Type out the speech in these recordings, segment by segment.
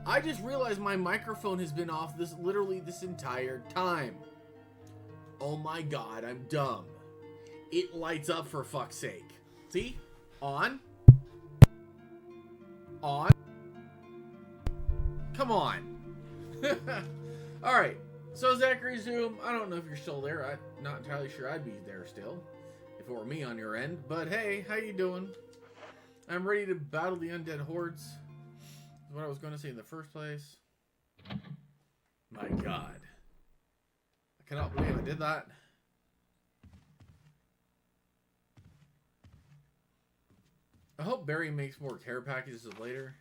I just realized my microphone has been off literally this entire time. Oh my god, I'm dumb. It lights up, for fuck's sake. See? On. On. Come on. Alright. So Zachary Zoom, I don't know if you're still there. I'm not entirely sure I'd be there still if it were me on your end. But hey, how you doing? I'm ready to battle the undead hordes. Is what I was going to say in the first place. My god. I cannot believe I did that. I hope Barry makes more care packages later.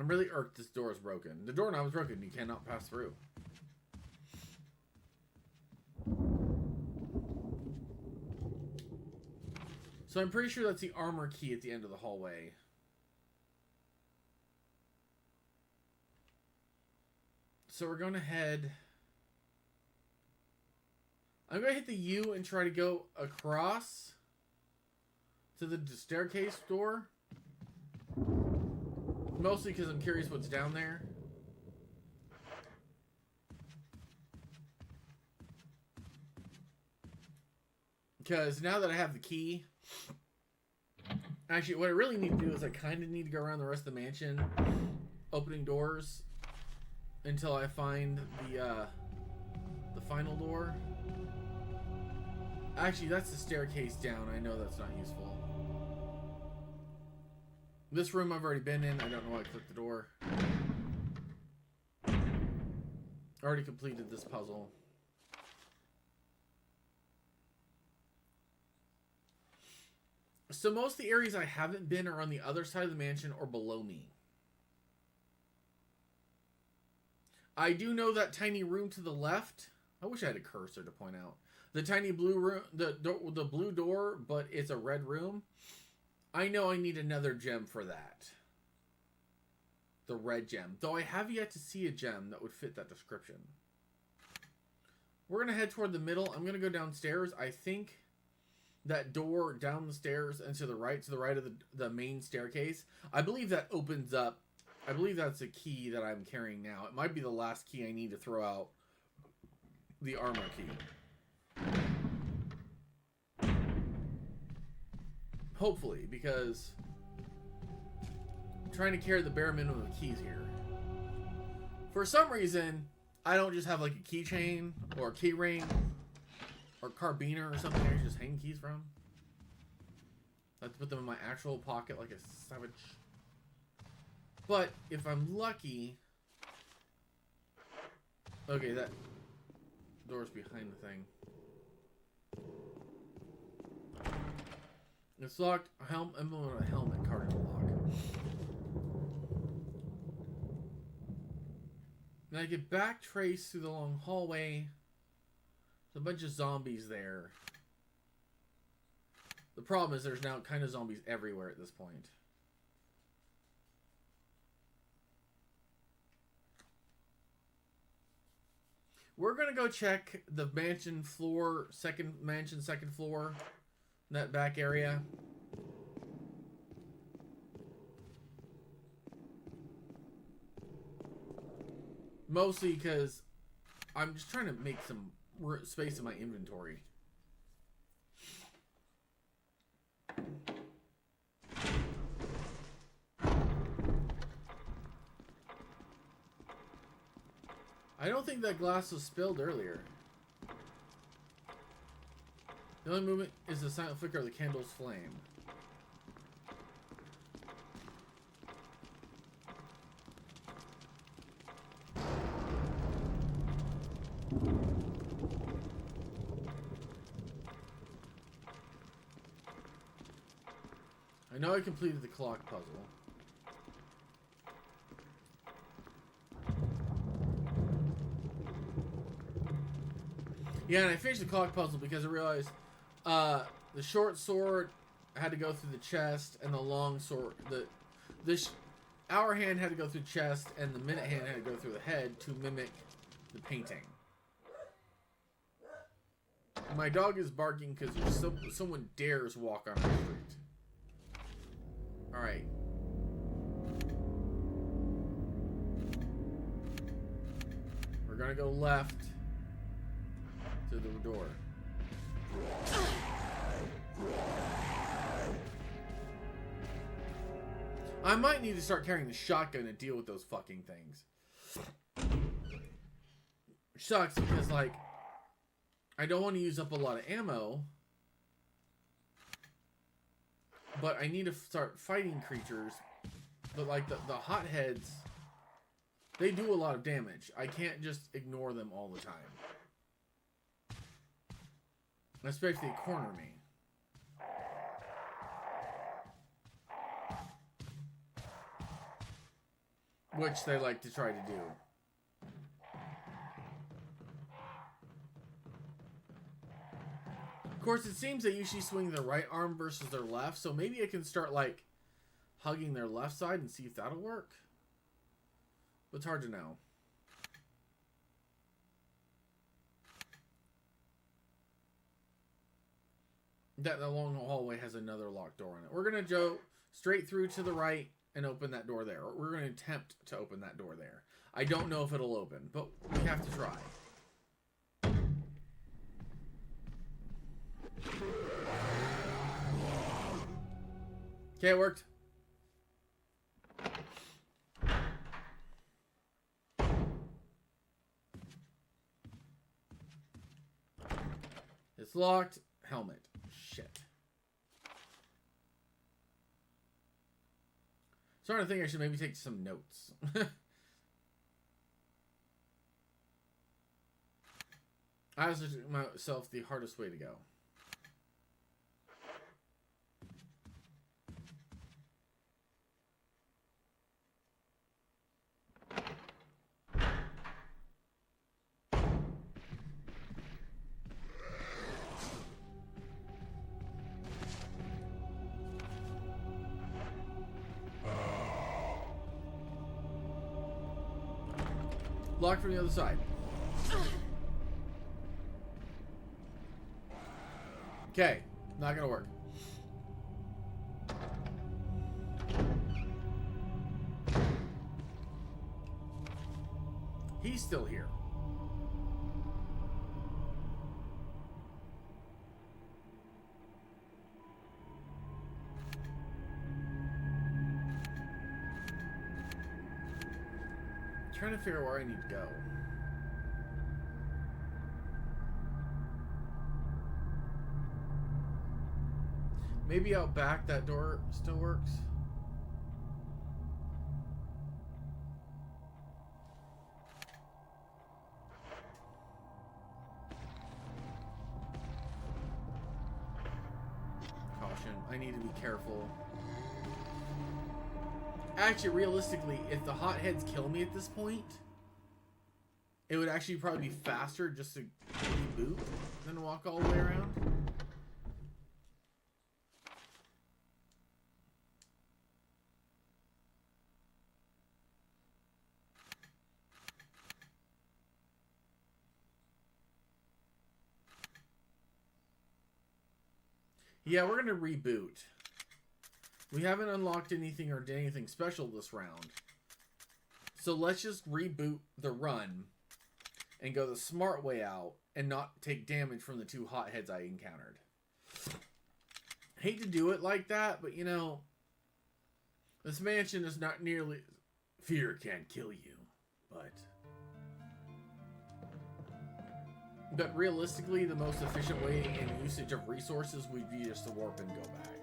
I'm really irked this door is broken. The doorknob is broken. You cannot pass through. So I'm pretty sure that's the armor key at the end of the hallway. So we're going to head... I'm going to hit the U and try to go across to the staircase door. Mostly because I'm curious what's down there. Because now that I have the key... Actually, what I really need to do is I kind of need to go around the rest of the mansion, opening doors, until I find the final door. Actually, that's the staircase down. I know that's not useful. This room I've already been in. I don't know why I clicked the door. Already completed this puzzle. So most of the areas I haven't been are on the other side of the mansion or below me. I do know that tiny room to the left. I wish I had a cursor to point out. The tiny blue room, the blue door, but it's a red room. I know I need another gem for that. The red gem. Though I have yet to see a gem that would fit that description. We're going to head toward the middle. I'm going to go downstairs. I think that door down the stairs and to the right of the main staircase, I believe that opens up. I believe that's a key that I'm carrying now. It might be the last key I need to throw out the armor key. Hopefully, because I'm trying to carry the bare minimum of keys here. For some reason, I don't just have like a keychain or a key ring or carabiner or something I just hang keys from. I have to put them in my actual pocket like a savage. But if I'm lucky... Okay, that door's behind the thing. It's locked. A emblem on a helmet, card in the lock. And I could backtrace through the long hallway. There's a bunch of zombies there. The problem is there's now kind of zombies everywhere at this point. We're going to go check the mansion floor, second floor, that back area. Mostly because I'm just trying to make some space in my inventory. I don't think that glass was spilled earlier. The only movement is the silent flicker of the candle's flame. I know I completed the clock puzzle. Yeah, and I finished the clock puzzle because I realized the short sword had to go through the chest, and the long sword, the hour hand had to go through the chest, and the minute hand had to go through the head to mimic the painting. My dog is barking because someone dares walk on our street. Alright. We're gonna go left to the door. I might need to start carrying the shotgun to deal with those fucking things. Which sucks because, like, I don't want to use up a lot of ammo, but I need to start fighting creatures. But, like, the hotheads, they do a lot of damage. I can't just ignore them all the time. Especially if they corner me. Which they like to try to do. Of course, it seems they usually swing their right arm versus their left, so maybe I can start, like, hugging their left side and see if that'll work. But it's hard to know. That long hallway has another locked door in it. We're going to go straight through to the right and open that door there. We're going to attempt to open that door there. I don't know if it'll open, but we have to try. Okay, it worked. It's locked. Helmet. Shit. Starting to think I should maybe take some notes. I also took myself the hardest way to go. Locked from the other side. Okay, not gonna work. He's still here. Trying to figure out where I need to go. Maybe out back that door still works. Caution, I need to be careful. Actually, realistically, if the hotheads kill me at this point, it would actually probably be faster just to reboot than walk all the way around. Yeah, we're going to reboot. We haven't unlocked anything or did anything special this round. So let's just reboot the run and go the smart way out and not take damage from the 2 hotheads I encountered. Hate to do it like that, but you know, this mansion is not nearly... Fear can't kill you, But realistically, the most efficient way in usage of resources would be just to warp and go back.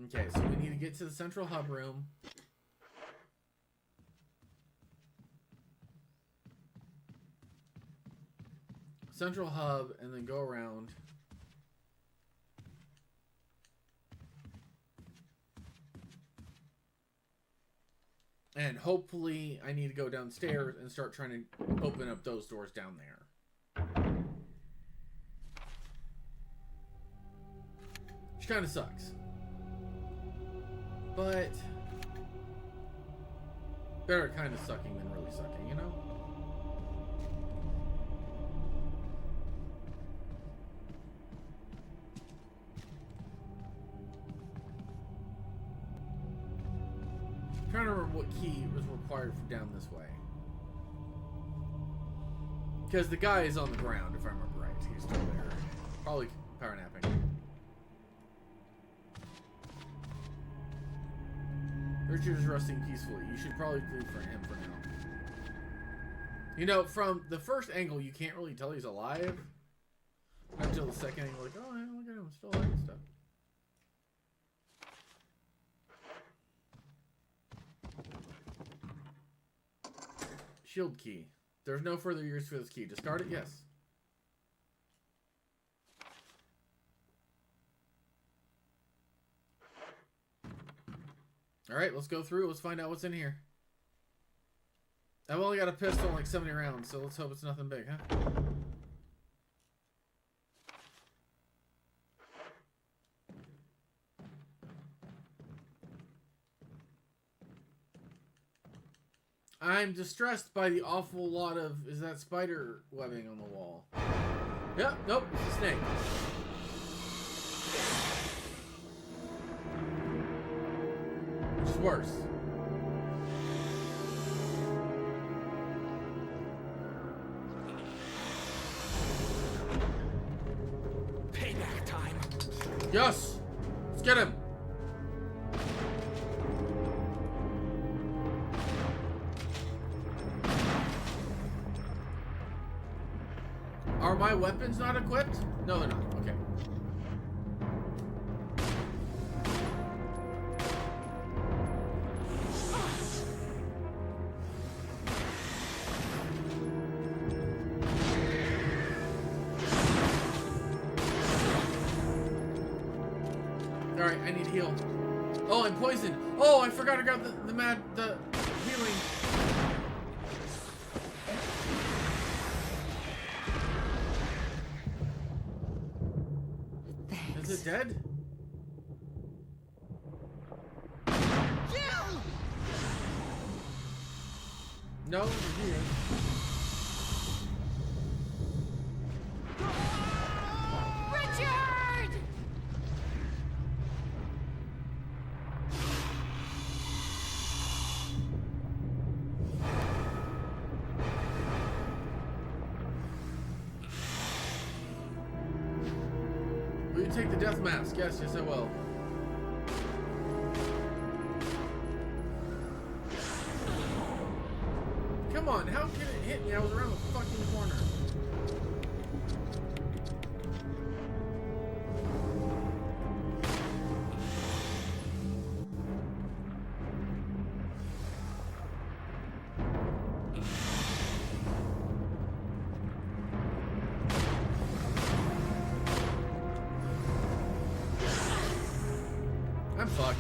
Okay, so we need to get to the central hub room. Central hub, and then go around. And hopefully I need to go downstairs and start trying to open up those doors down there. Which kind of sucks. But better kind of sucking than really sucking, you know? I'm trying to remember what key was required for down this way. Because the guy is on the ground, if I remember right. He's still there. Probably power napping. Richard is resting peacefully. You should probably leave for him for now. You know, from the first angle, you can't really tell he's alive. Until the second angle, like, oh, look at him, still alive and stuff. Shield key. There's no further use for this key. Discard it? Yes. Alright, let's go through. Let's find out what's in here. I've only got a pistol and like 70 rounds, so let's hope it's nothing big, huh? I'm distressed by the awful lot of... Is that spider webbing on the wall? Yep, nope, it's a snake. Which is worse. Payback time. Yes! Let's get him! Are my weapons not equipped? No, they're not. Okay. Alright, I need heal. Oh, I'm poisoned. Oh, I forgot to grab the healing. Is it dead? Jill! No, it's here. Richard! Will you take the death mask? Yes, yes I will. Come on, how can it hit me? I was around the fucking corner. I'm fucked.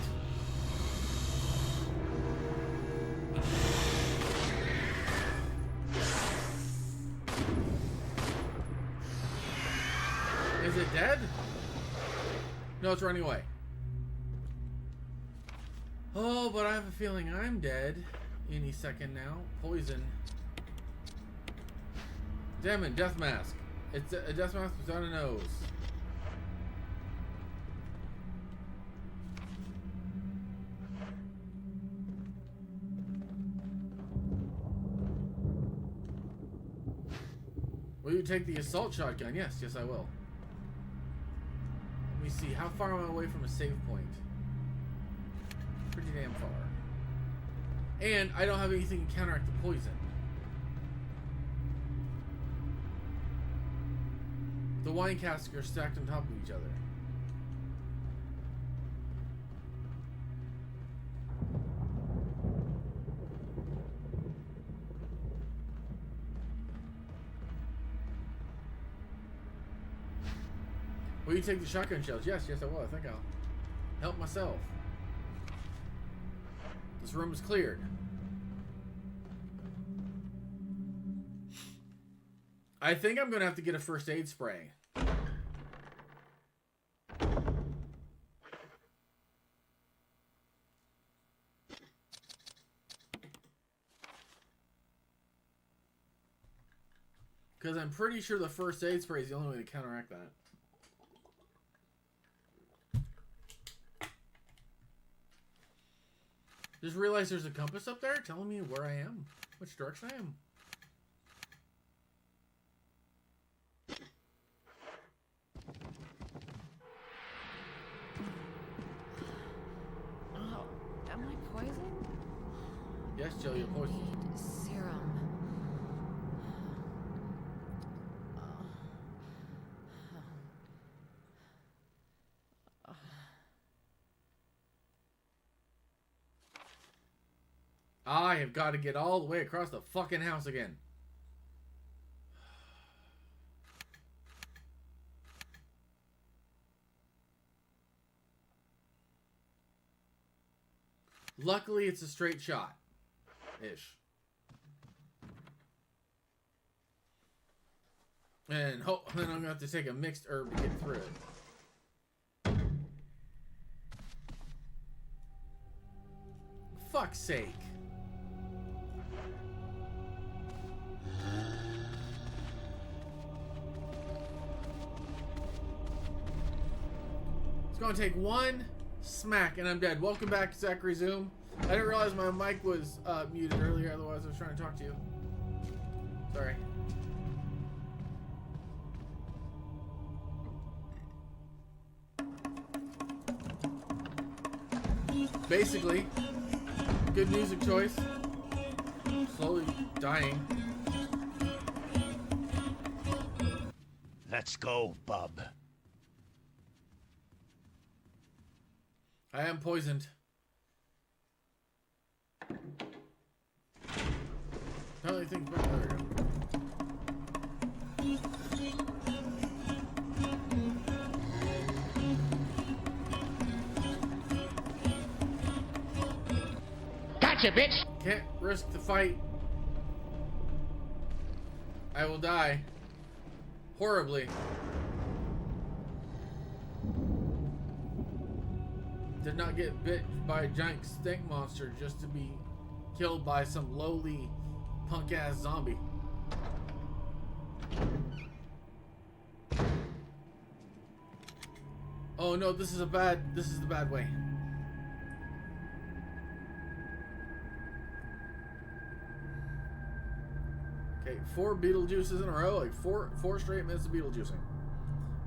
Is it dead? No, it's running away. Oh, but I have a feeling I'm dead any second now. Poison. Damn it, death mask. It's a death mask without a nose. Will you take the assault shotgun? Yes, I will. Let me see, how far am I away from a save point? Pretty damn far. And I don't have anything to counteract the poison. The wine casks are stacked on top of each other. Will you take the shotgun shells? Yes, I will. I think I'll help myself. This room is cleared. I think I'm going to have to get a first aid spray. Because I'm pretty sure the first aid spray is the only way to counteract that. Just realized there's a compass up there telling me where I am, which direction I am. Oh, am I poisoned? Yes, Jill, you're poisoned. I need serum. I have got to get all the way across the fucking house again. Luckily, it's a straight shot. Ish. And then I'm going to have to take a mixed herb to get through it. Fuck's sake. It's going to take one smack and I'm dead. Welcome back, Zachary Zoom. I didn't realize my mic was muted earlier, otherwise I was trying to talk to you. Sorry. Basically, good music choice. Slowly dying. Let's go, bub. I am poisoned. Apparently things back. There we go. Gotcha, bitch! Can't risk the fight. I will die. Horribly. Did not get bit by a giant stink monster just to be killed by some lowly punk ass zombie. Oh no, this is the bad way. Okay, 4 Beetlejuices in a row, like four straight minutes of Beetlejuicing.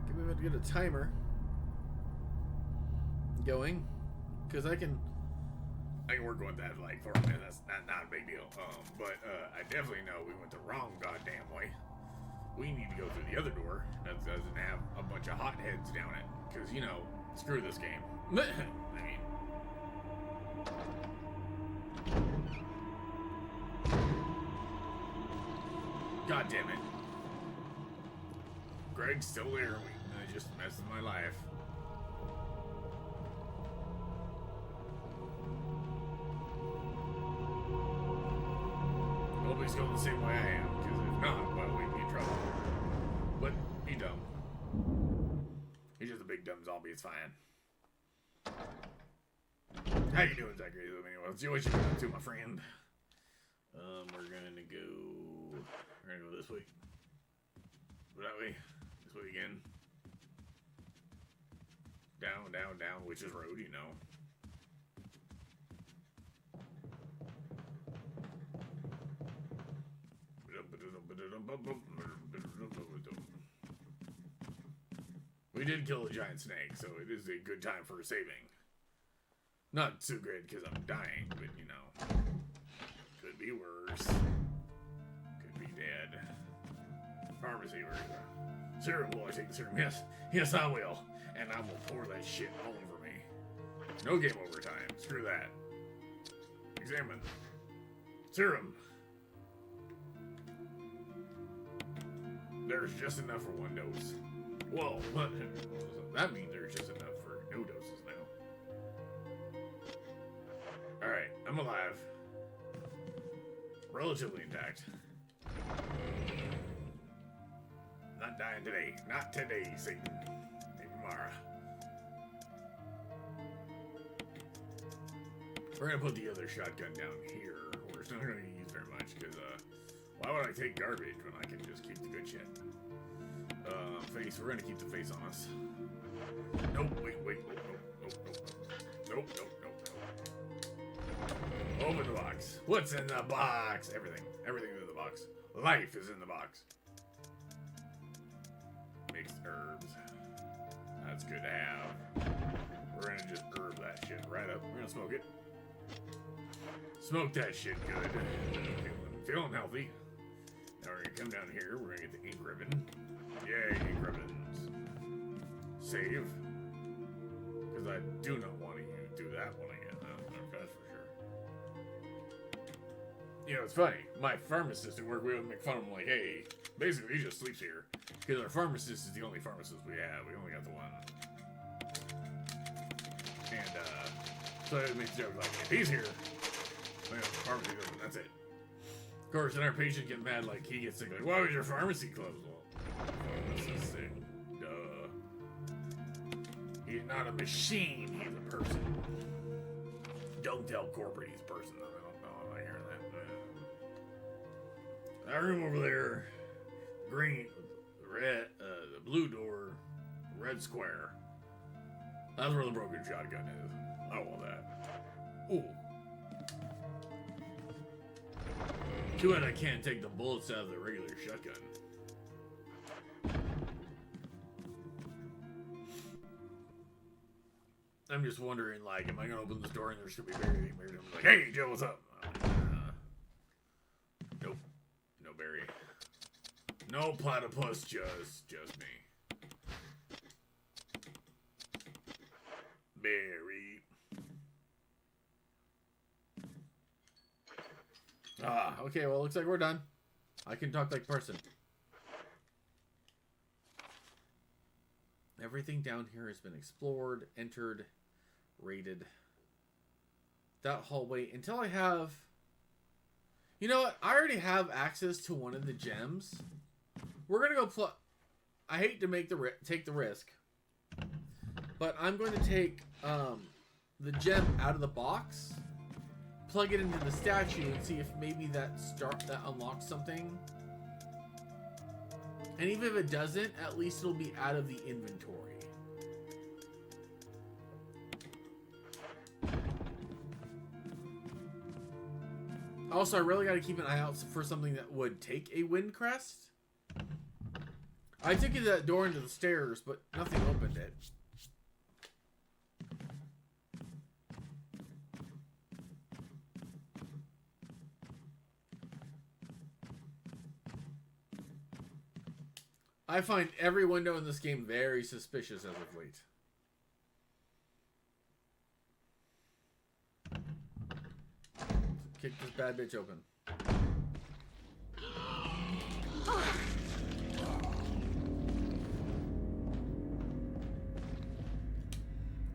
Give me a minute to get a timer going, because I can work with that for like 4 minutes. That's not a big deal. But I definitely know we went the wrong goddamn way. We need to go through the other door that doesn't have a bunch of hotheads down it, because you know, screw this game. I mean, God damn it. Greg's still there. I just messed with my life. he's going the same way I am, because if not, well, we'd be in trouble. But he's dumb. He's just a big dumb zombie, it's fine. How you doing, Zachary? Anyway, let's see what you're up to, my friend. We're gonna go this way. That way. This way again. Down, down, down, which is road, you know. We did kill a giant snake, so it is a good time for saving. Not too good because I'm dying, but you know, could be worse. Could be dead. Pharmacy, where is that? Serum, will I take the serum? Yes. Yes, I will. And I will pour that shit all over me. No game over time. Screw that. Examine. Serum. There's just enough for one dose. Whoa, what? That means there's just enough for no doses now. Alright, I'm alive. Relatively intact. Not dying today. Not today, Satan. Maybe tomorrow. We're gonna put the other shotgun down here. We're not gonna use very much, because, why would I take garbage when I can just keep the good shit? Face. We're gonna keep the face on us. Nope, wait. Nope. Open the box. What's in the box? Everything. Everything's in the box. Life is in the box. Mixed herbs. That's good to have. We're gonna just herb that shit right up. We're gonna smoke it. Smoke that shit good. Feeling healthy. Now we're gonna come down here. We're gonna get the ink ribbon. Yay, ink ribbons. Save. Because I do not want to do that one again. That's for sure. You know, it's funny. My pharmacist at work, we would make fun of him like, hey, basically he just sleeps here. Because our pharmacist is the only pharmacist we have. We only got the one. And, so it makes jokes like, if he's here, well, the pharmacy doesn't, that's it. Of course, then our patient get mad, like, he gets sick, like, why was your pharmacy closed? Well, pharmacist sick. Duh. He's not a machine, he's a person. Don't tell corporate he's a person, though. I don't know, I'm not hearing that. That room over there, green, red, the blue door, red square. That's where the broken shotgun is. I want that. Ooh. Too bad I can't take the bullets out of the regular shotgun. I'm just wondering, like, am I gonna open this door and there's gonna be Barry? Barry gonna be like, hey, Joe, what's up? Nope. No Barry. No platypus, just me. Barry. Okay, well, looks like we're done. I can talk like person. Everything down here has been explored, entered, raided. That hallway, until I have... You know what? I already have access to one of the gems. We're gonna go I hate to take the risk, but I'm going to take the gem out of the box, plug it into the statue, and see if maybe that unlocks something. And even if it doesn't, at least it'll be out of the inventory. Also, I really got to keep an eye out for something that would take a wind crest. I took it that door into the stairs, but nothing opened it. I find every window in this game very suspicious as of late. Kick this bad bitch open.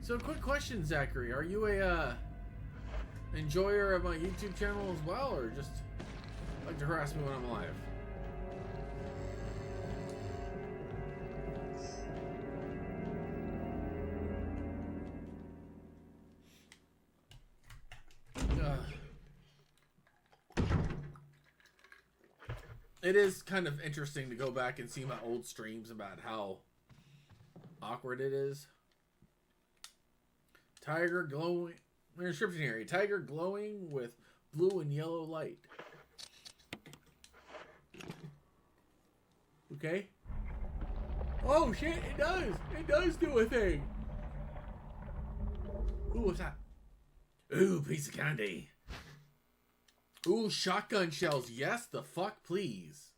So, quick question, Zachary. Are you a enjoyer of my YouTube channel as well, or just Like to harass me when I'm alive. It is kind of interesting to go back and see my old streams about how awkward it is. Tiger glowing. Description here. A tiger glowing with blue and yellow light. Okay. Oh shit! It does. It does do a thing. Ooh, what's that? Ooh, piece of candy. Ooh, shotgun shells. Yes, the fuck, please.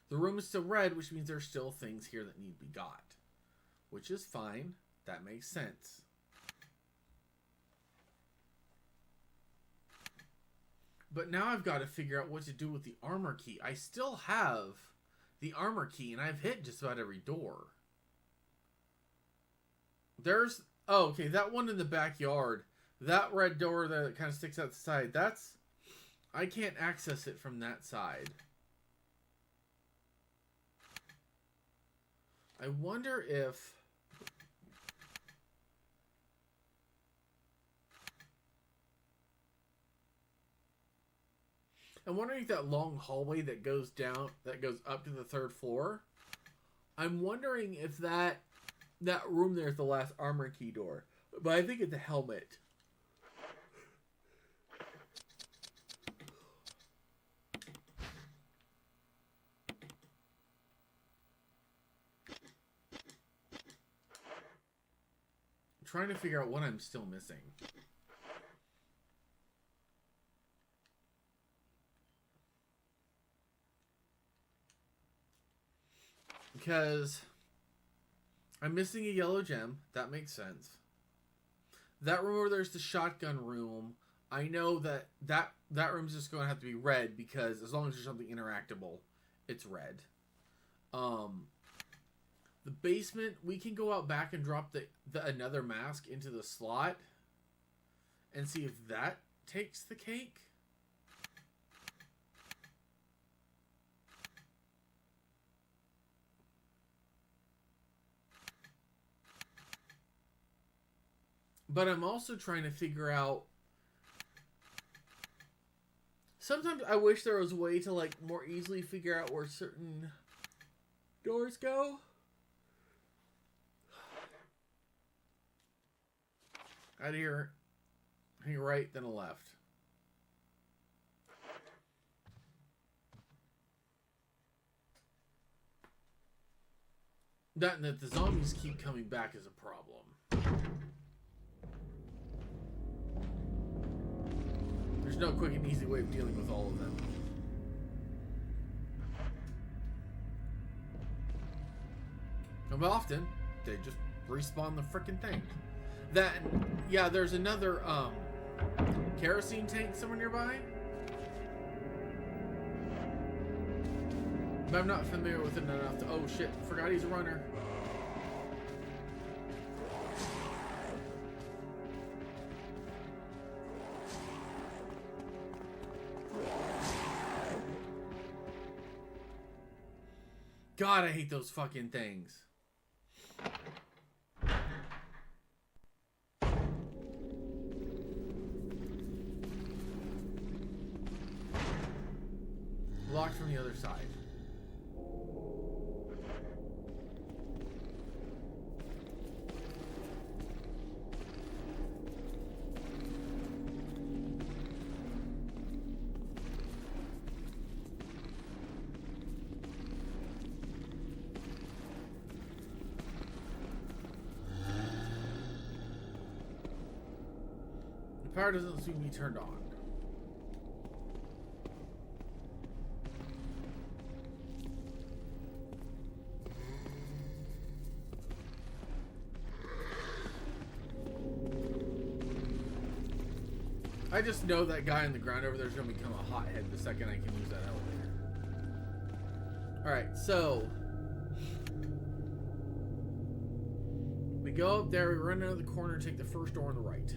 The room is still red, which means there's still things here that need to be got. Which is fine. That makes sense. But now I've got to figure out what to do with the armor key. I still have the armor key, and I've hit just about every door. There's... Oh, okay, that one in the backyard. That red door that kind of sticks out the side. That's... I can't access it from that side. I wonder if... I'm wondering if that long hallway that goes down, that goes up to the 3rd floor, I'm wondering if that room there is the last armor key door. But I think it's the helmet. I'm trying to figure out what I'm still missing. Because I'm missing a yellow gem. That makes sense. That room over there's the shotgun room. I know that room's just going to have to be red because as long as there's something interactable, it's red. The basement, we can go out back and drop the another mask into the slot and see if that takes the cake. But I'm also trying to figure out... Sometimes I wish there was a way to, like, more easily figure out where certain doors go. Out here, a right, then a left. That and that the zombies keep coming back is a problem. There's no quick and easy way of dealing with all of them. And often, they just respawn the frickin' thing. That, yeah, there's another, kerosene tank somewhere nearby. But I'm not familiar with it enough to... Oh, shit. Forgot he's a runner. God, I hate those fucking things. Locked from the other side. The power doesn't seem to be turned on. I just know that guy on the ground over there is going to become a hothead the second I can use that elevator. Alright, so we go up there, we run into the corner, take the first door on the right.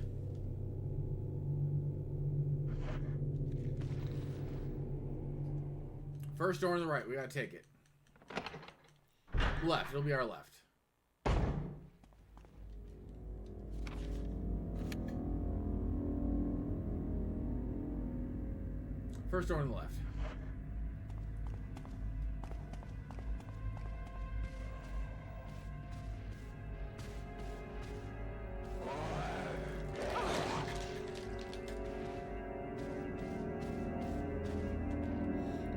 First door on the right, we gotta take it. Left, it'll be our left. First door on the left.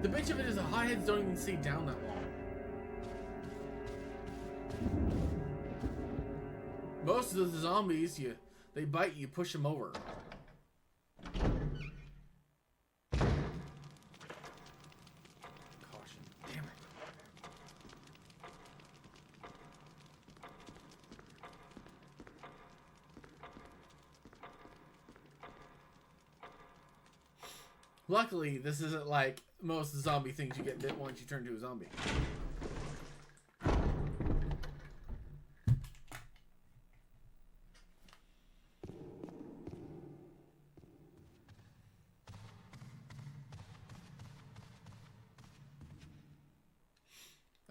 The bitch of it is the hotheads don't even stay down that long. Most of the zombies, they bite you, push them over. Caution. Damn it. Luckily, this isn't like most zombie things you get bit once you turn to a zombie.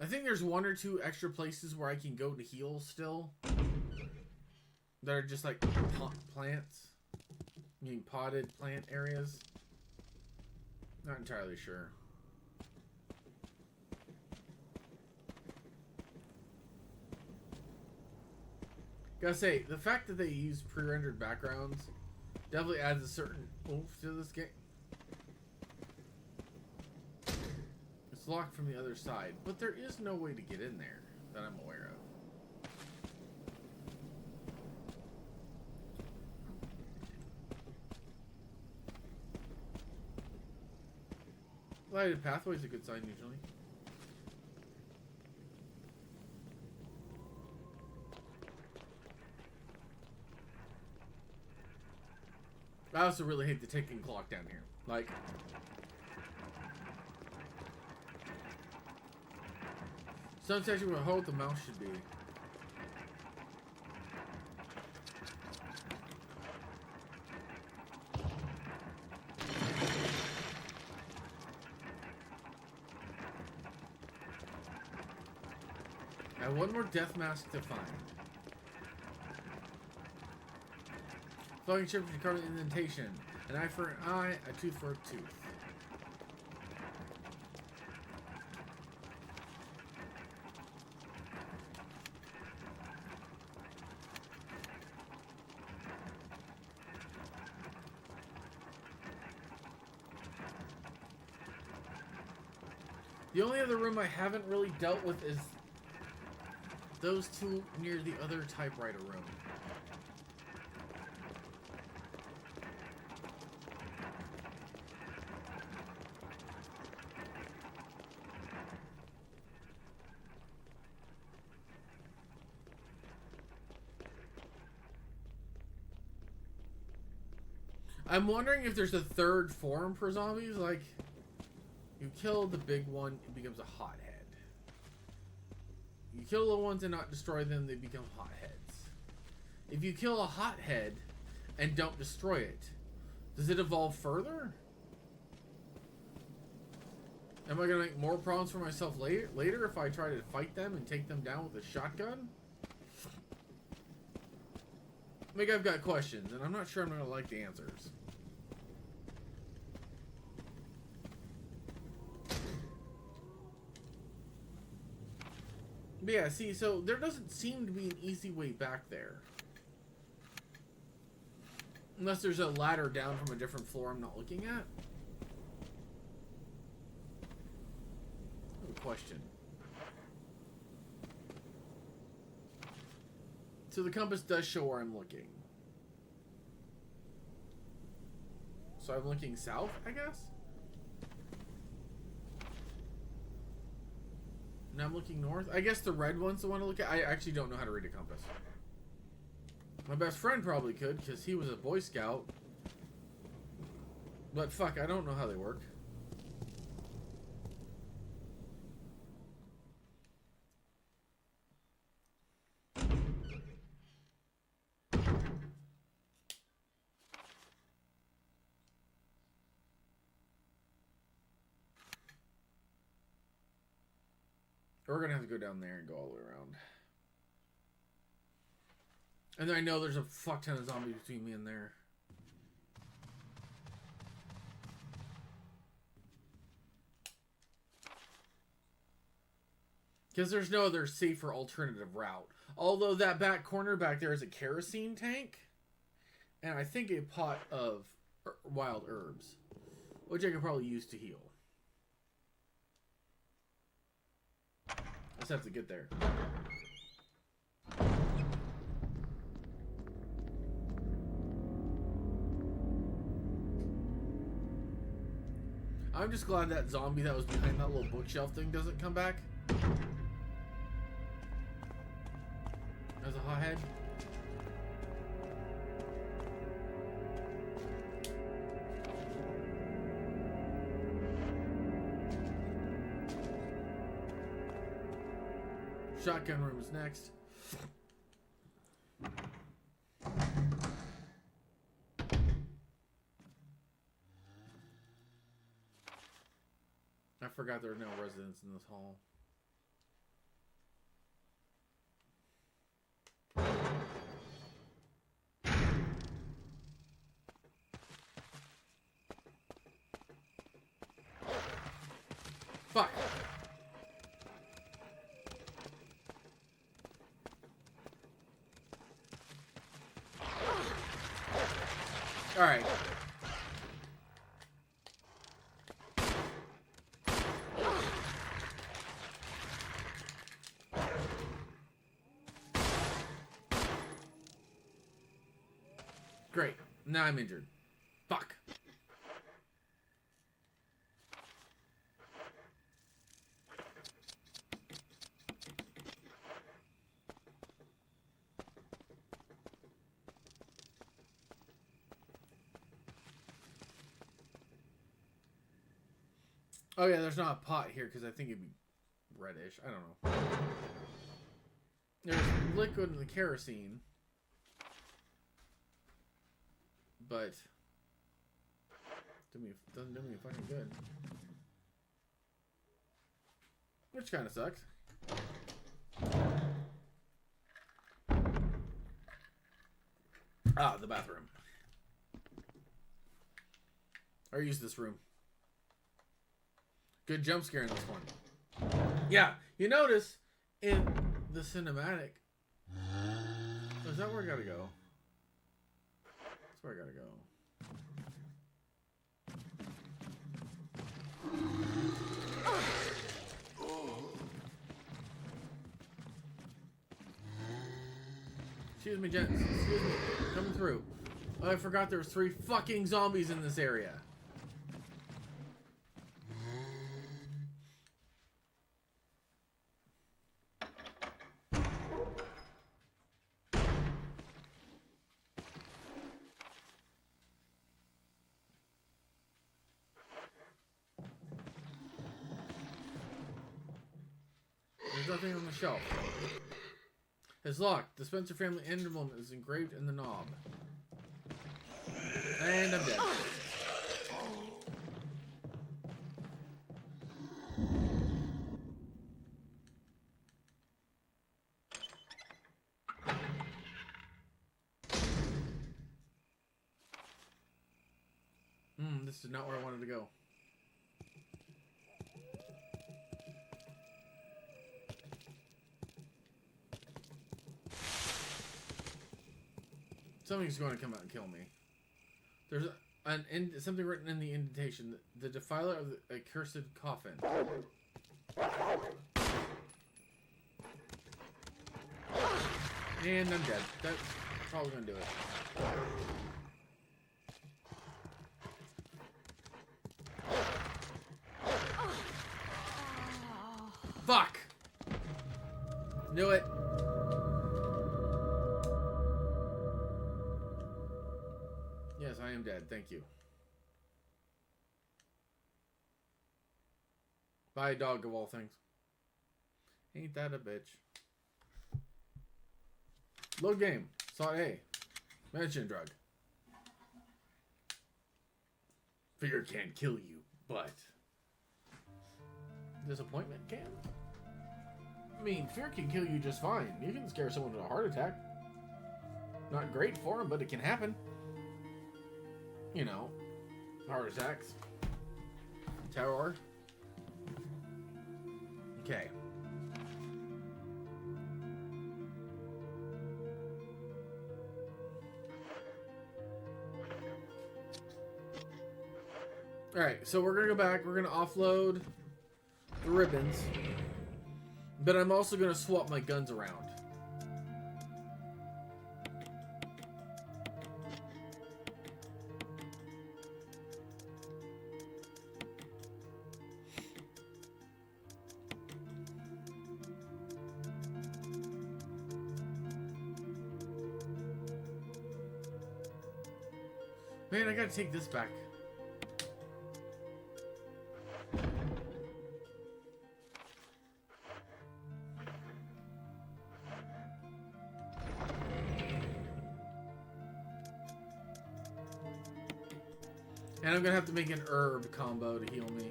I think there's one or two extra places where I can go to heal still. That are just like plants. I mean potted plant areas. Not entirely sure. Gotta say, the fact that they use pre-rendered backgrounds definitely adds a certain oomph to this game. It's locked from the other side, but there is no way to get in there that I'm aware of. Lighted pathway is a good sign usually. I also really hate the ticking clock down here. Like, sometimes you will hold the mouse should be. I have one more death mask to find. Floating chip to cover the indentation. An eye for an eye, a tooth for a tooth. The only other room I haven't really dealt with is those two near the other typewriter room. I'm wondering if there's a third form for zombies, like you kill the big one, it becomes a hothead. You kill the ones and not destroy them, they become hotheads. If you kill a hothead and don't destroy it, does it evolve further? Am I going to make more problems for myself later if I try to fight them and take them down with a shotgun? Like, I've got questions, and I'm not sure I'm going to like the answers. But yeah, see, so there doesn't seem to be an easy way back there. Unless there's a ladder down from a different floor I'm not looking at. I have a question. So the compass does show where I'm looking. So I'm looking south, I guess? And I'm looking north. I guess the red one's the one to look at. I actually don't know how to read a compass. My best friend probably could, because he was a Boy Scout. But fuck, I don't know how they work. We're gonna have to go down there and go all the way around. And then I know there's a fuck ton of zombies between me and there. Because there's no other safer alternative route. Although that back corner back there is a kerosene tank. And I think a pot of wild herbs. Which I could probably use to heal. I just have to get there. I'm just glad that zombie that was behind that little bookshelf thing doesn't come back. As a hothead. Shotgun room is next. I forgot there are no residents in this hall. Fuck. All right. Great. Now I'm injured. Fuck. Oh yeah, there's not a pot here because I think it'd be reddish. I don't know. There's liquid in the kerosene. But doesn't do me fucking good. Which kind of sucks. Ah, the bathroom. I use this room. Good jump scare in this one. Yeah, you notice in the cinematic. Is that where I gotta go? That's where I gotta go. Excuse me, gents. Excuse me. Coming through. Oh, I forgot there was 3 fucking zombies in this area. There's nothing on the shelf. It's locked. The Spencer family emblem is engraved in the knob. And I'm dead. This is not where I wanted to go. Something's going to come out and kill me. There's something written in the indentation. The defiler of the accursed coffin. And I'm dead. That's probably going to do it. Fuck! Knew it. Yes, I am dead. Thank you. Bye, dog of all things. Ain't that a bitch? Load game. Slot A. Medicine drug. Fear can't kill you, but disappointment can. I mean, fear can kill you just fine. You can scare someone with a heart attack. Not great for them, but it can happen. You know, heart attacks. Terror. Okay. Alright, so we're going to go back. We're going to offload the ribbons. But I'm also going to swap my guns around. Man, I gotta take this back. And I'm gonna have to make an herb combo to heal me.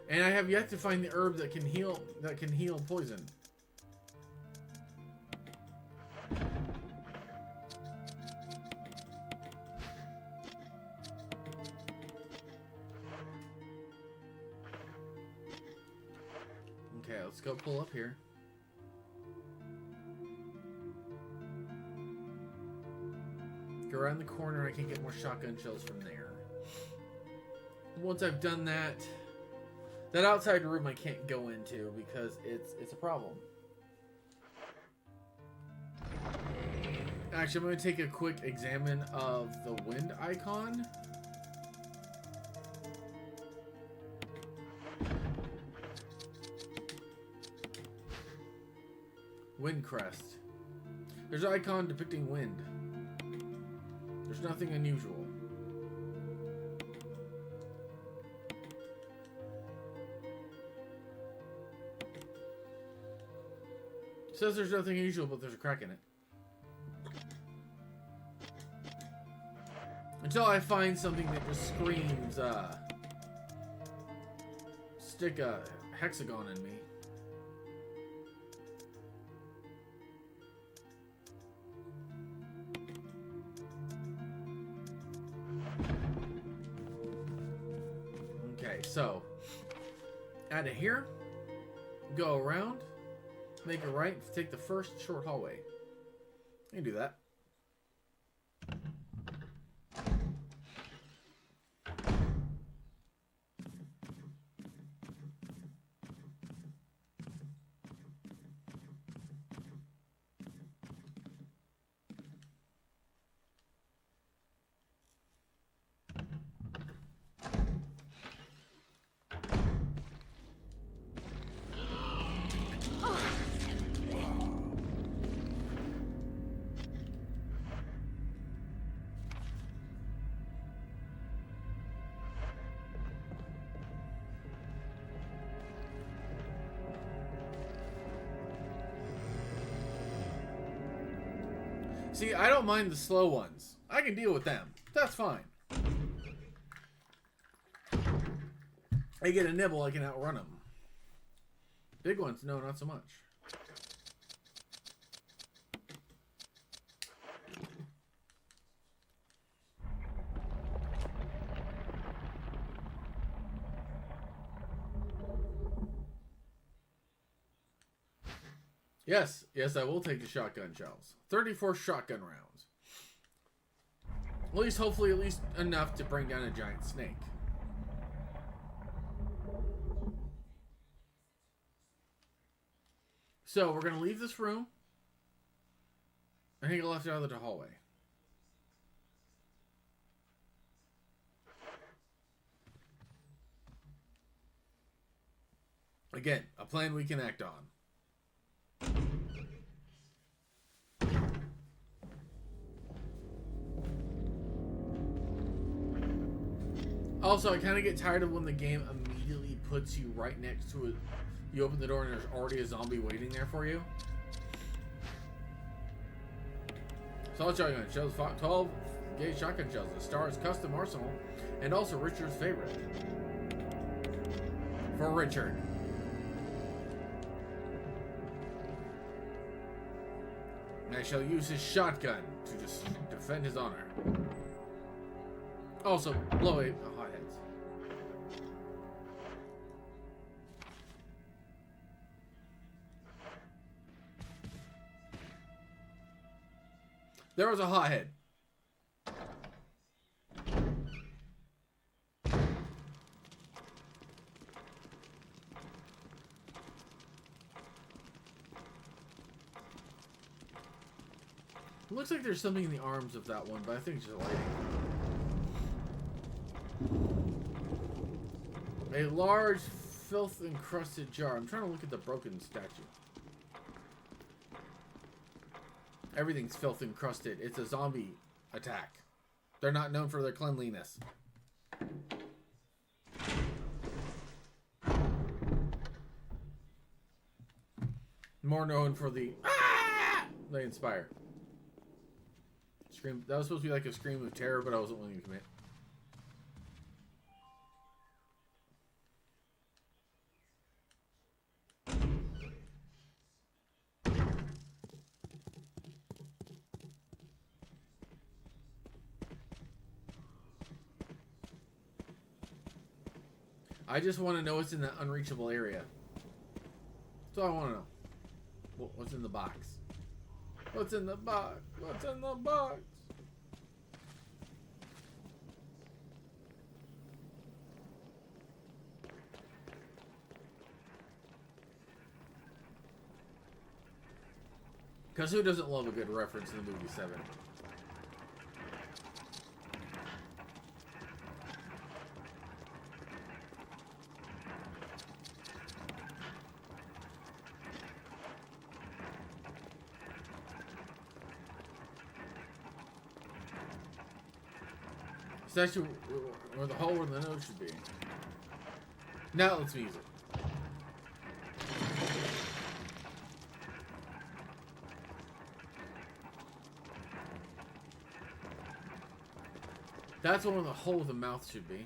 And I have yet to find the herb that can heal poison. Okay, let's go pull up here. Go around the corner, I can get more shotgun shells from there. Once I've done that, that outside room I can't go into because it's a problem. Actually, I'm going to take a quick examine of the wind icon. Wind crest. There's an icon depicting wind. There's nothing unusual. It says there's nothing unusual, but there's a crack in it. Until I find something that just screams, stick a hexagon in me. Okay, so out of here, go around, make a right, take the first short hallway. You can do that. See, I don't mind the slow ones. I can deal with them. That's fine. I get a nibble, I can outrun them. Big ones, no, not so much. Yes, I will take the shotgun shells. 34 shotgun rounds. At least, hopefully, at least enough to bring down a giant snake. So, we're going to leave this room. I think I left it out of the hallway. Again, a plan we can act on. Also, I kind of get tired of when the game immediately puts you right next to You open the door and there's already a zombie waiting there for you. Solid shotgun shells, 12 gauge shotgun shells. The Star's custom arsenal, and also Richard's favorite. For Richard. And I shall use his shotgun to just defend his honor. Also, blow a hotheads. There was a hothead. It looks like there's something in the arms of that one, but I think it's just lighting. A large, filth-encrusted jar. I'm trying to look at the broken statue. Everything's filth-encrusted. It's a zombie attack. They're not known for their cleanliness. More known for the they inspire. Scream. That was supposed to be like a scream of terror, but I wasn't willing to commit. I just want to know what's in that unreachable area. That's all I want to know. What's in the box? What's in the box? What's in the box? Because who doesn't love a good reference in the movie 7? It's actually where the hole where the nose should be. Now let's use it. That's where the hole of the mouth should be.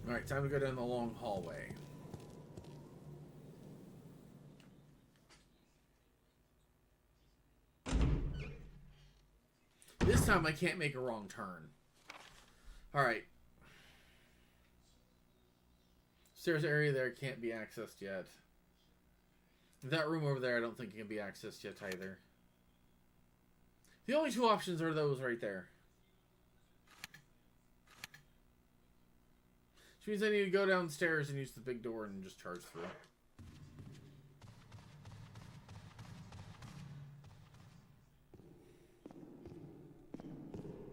Alright, time to go down the long hallway. This time I can't make a wrong turn. Alright. Stairs area there can't be accessed yet. That room over there I don't think can be accessed yet either. The only two options are those right there. Which means I need to go downstairs and use the big door and just charge through.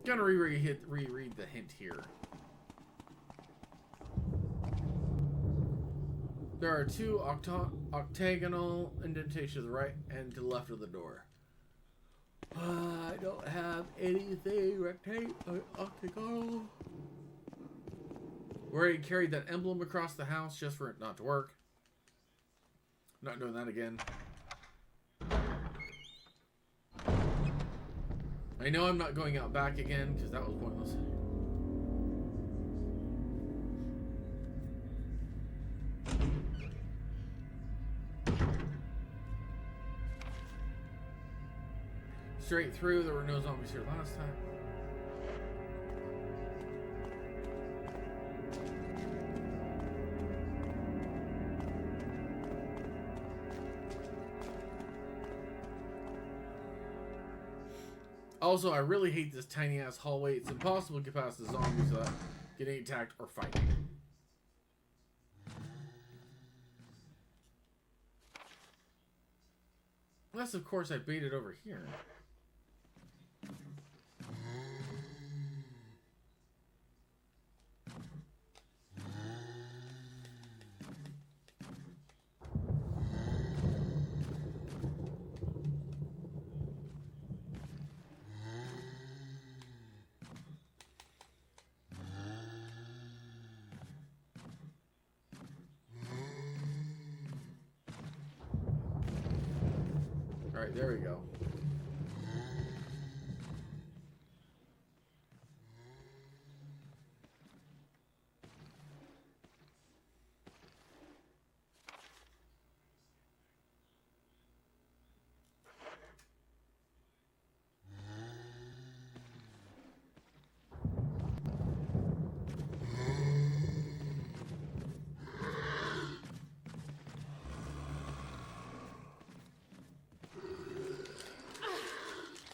Gonna reread the hint here. There are two octagonal indentations right and to the left of the door. I don't have anything octagonal. We already carried that emblem across the house just for it not to work. Not doing that again. I know I'm not going out back again because that was pointless. Straight through, there were no zombies here last time. Also, I really hate this tiny ass hallway. It's impossible to get past the zombies without getting attacked or fighting. Unless, of course, I bait it over here. Alright, there we go.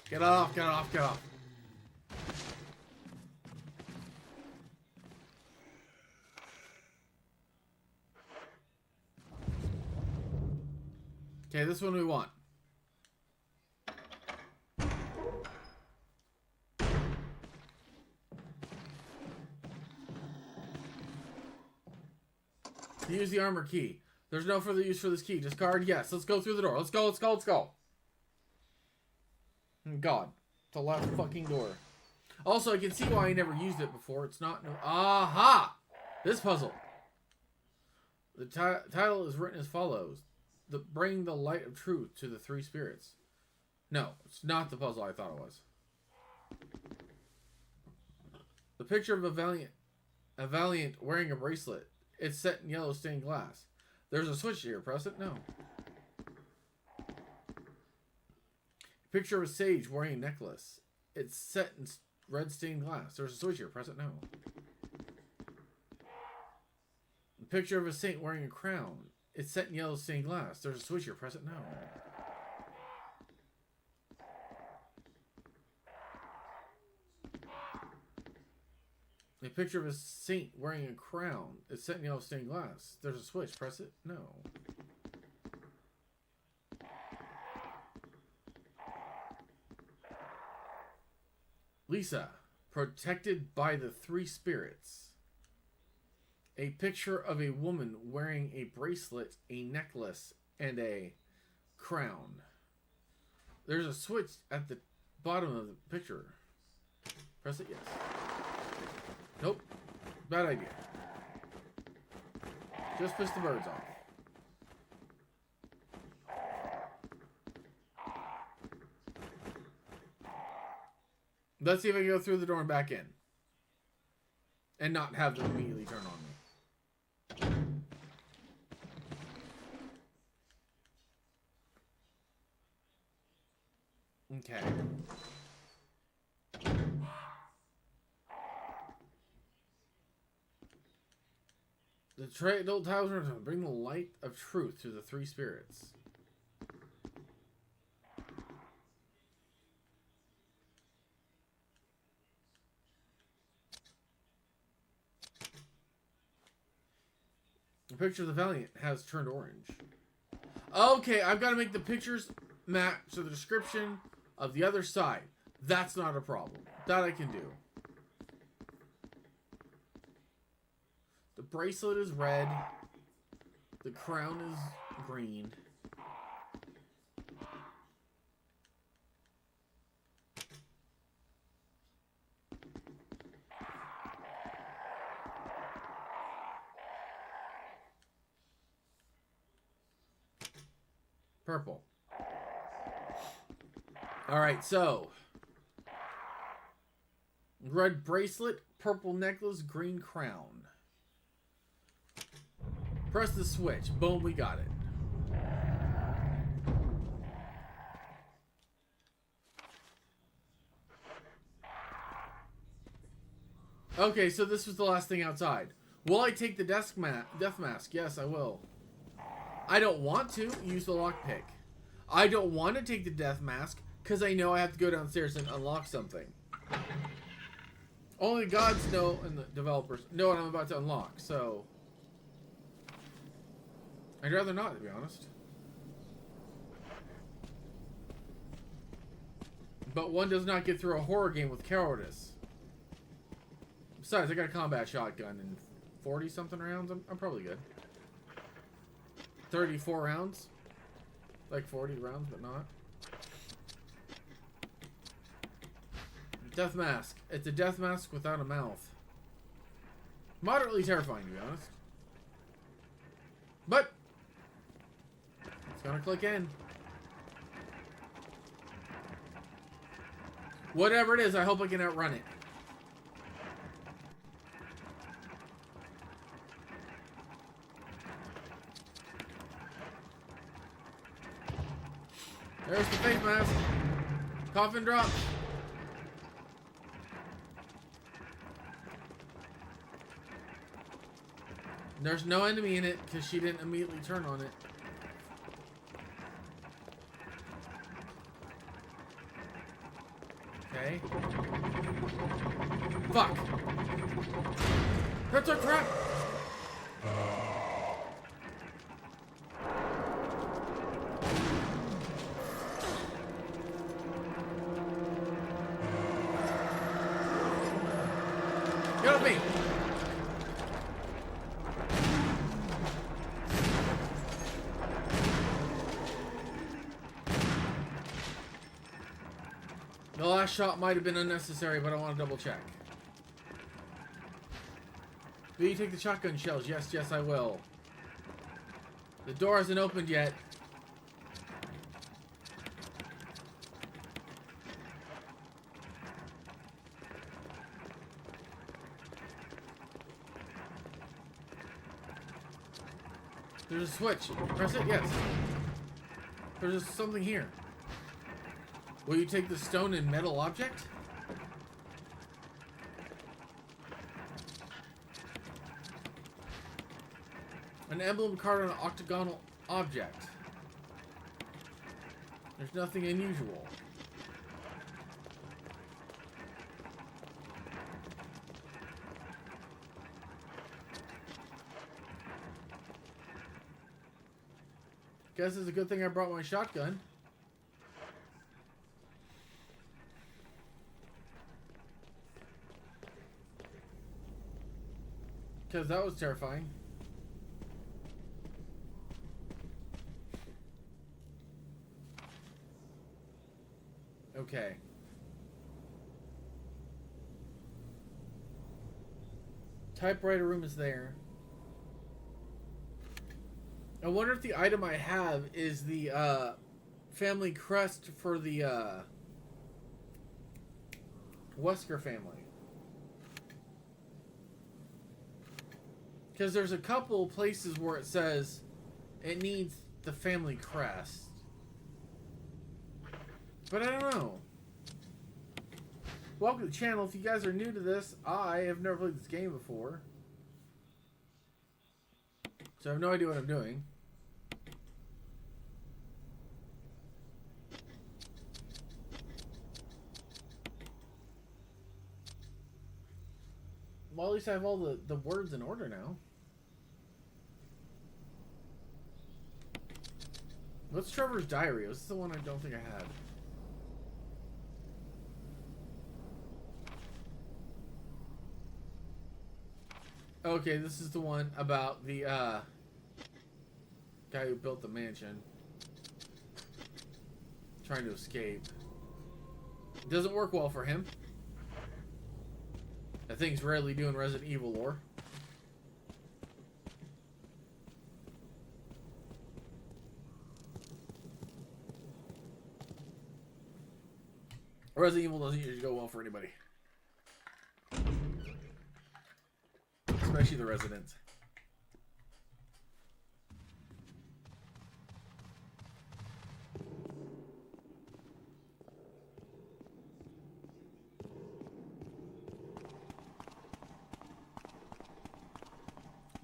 Get off, get off, get off. Okay, this one we want. Use the armor key. There's no further use for this key. Discard, yes. Let's go through the door. Let's go, let's go, let's go. God, it's the last fucking door. Also, I can see why I never used it before. It's not... Aha! This puzzle. The title is written as follows. Bring the light of truth to the three spirits. No, it's not the puzzle I thought it was. The picture of a valiant wearing a bracelet. It's set in yellow stained glass. There's a switch here. Press it? No. Picture of a sage wearing a necklace. It's set in red stained glass. There's a switch here. Press it? No. Picture of a saint wearing a crown. It's set in yellow stained glass. There's a switch here. Press it? No. A picture of a saint wearing a crown. It's set in yellow stained glass. There's a switch. Press it? No. Lisa, protected by the three spirits. A picture of a woman wearing a bracelet, a necklace, and a crown. There's a switch at the bottom of the picture. Press it? Yes. Nope. Bad idea. Just piss the birds off. Let's see if I can go through the door and back in. And not have them immediately turn on me. Okay. The adult tiles are to bring the light of truth to the three spirits. The picture of the Valiant has turned orange. Okay, I've got to make the pictures match to the description of the other side. That's not a problem. That I can do. The bracelet is red. The crown is green. Purple. Alright, so red bracelet, purple necklace, green crown. Press the switch. Boom, we got it. Okay, so this was the last thing outside. Will I take the death mask? Yes, I will. I don't want to use the lockpick. I don't want to take the death mask because I know I have to go downstairs and unlock something. Only gods know, and the developers know what I'm about to unlock, so I'd rather not, to be honest. But one does not get through a horror game with cowardice. Besides, I got a combat shotgun and 40-something rounds. I'm probably good. 34 rounds. Like 40 rounds, but not. Death mask. It's a death mask without a mouth. Moderately terrifying, to be honest. But it's gonna click in. Whatever it is, I hope I can outrun it. There's the face mask. Coffin drop. There's no enemy in it because she didn't immediately turn on it. Okay. Fuck. That's a trap. Get off me. The last shot might have been unnecessary, but I want to double check. Will you take the shotgun shells? Yes, yes, I will. The door hasn't opened yet. There's a switch. Press it? Yes. There's something here. Will you take the stone and metal object? An emblem card on an octagonal object. There's nothing unusual. Guess it's a good thing I brought my shotgun. Because that was terrifying. Okay. Typewriter room is there. I wonder if the item I have is the family crest for the Wesker family. Because there's a couple places where it says it needs the family crest. But I don't know. Welcome to the channel. If you guys are new to this, I have never played this game before. So I have no idea what I'm doing. Well, at least I have all the words in order now. What's Trevor's diary? This is the one I don't think I had. Okay, this is the one about the guy who built the mansion. Trying to escape. It doesn't work well for him. That thing's rarely doing Resident Evil lore. Resident Evil doesn't usually go well for anybody. Especially the residents.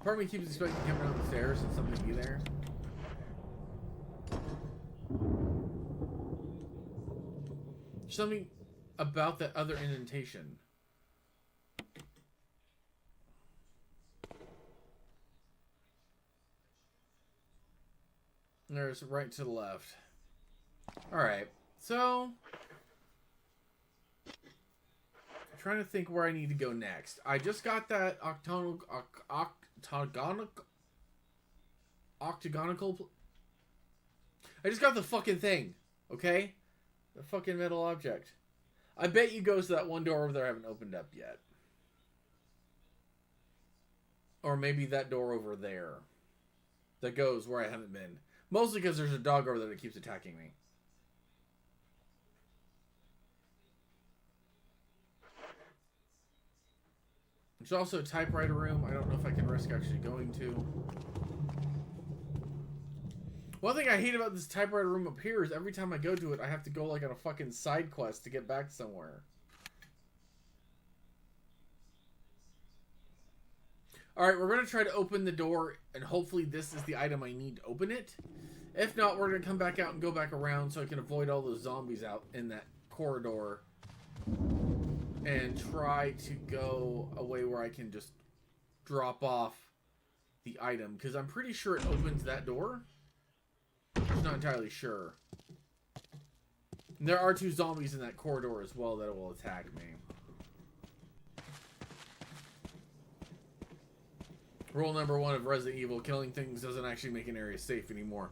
Part of me keeps expecting to come down the stairs and something be there. Something about that other indentation. There's right to the left. Alright, so I'm trying to think where I need to go next. I just got that octagonal I just got the fucking thing, okay? The fucking metal object. I bet you goes to that one door over there I haven't opened up yet. Or maybe that door over there. That goes where I haven't been. Mostly because there's a dog over there that keeps attacking me. There's also a typewriter room. I don't know if I can risk actually going to. One thing I hate about this typewriter room up here is every time I go to it, I have to go like on a fucking side quest to get back somewhere. Alright, we're going to try to open the door, and hopefully this is the item I need to open it. If not, we're going to come back out and go back around so I can avoid all those zombies out in that corridor. And try to go a way where I can just drop off the item. Because I'm pretty sure it opens that door. I'm not entirely sure. And there are 2 zombies in that corridor as well that will attack me. Rule number 1 of Resident Evil, killing things doesn't actually make an area safe anymore.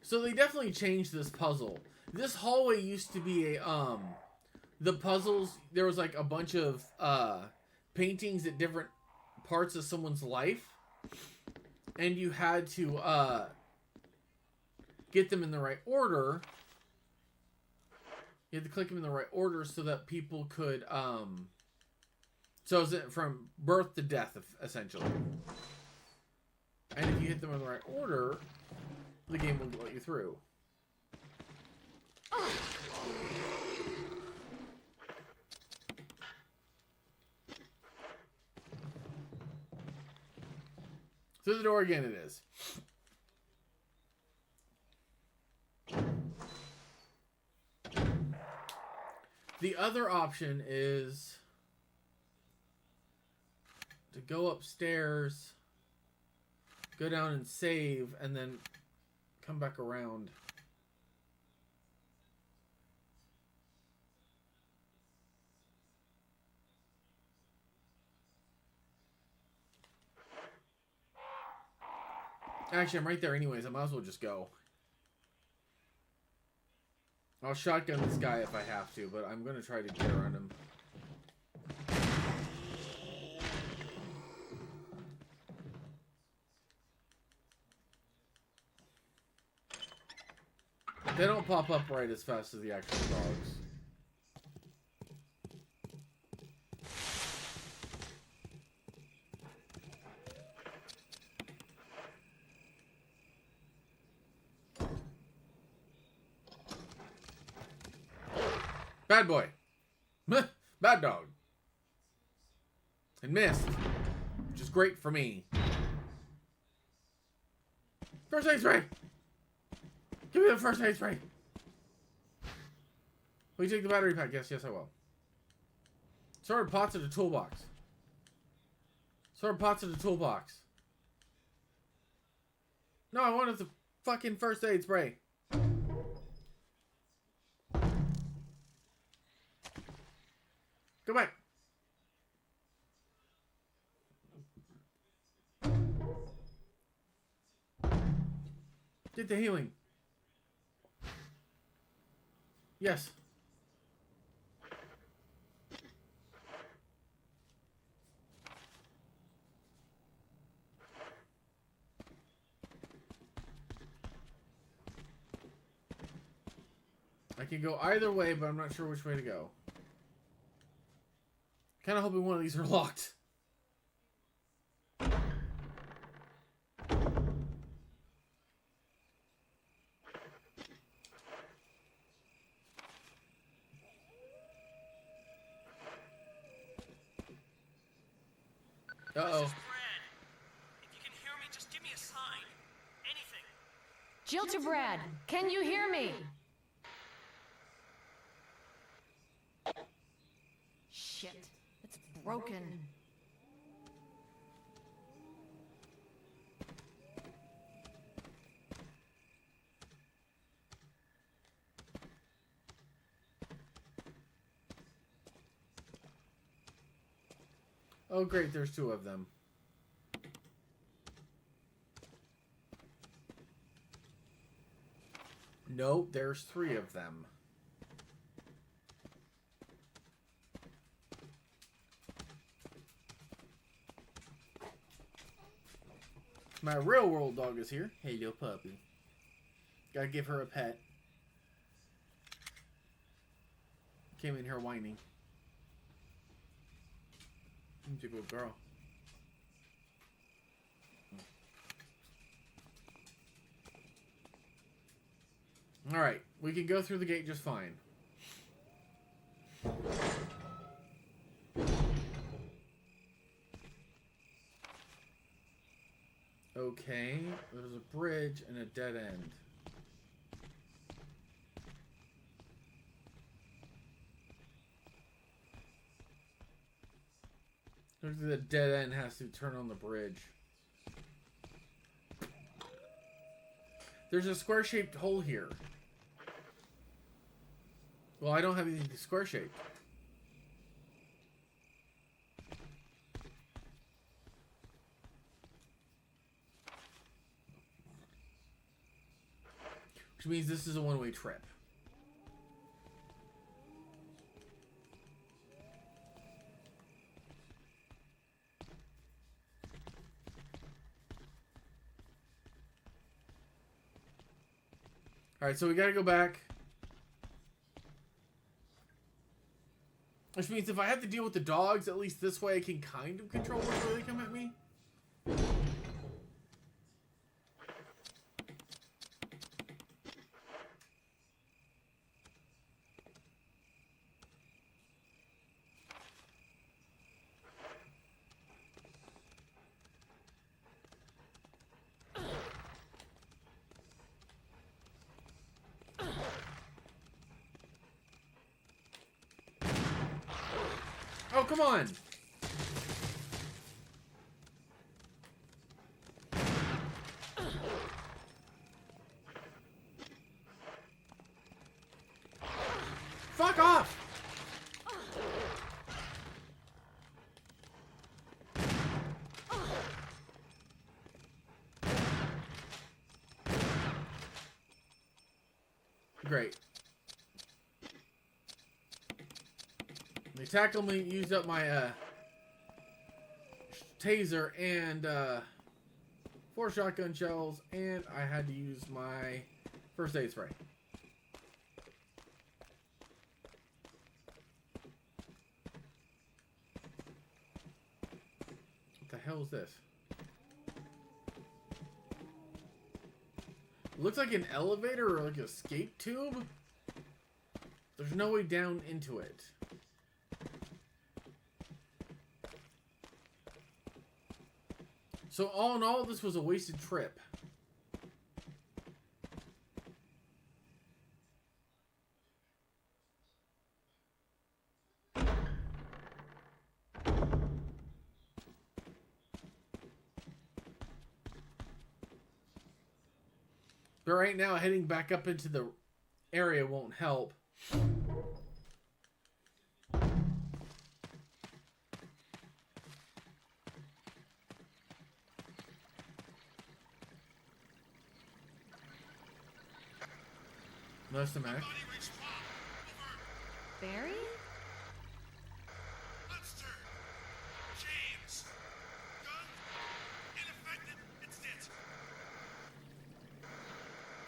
So they definitely changed this puzzle. This hallway used to be a, the puzzles, there was like a bunch of, paintings at different parts of someone's life. And you had to, get them in the right order. You had to click them in the right order so that people could, so is it from birth to death, essentially. And if you hit them in the right order, the game will let you through. Through the door again it is. The other option is to go upstairs, go down and save, and then come back around. Actually, I'm right there anyways. I might as well just go. I'll shotgun this guy if I have to, but I'm going to try to get around him. They don't pop up right as fast as the actual dogs. Bad boy. Bad dog. And missed. Which is great for me. First aid spray! Give me the first aid spray! Will you take the battery pack? Yes, I will. Sword pots in the toolbox. Sword pots in the toolbox. No, I wanted the fucking first aid spray. Go back. Get the healing. Yes. I can go either way, but I'm not sure which way to go. Kind of hoping one of these are locked. Uh-oh. This is Brad. If you can hear me, just give me a sign. Anything. Jill to Brad, can you hear me? Shit, it's broken. Oh great, there's 2 of them. No, there's 3 of them. My real world dog is here. Hey, little puppy. Gotta give her a pet. Came in here whining. She's a good girl. Alright, we can go through the gate just fine. Okay, there's a bridge and a dead end. Looks like the dead end has to turn on the bridge. There's a square-shaped hole here. Well, I don't have anything square-shaped. Which means this is a one-way trip. Alright, so we gotta go back. Which means if I have to deal with the dogs, at least this way I can kind of control which way they come at me. Oh, come on! Fuck off! Great. They tackled me, used up my taser and 4 shotgun shells, and I had to use my first aid spray. What the hell is this? It looks like an elevator or like an escape tube. There's no way down into it. So all in all, this was a wasted trip. But right now, heading back up into the area won't help. Most of Mac. Barry? Monster! James! Gun? Ineffective! It's it!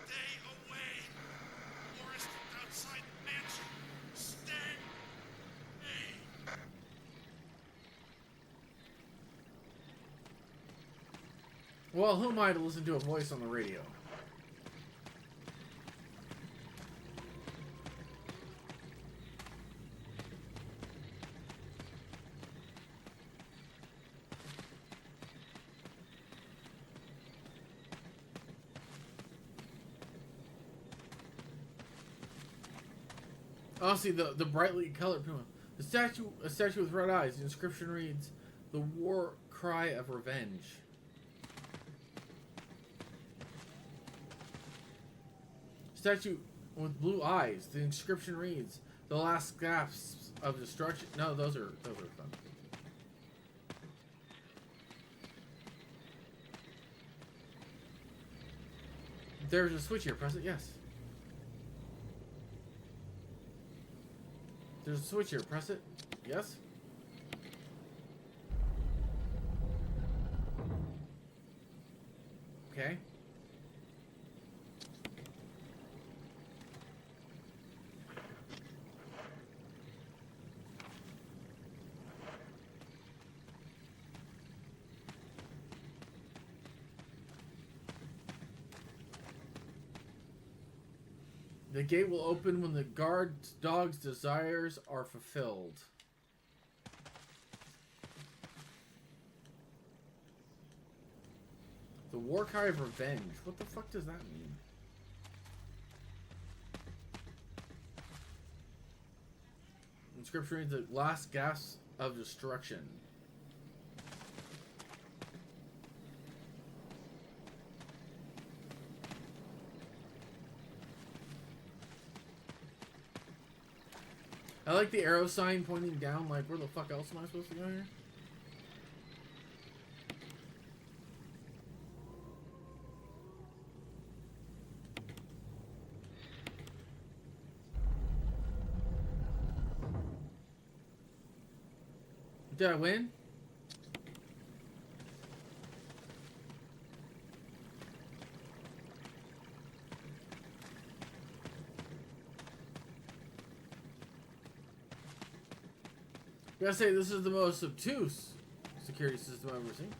Stay away! Forest outside mansion! Stay! Hey! Well, who am I to listen to a voice on the radio? Oh, see the brightly colored puma. A statue with red eyes. The inscription reads, "The war cry of revenge." Statue with blue eyes. The inscription reads, "The last gasps of destruction." No, those are fun. There's a switch here. Press it. Yes. There's a switch here. Press it. Yes. Okay. The gate will open when the guard dog's desires are fulfilled. The Warhive Revenge. What the fuck does that mean? Inscription reads the last gasp of destruction. I like the arrow sign pointing down, like, where the fuck else am I supposed to go here? Did I win? I gotta say, this is the most obtuse security system I've ever seen.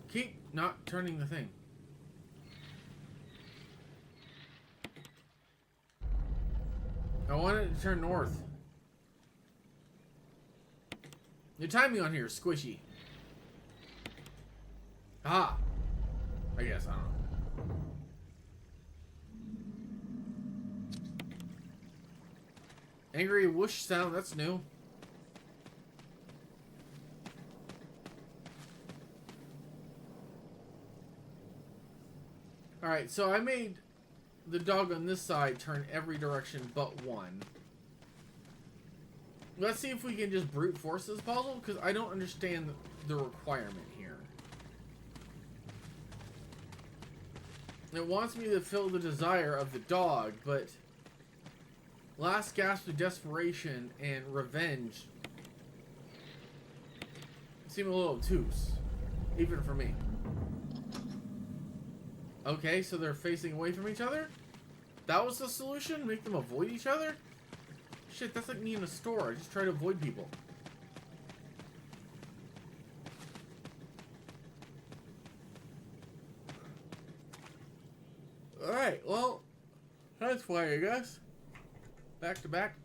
Keep not turning the thing. I want it to turn north. Your timing on here is squishy. Ah, I guess, I don't know. Angry whoosh sound, that's new. Alright, so I made the dog on this side turn every direction but one. Let's see if we can just brute force this puzzle, because I don't understand the requirement here. It wants me to fill the desire of the dog, but last gasp of desperation and revenge seem a little obtuse, even for me. Okay, so they're facing away from each other? That was the solution? Make them avoid each other? Shit, that's like me in a store. I just try to avoid people. Alright, well, that's why I guess. Back to back.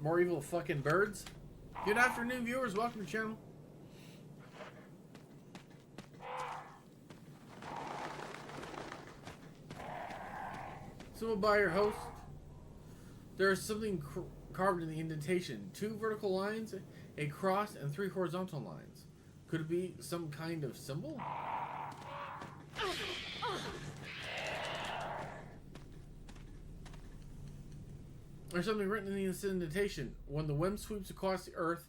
More evil fucking birds. Good afternoon, viewers. Welcome to the channel. Simubaya, host. There is something carved in the indentation. 2 vertical lines, a cross, and 3 horizontal lines. Could it be some kind of symbol? There's something written in the indentation. When the wind sweeps across the earth,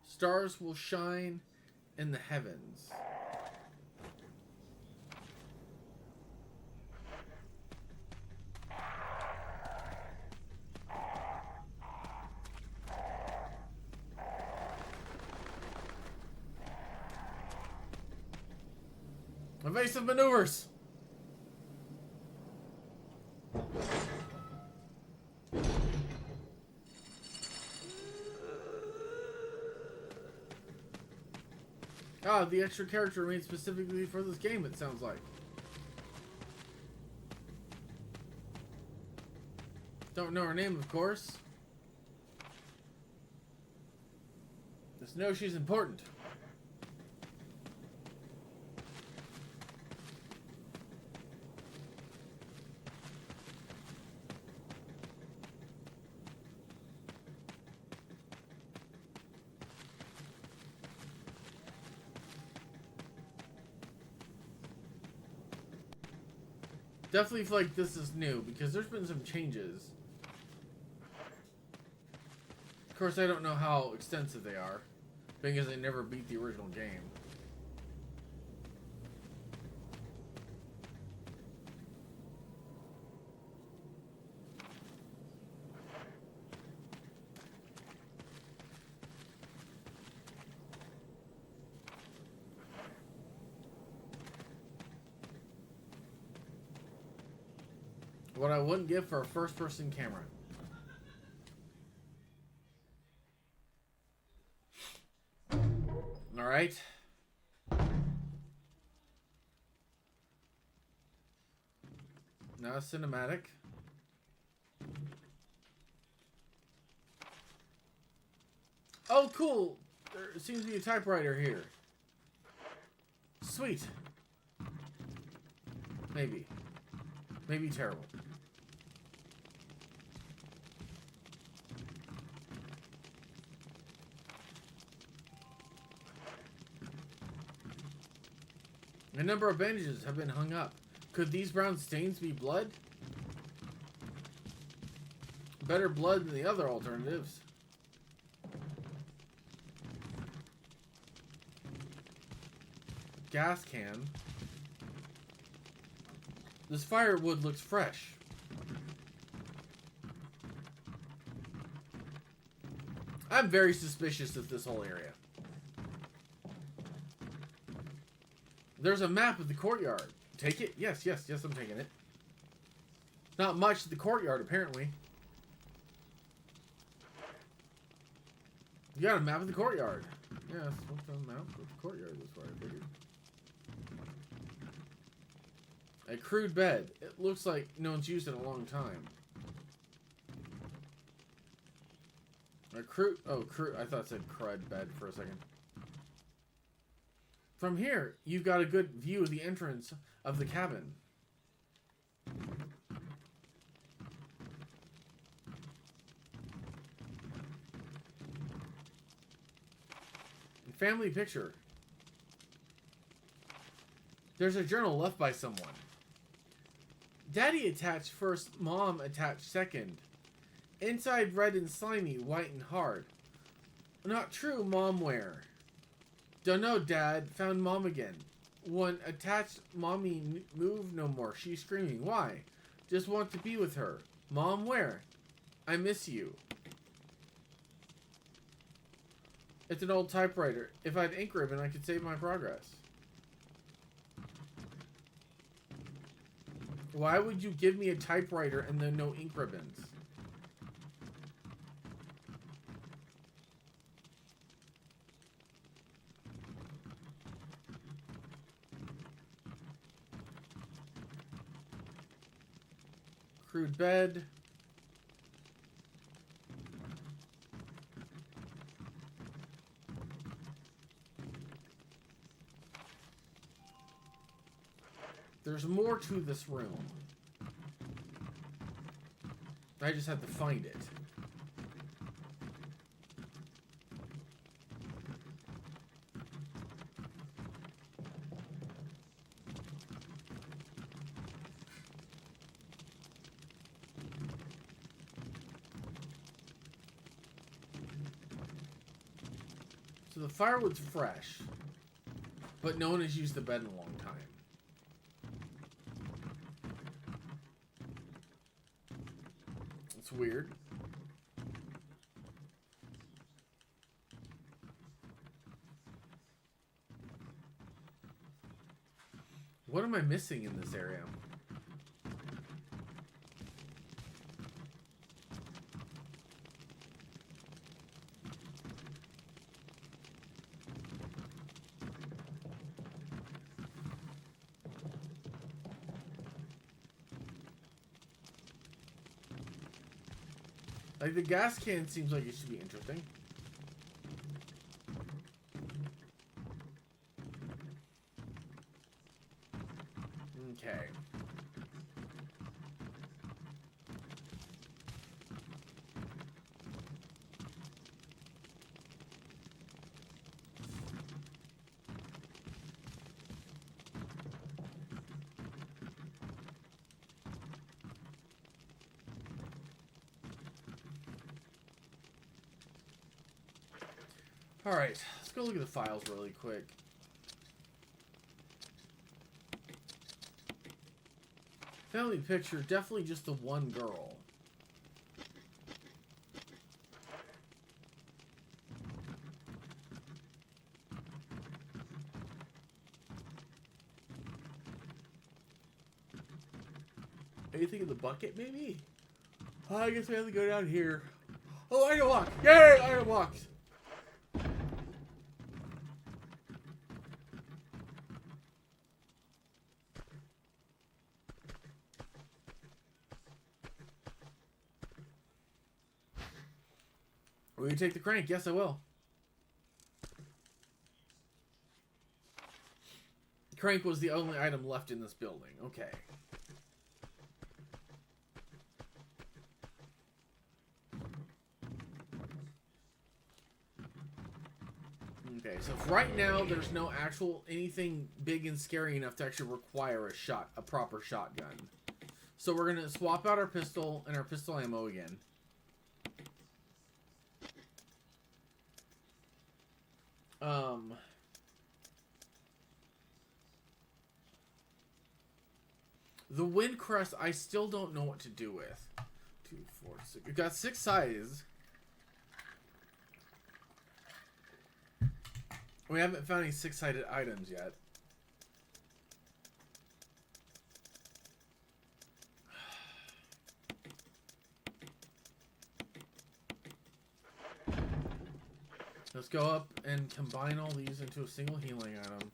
stars will shine in the heavens. Evasive maneuvers. Ah, the extra character made specifically for this game, it sounds like. Don't know her name, of course. Just know she's important. Definitely feel like this is new because there's been some changes. Of course, I don't know how extensive they are, because I never beat the original game. What I wouldn't give for a first-person camera. Alright. Now cinematic. Oh, cool! There seems to be a typewriter here. Sweet. Maybe. Maybe terrible. A number of bandages have been hung up. Could these brown stains be blood? Better blood than the other alternatives. Gas can. This firewood looks fresh. I'm very suspicious of this whole area. There's a map of the courtyard. Take it? Yes, yes, yes, I'm taking it. Not much of the courtyard, apparently. You got a map of the courtyard. Yes, what's the map of the courtyard this far, I figured. A crude bed. It looks like no one's used it in a long time. A crude... Oh, crude... I thought it said crud bed for a second. From here, you've got a good view of the entrance of the cabin. Family picture. There's a journal left by someone. Daddy attached first, Mom attached second. Inside red and slimy, white and hard. Not true, Mom where? Dunno, Dad. Found Mom again. When attached, Mommy move no more. She's screaming. Why? Just want to be with her. Mom where? I miss you. It's an old typewriter. If I had ink ribbon, I could save my progress. Why would you give me a typewriter and then no ink ribbons? Crude bed. There's more to this room. I just have to find it. So the firewood's fresh, but no one has used the bed in a long time. It's weird. What am I missing in this area? Like, the gas can seems like it should be interesting. Okay. Alright, let's go look at the files really quick. Family picture, definitely just the one girl. Anything in the bucket, maybe? Oh, I guess we have to go down here. Oh, I can walk! Yay! I can walk! Will you take the crank? Yes, I will. The crank was the only item left in this building. Okay. Okay, so right now there's no actual anything big and scary enough to actually require a proper shotgun. So we're gonna swap out our pistol and our pistol ammo again. The wind crest, I still don't know what to do with. 2, 4, 6. We've got 6 sizes. We haven't found any 6-sided items yet. Let's go up and combine all these into a single healing item.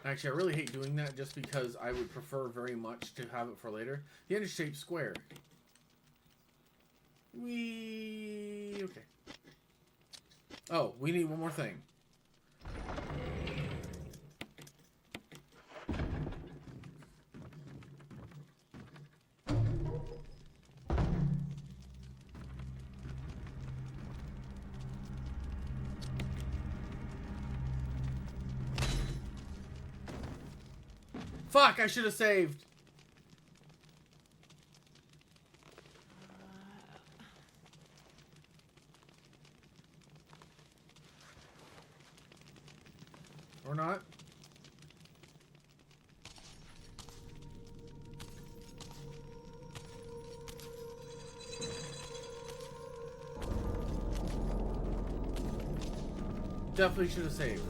Actually, I really hate doing that just because I would prefer very much to have it for later. The end is shaped square. Okay. Oh, we need one more thing. Fuck, I should have saved. Or not. Definitely should have saved.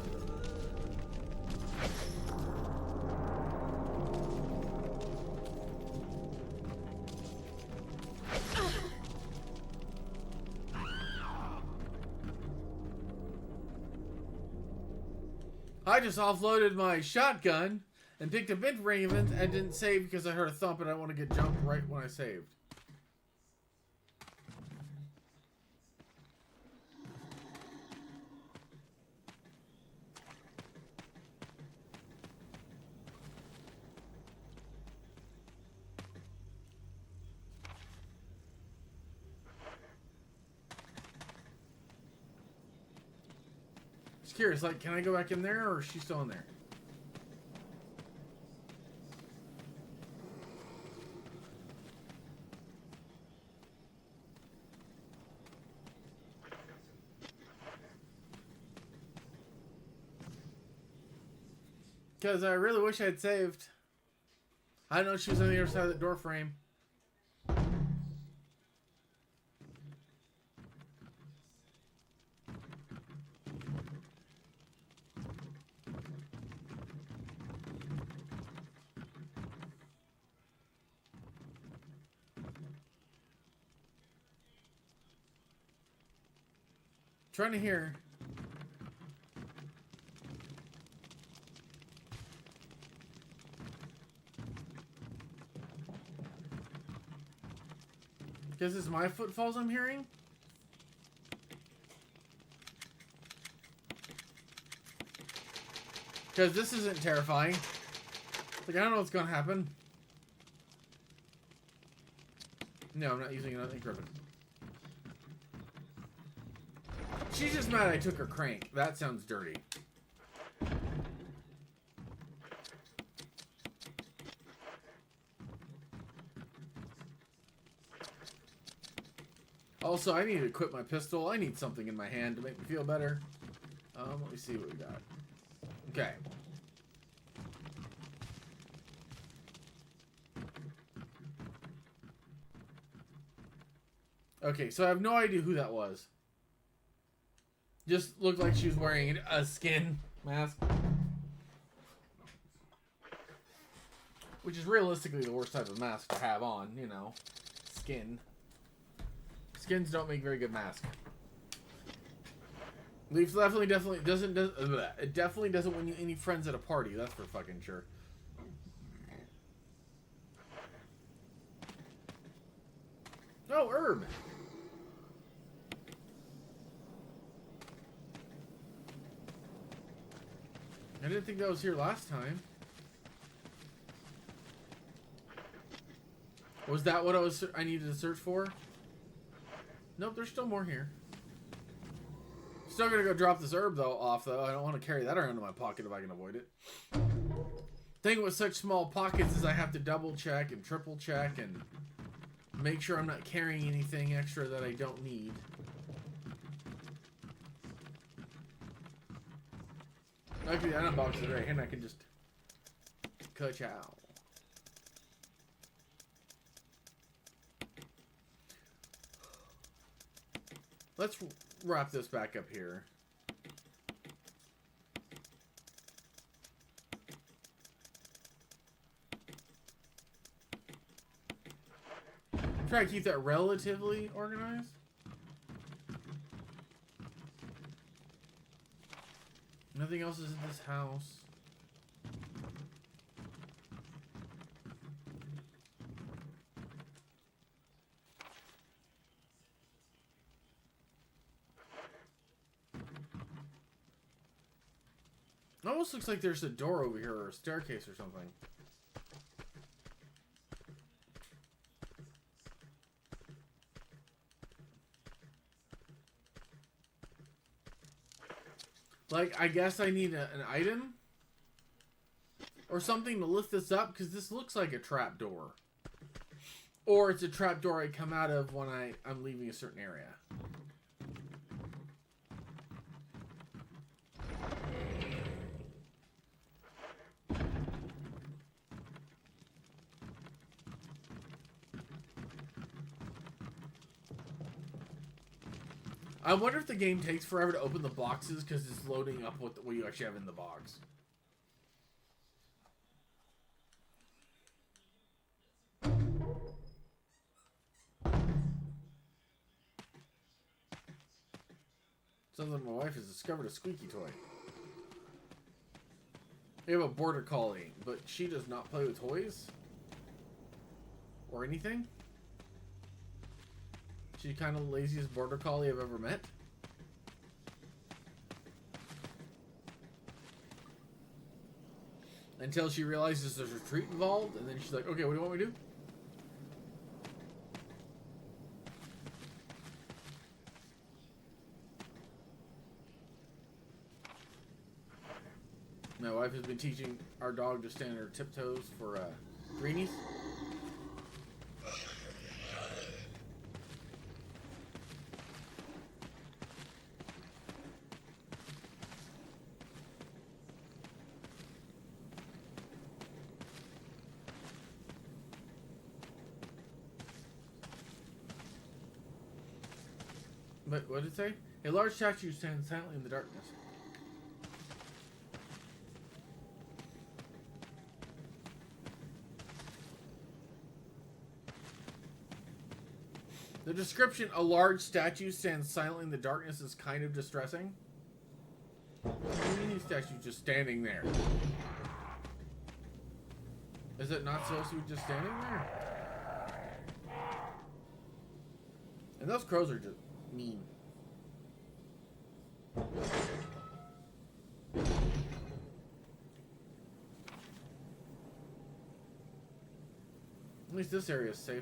I just offloaded my shotgun and picked a bit Raven and didn't save because I heard a thump and I want to get jumped right when I saved. Just curious, like, can I go back in there or is she still in there? Because I really wish I had saved. I didn't know she was on the other side of the door frame. Trying to hear. Because it's my footfalls I'm hearing? Because this isn't terrifying. Like, I don't know what's going to happen. No, I'm not using another ink ribbon. She's just mad I took her crank. That sounds dirty. Also, I need to equip my pistol. I need something in my hand to make me feel better. Let me see what we got. Okay. Okay, so I have no idea who that was. Just looked like she was wearing a skin mask. Which is realistically the worst type of mask to have on, you know. Skin. Skins don't make very good masks. Leaf definitely doesn't it definitely doesn't win you any friends at a party, that's for fucking sure. Oh, herb. I didn't think that was here last time. Was that what I needed to search for? Nope, there's still more here. Still gonna go drop this herb off though. I don't want to carry that around in my pocket if I can avoid it. Thing with such small pockets is I have to double check and triple check and make sure I'm not carrying anything extra that I don't need. Luckily, that unbox is right here and I can just cut out. Let's wrap this back up here. Try to keep that relatively organized. Nothing else is in this house. It almost looks like there's a door over here or a staircase or something. Like, I guess I need an item or something to lift this up because this looks like a trap door. Or it's a trap door I come out of when I'm leaving a certain area. I wonder if the game takes forever to open the boxes because it's loading up what you actually have in the box. Sounds like my wife has discovered a squeaky toy. We have a border collie, but she does not play with toys or anything. She's kind of the laziest border collie I've ever met. Until she realizes there's a treat involved, and then she's like, okay, what do you want me to do? My wife has been teaching our dog to stand on her tiptoes for greenies. But what did it say? A large statue stands silently in the darkness. The description, a large statue stands silently in the darkness, is kind of distressing. What do you mean statue just standing there? Is it not supposed to be just standing there? And those crows are just mean. At least this area is safe.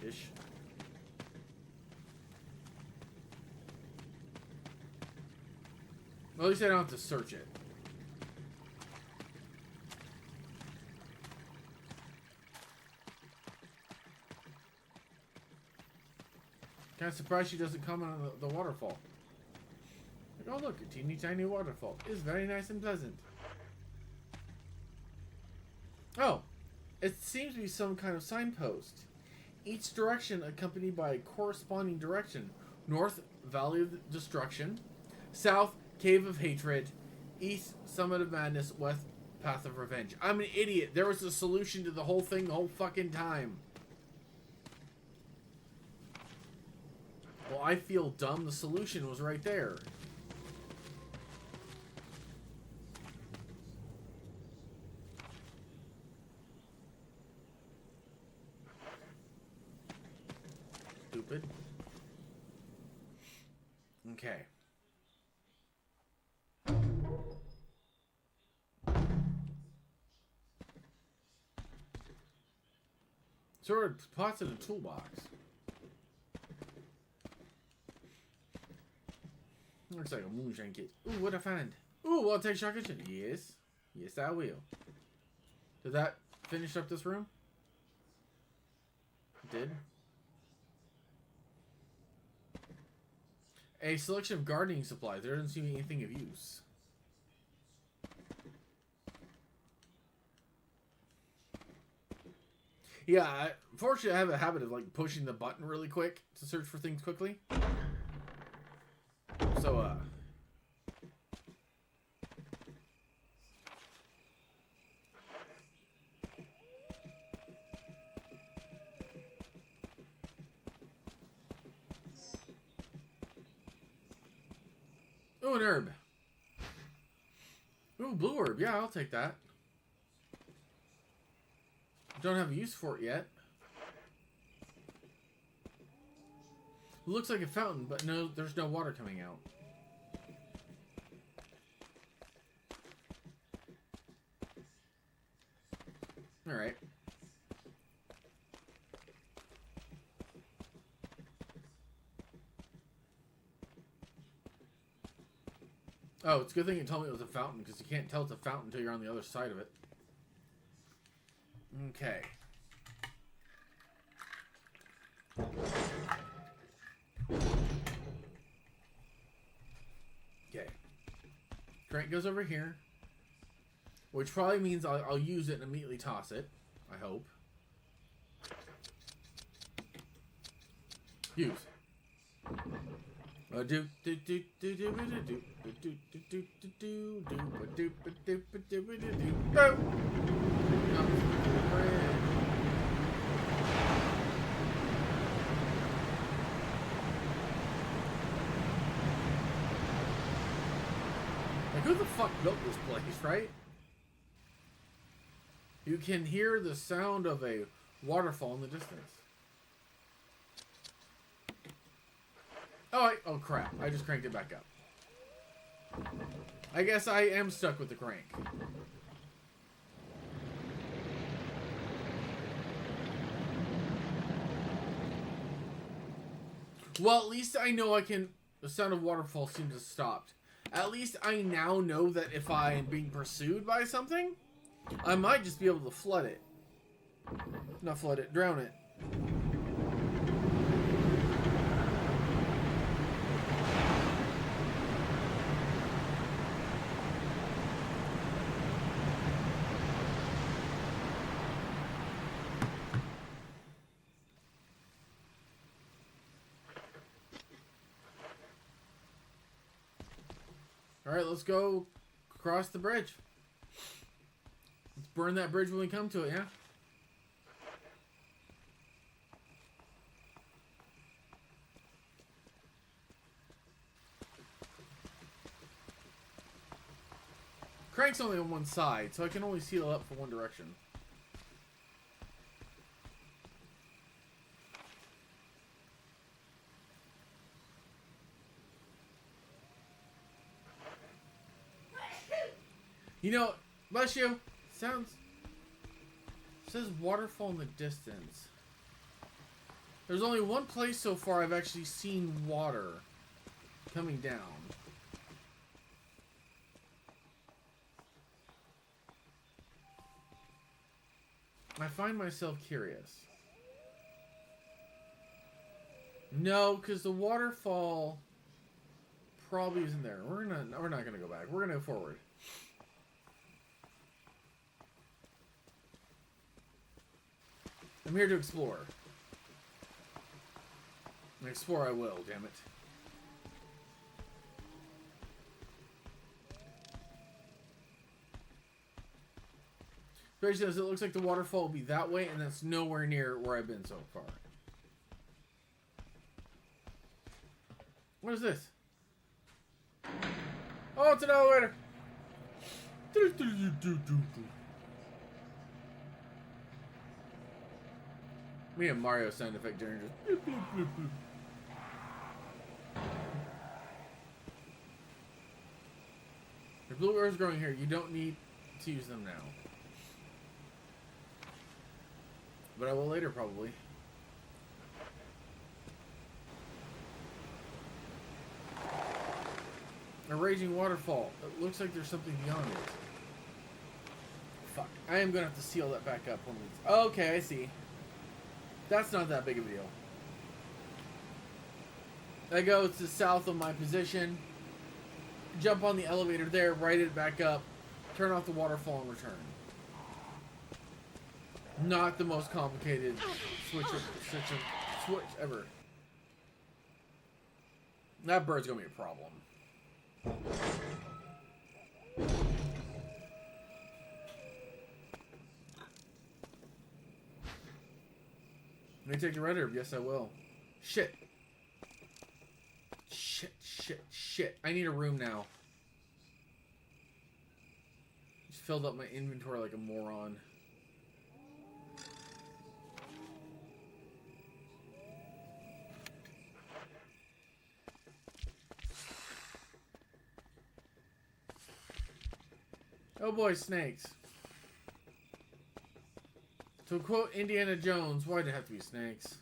Ish. Well, at least I don't have to search it. Kind of surprised she doesn't comment on the waterfall. Like, oh look, a teeny tiny waterfall. It's very nice and pleasant. Oh, it seems to be some kind of signpost. Each direction accompanied by a corresponding direction. North, Valley of Destruction. South, Cave of Hatred. East, Summit of Madness. West, Path of Revenge. I'm an idiot. There was a solution to the whole thing the whole fucking time. Well, I feel dumb. The solution was right there. Stupid. Okay. Sort of pots in a toolbox. Looks like a moonshine kit. Ooh, what I find? Ooh, I'll take shotgun. Yes. Yes, I will. Did that finish up this room? It did. A selection of gardening supplies. There doesn't seem to be anything of use. Yeah, unfortunately I have a habit of like pushing the button really quick to search for things quickly. So, ooh, an herb. Ooh, blue herb. Yeah, I'll take that. Don't have a use for it yet. Looks like a fountain, but no, there's no water coming out. Alright. Oh, it's a good thing you told me it was a fountain, because you can't tell it's a fountain until you're on the other side of it. Okay. Okay. Crank goes over here. Which probably means I'll use it and immediately toss it. I hope. Use. Like, who the fuck built this place, right? You can hear the sound of a waterfall in the distance. Oh crap. I just cranked it back up. I guess I am stuck with the crank. Well, at least I know I can... The sound of waterfall seems to have stopped. At least I now know that if I am being pursued by something, I might just be able to flood it. Not flood it, drown it. Alright, let's go cross the bridge. Let's burn that bridge when we come to it, yeah? Crank's only on one side, so I can only seal up for one direction. You know, bless you. Sounds... Says waterfall in the distance. There's only one place so far I've actually seen water coming down. I find myself curious. No, because the waterfall probably isn't there. We're not gonna go back. We're gonna go forward. I'm here to explore. And explore I will, damn it. Especially as it looks like the waterfall will be that way, and that's nowhere near where I've been so far. What is this? Oh, it's an elevator! We need a Mario sound effect during just bloop, bloop, bloop, bloop. The blue earth's growing here. You don't need to use them now. But I will later, probably. A raging waterfall. It looks like there's something beyond it. Fuck. I am going to have to seal that back up when we... Okay, I see. That's not that big of a deal. I go to the south of my position. Jump on the elevator there, ride it back up. Turn off the waterfall and return. Not the most complicated switch ever. That bird's gonna be a problem. May take the red herb. Yes, I will. Shit. Shit. I need a room now. Just filled up my inventory like a moron. Oh boy, snakes. To quote Indiana Jones, why'd it have to be snakes?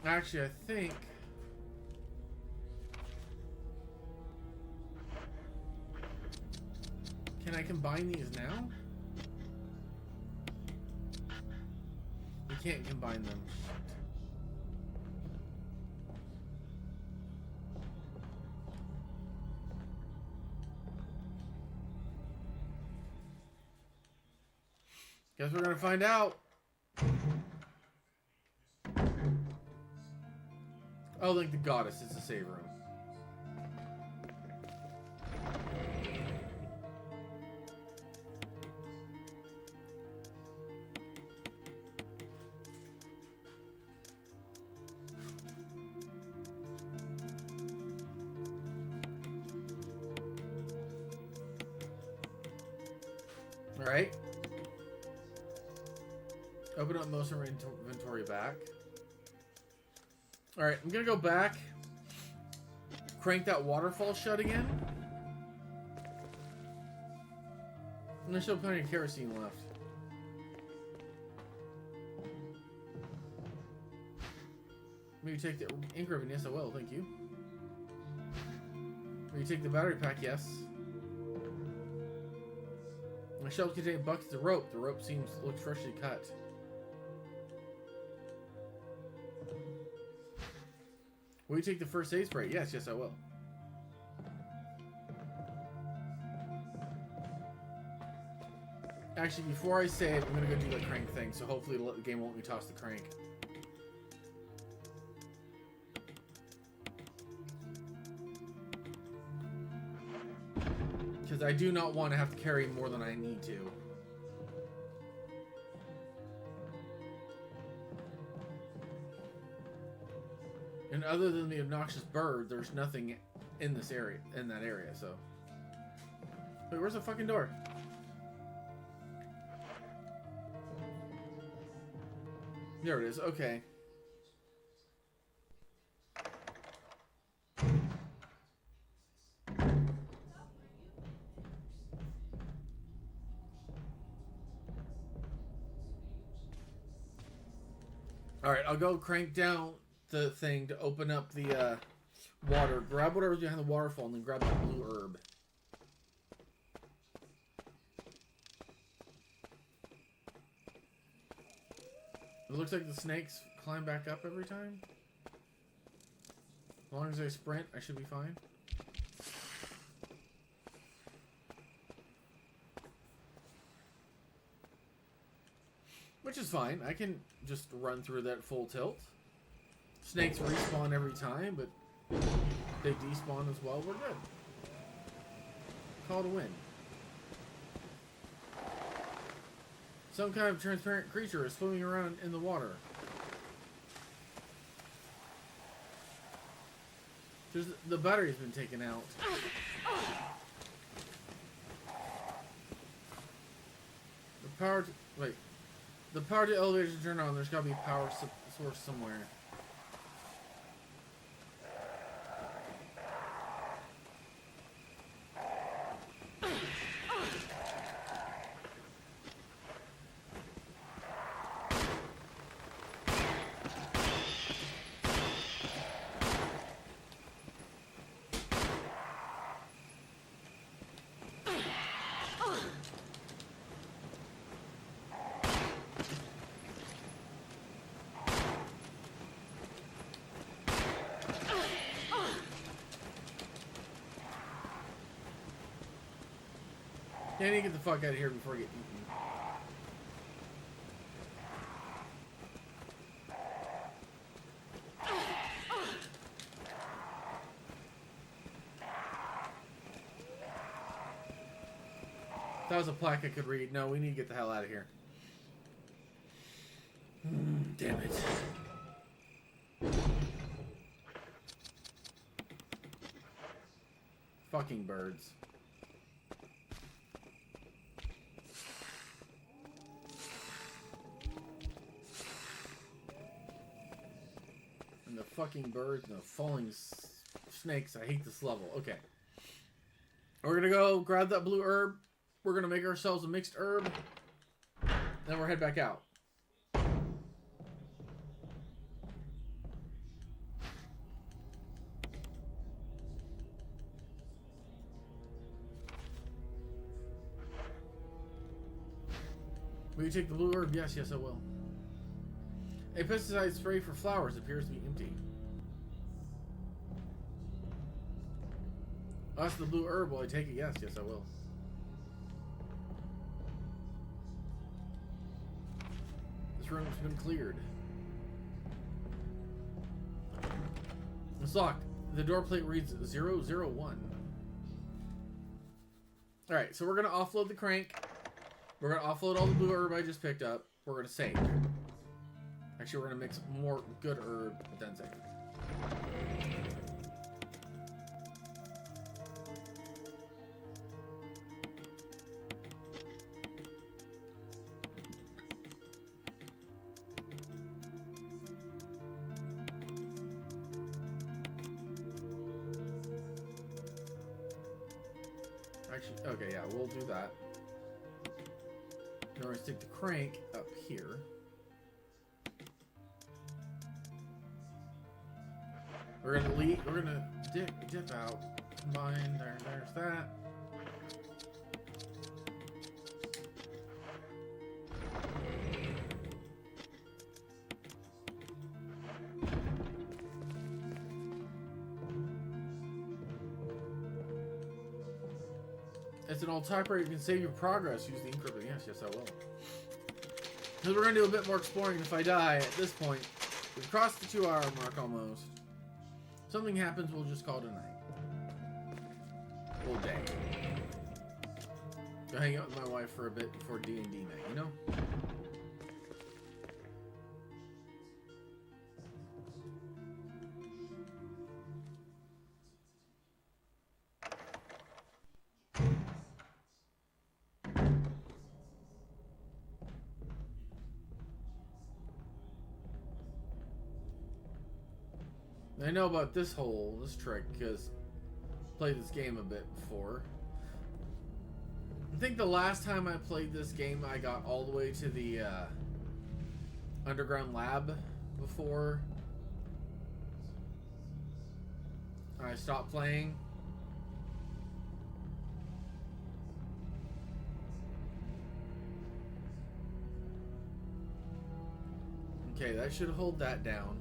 Actually, I think... Can I combine these now? We can't combine them. Guess we're gonna find out. Oh, like the goddess is the save room. Alright. Open up most of our inventory back. Alright, I'm gonna go back. Crank that waterfall shut again. And there's still plenty of kerosene left. Maybe take the ink ribbon. Yes, I will. Thank you. Maybe take the battery pack. Yes. My shelves contain buckets of rope. The rope looks freshly cut. Will you take the first aid spray? Yes, I will. Actually, before I save, I'm gonna go do the crank thing, so hopefully the game won't let me toss the crank. Because I do not want to have to carry more than I need to. And other than the obnoxious bird, there's nothing in this area, so. Wait, where's the fucking door? There it is, okay. Alright, I'll go crank down the thing to open up the water. Grab whatever's behind the waterfall and then grab that blue herb. It looks like the snakes climb back up every time. As long as I sprint, I should be fine. Which is fine. I can just run through that full tilt. Snakes respawn every time, but they despawn as well. We're good. Call it a win. Some kind of transparent creature is swimming around in the water. The battery's been taken out. The power to elevators is turned on. There's gotta be a power source somewhere. I need to get the fuck out of here before I get eaten. That was a plaque I could read. No, we need to get the hell out of here. Damn it. Fucking birds. And the fucking birds and the falling snakes. I hate this level. Okay. We're gonna go grab that blue herb. We're gonna make ourselves a mixed herb. Then we'll head back out. Will you take the blue herb? Yes, I will. A pesticide spray for flowers appears to be empty. That's the blue herb. Will I take it? Yes, I will. This room's been cleared. It's locked. The door plate reads 001. Alright, so we're going to offload the crank. We're going to offload all the blue herb I just picked up. We're going to save. Actually, we're going to mix more good herb, but then save. Actually, okay, yeah, we'll do that. Now we're going to stick the crank up here. We're gonna leave. We're gonna dip out. Combine. There's that. It's an old typewriter. You can save your progress. Use the encryption. Yes, I will. Because we're gonna do a bit more exploring. If I die at this point, we've crossed the 2-hour mark almost. Something happens, we'll just call it a night. Or day. Go hang out with my wife for a bit before D&D night, you know? I know about this trick, because I played this game a bit before. I think the last time I played this game, I got all the way to the underground lab before I stopped playing. Okay, that should hold that down.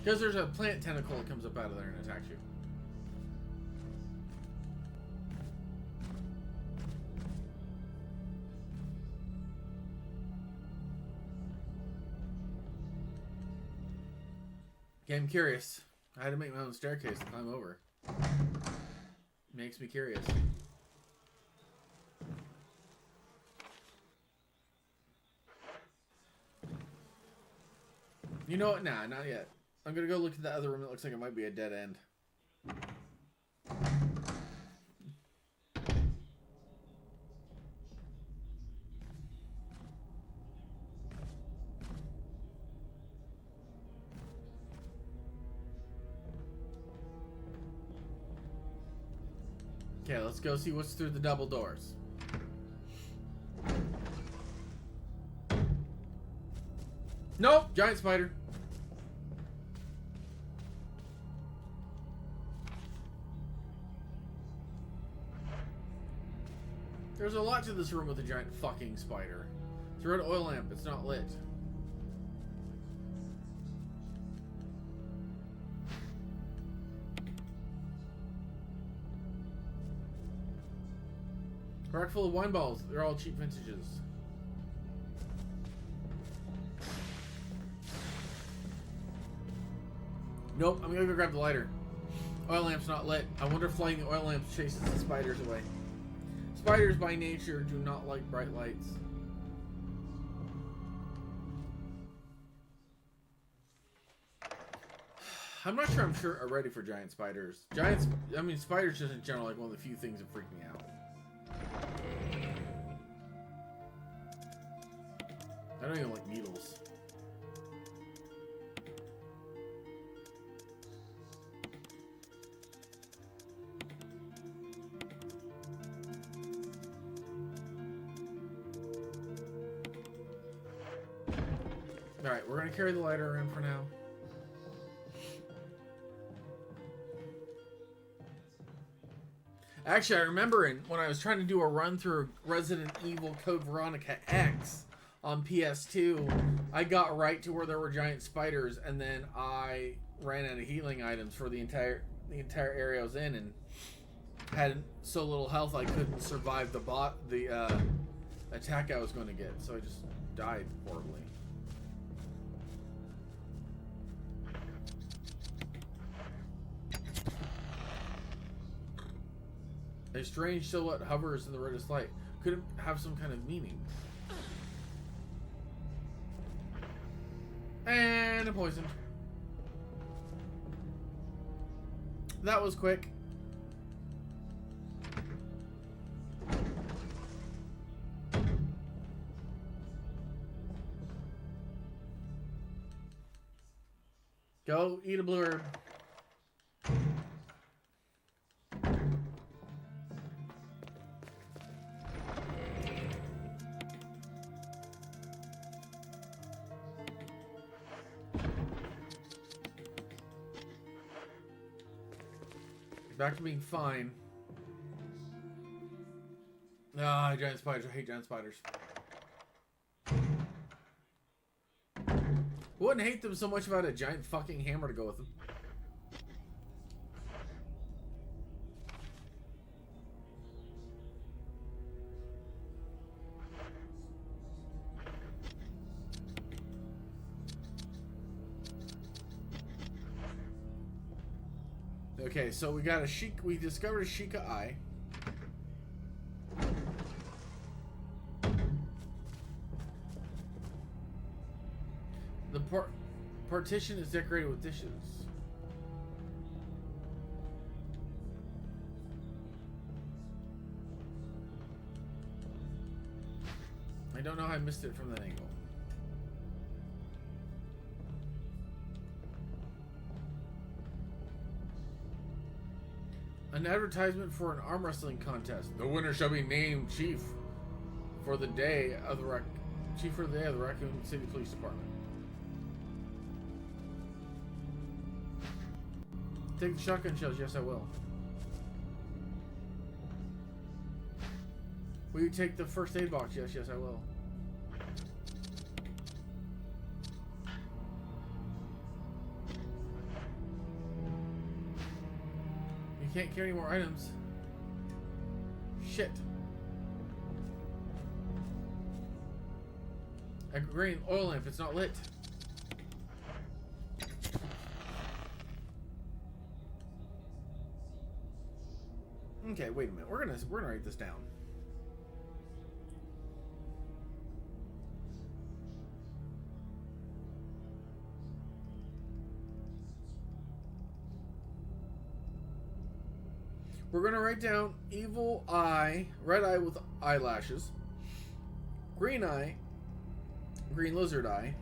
Because there's a plant tentacle that comes up out of there and attacks you. Okay, I'm curious. I had to make my own staircase to climb over. Makes me curious. You know what? Nah, not yet. I'm gonna go look at the other room. It looks like it might be a dead end. Okay, let's go see what's through the double doors. Nope, giant spider. There's a lot to this room with a giant fucking spider. It's a red oil lamp, it's not lit. A rack full of wine bottles. They're all cheap vintages. Nope, I'm gonna go grab the lighter. Oil lamp's not lit. I wonder if lighting the oil lamp chases the spiders away. Spiders by nature do not like bright lights. I'm not sure I'm ready for giant spiders. Spiders just in general like one of the few things that freak me out. I don't even like needles. Alright, we're gonna carry the lighter around for now. Actually, I remember when I was trying to do a run through Resident Evil Code Veronica X on PS2, I got right to where there were giant spiders, and then I ran out of healing items for the entire area I was in, and had so little health I couldn't survive the attack I was going to get, so I just died horribly. A strange silhouette hovers in the reddest light. Could it have some kind of meaning? And I'm poisoned. That was quick. Go eat a blue herb. Back to being fine. Ah, giant spiders. I hate giant spiders. Wouldn't hate them so much if I had a giant fucking hammer to go with them. Okay, so we got we discovered a Sheikah eye. The partition is decorated with dishes. I don't know how I missed it from that angle. An advertisement for an arm wrestling contest. The winner shall be named chief for the day of the Raccoon City Police Department. Take the shotgun shells. Yes, I will. Will you take the first aid box? Yes, yes, I will. You can't carry any more items. Shit. A green oil lamp. It's not lit. Okay, wait a minute. We're gonna write this down. We're gonna write down evil eye, red eye with eyelashes, green eye, green lizard eye,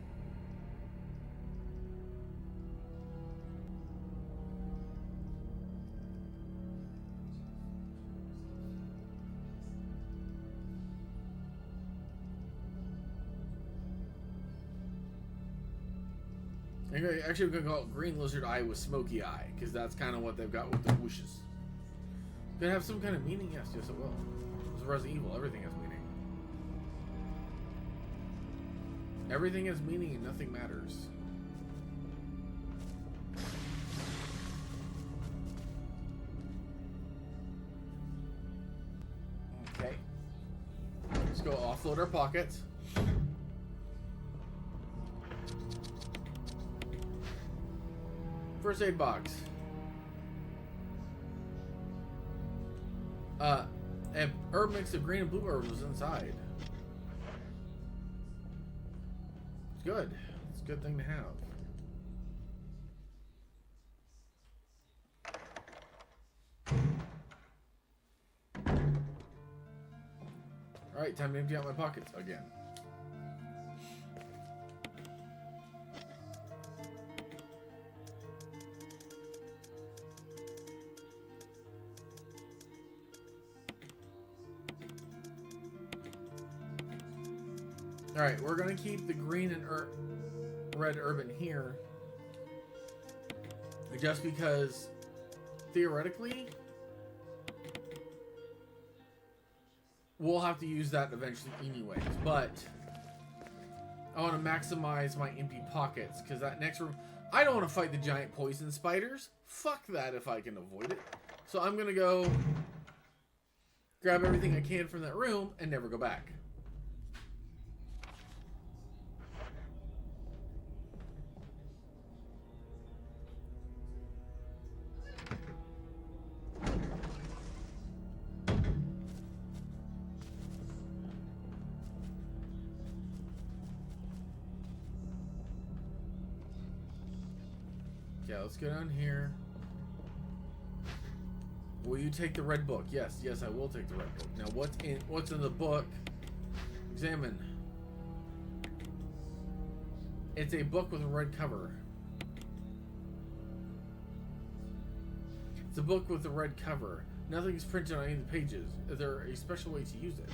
actually we're gonna call it green lizard eye with smoky eye, because that's kind of what they've got with the whooshes. Gonna have some kind of meaning? Yes, yes it will. It's Resident Evil, everything has meaning. Everything has meaning and nothing matters. Okay. Let's go offload our pockets. First aid box. A herb mix of green and blue herbs was inside. It's good. It's a good thing to have. Alright, time to empty out my pockets again. Alright, we're going to keep the green and red herb in here. Just because, theoretically, we'll have to use that eventually anyways. But, I want to maximize my empty pockets. Because that next room, I don't want to fight the giant poison spiders. Fuck that if I can avoid it. So I'm going to go grab everything I can from that room and never go back. Yeah, let's go down here. Will you take the red book? Yes, yes, I will take the red book. Now, what's in the book? Examine. It's a book with a red cover. It's a book with a red cover. Nothing is printed on any of the pages. Is there a special way to use it?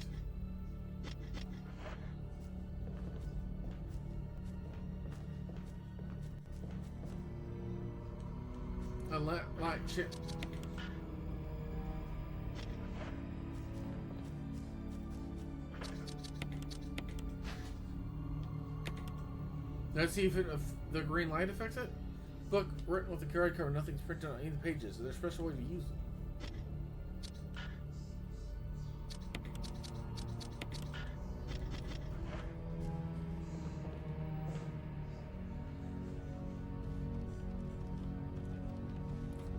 Let's see if the green light affects it. Book written with the red cover. Nothing's printed on any of the pages. Is there a special way to use it?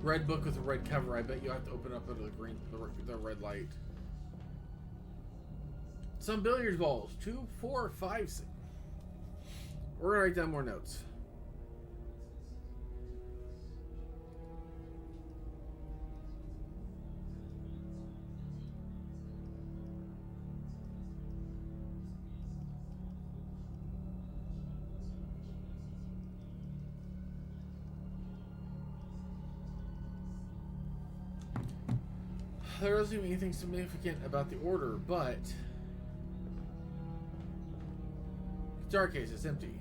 Red book with a red cover. I bet you have to open up under the red light. Some billiards balls. 2, 4, 5, 6. We're gonna write down more notes. There doesn't seem anything significant about the order, but guitar case is empty.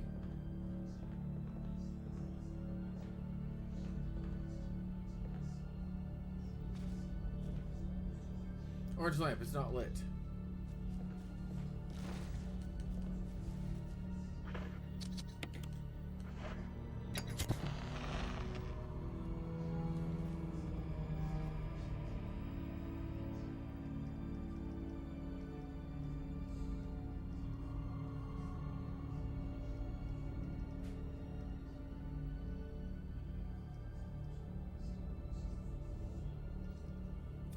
Orange lamp, it's not lit.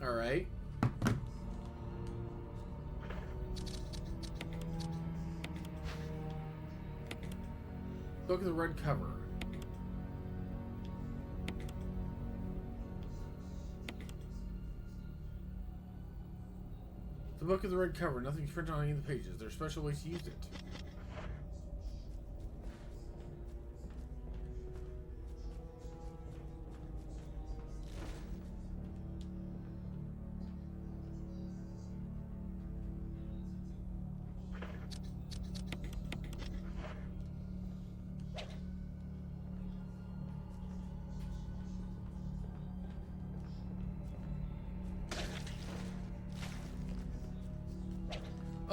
All right. Look at the red cover. The book of the red cover. Nothing's printed on any of the pages. There are special ways to use it.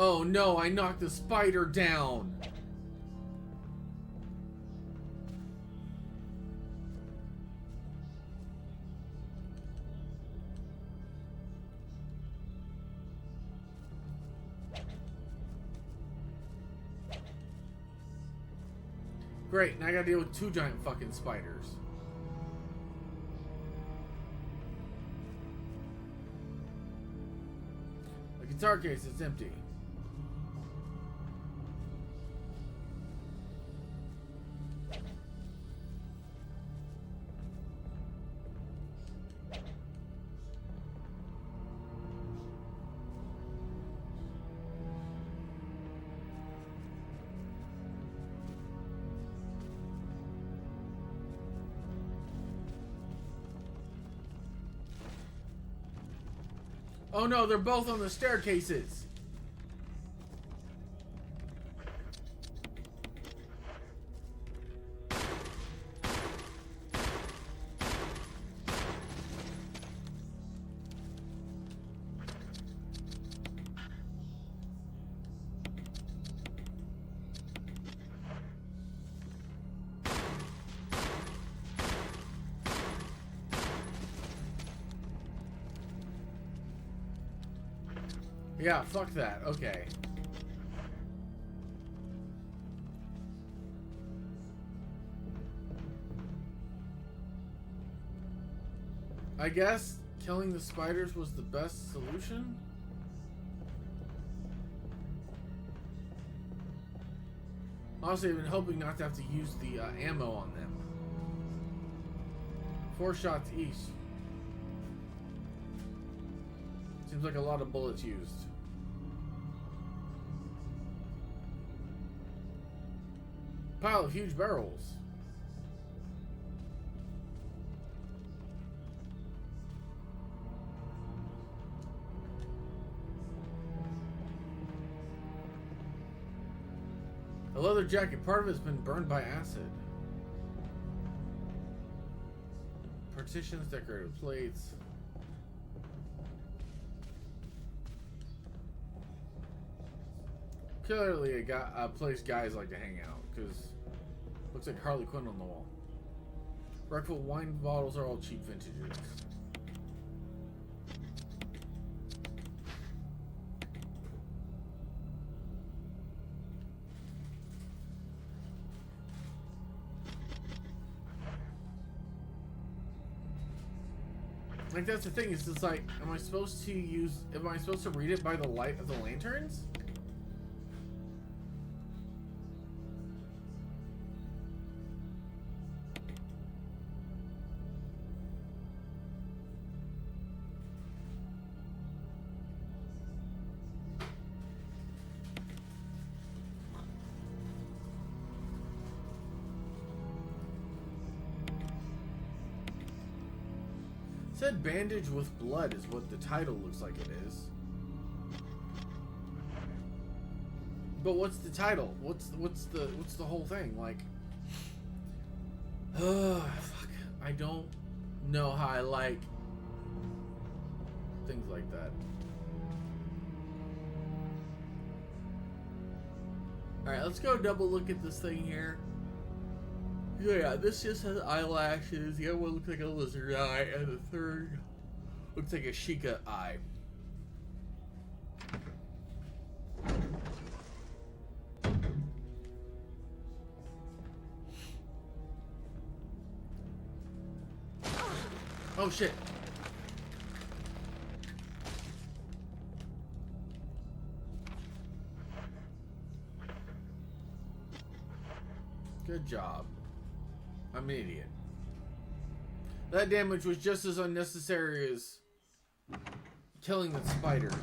Oh no, I knocked the spider down. Great, now I gotta deal with 2 giant fucking spiders. The guitar case is empty. Oh no, they're both on the staircases. Yeah, fuck that. Okay. I guess killing the spiders was the best solution? Honestly, I've been hoping not to have to use the ammo on them. 4 shots each. Seems like a lot of bullets used. Pile of huge barrels. A leather jacket. Part of it's been burned by acid. Partitions, decorative plates. Clearly a place guys like to hang out, because looks like Harley Quinn on the wall. Rackful wine bottles are all cheap vintages. Like, that's the thing, is it's like, am I supposed to read it by the light of the lanterns? Said bandage with blood is what the title looks like it is. But what's the title? What's the whole thing? Like, fuck. I don't know how I like things like that. Alright, let's go double look at this thing here. Yeah, this just has eyelashes. The other one looks like a lizard eye, and the third looks like a Sheikah eye. Oh shit. Good job. I'm an idiot. That damage was just as unnecessary as killing the spiders.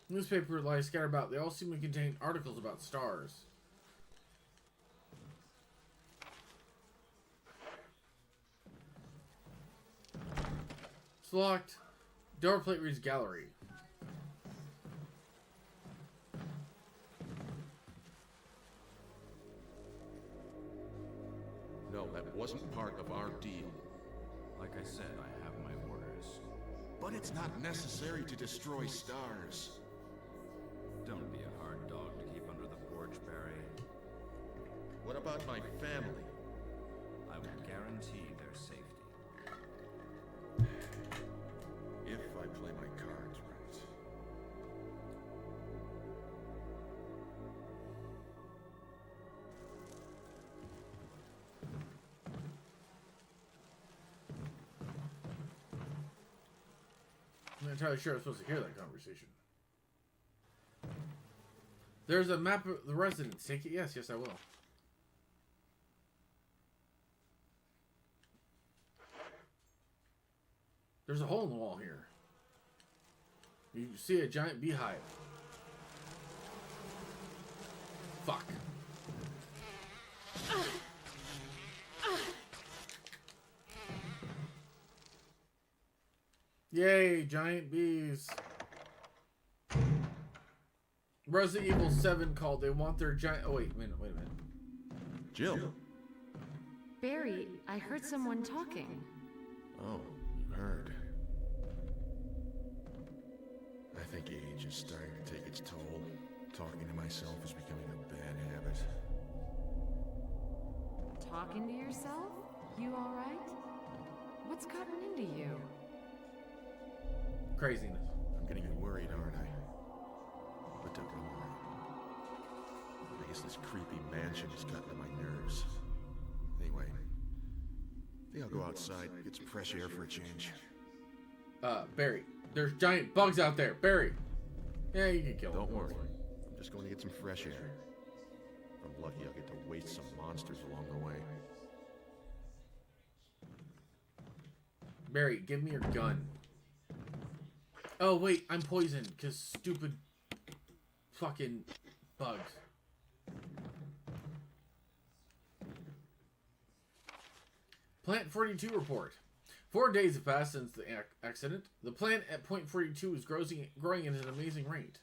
Newspaper lies scattered about. They all seem to contain articles about stars. It's locked. Door plate reads gallery. No, that wasn't part of our deal. Like I said, I have my orders. But it's not necessary to destroy stars. Don't be a hard dog to keep under the porch, Barry. What about my family? I will guarantee their safety. If I play my cards right. I'm not entirely sure I'm supposed to hear that conversation. There's a map of the residence. Take it? Yes, I will. There's a hole in the wall here. You see a giant beehive. Fuck. Yay, giant bees. Resident Evil 7 called. They want their giant... Oh, wait a minute. Jill. Barry, I heard someone talking. Oh, you heard. I think age is starting to take its toll. Talking to myself is becoming a bad habit. Talking to yourself? You alright? What's gotten into you? Craziness. I'm getting worried, aren't I? But don't worry. I guess this creepy mansion has gotten to my nerves. Anyway, I think I'll go outside, get some fresh air for a change. Barry. There's giant bugs out there. Barry. Yeah, you can kill them. Don't worry. I'm just going to get some fresh air. If I'm lucky, I'll get to waste some monsters along the way. Barry, give me your gun. Oh, wait. I'm poisoned because stupid fucking bugs. Plant 42 report. 4 days have passed since the accident. The plant at point 42 is growing at an amazing rate.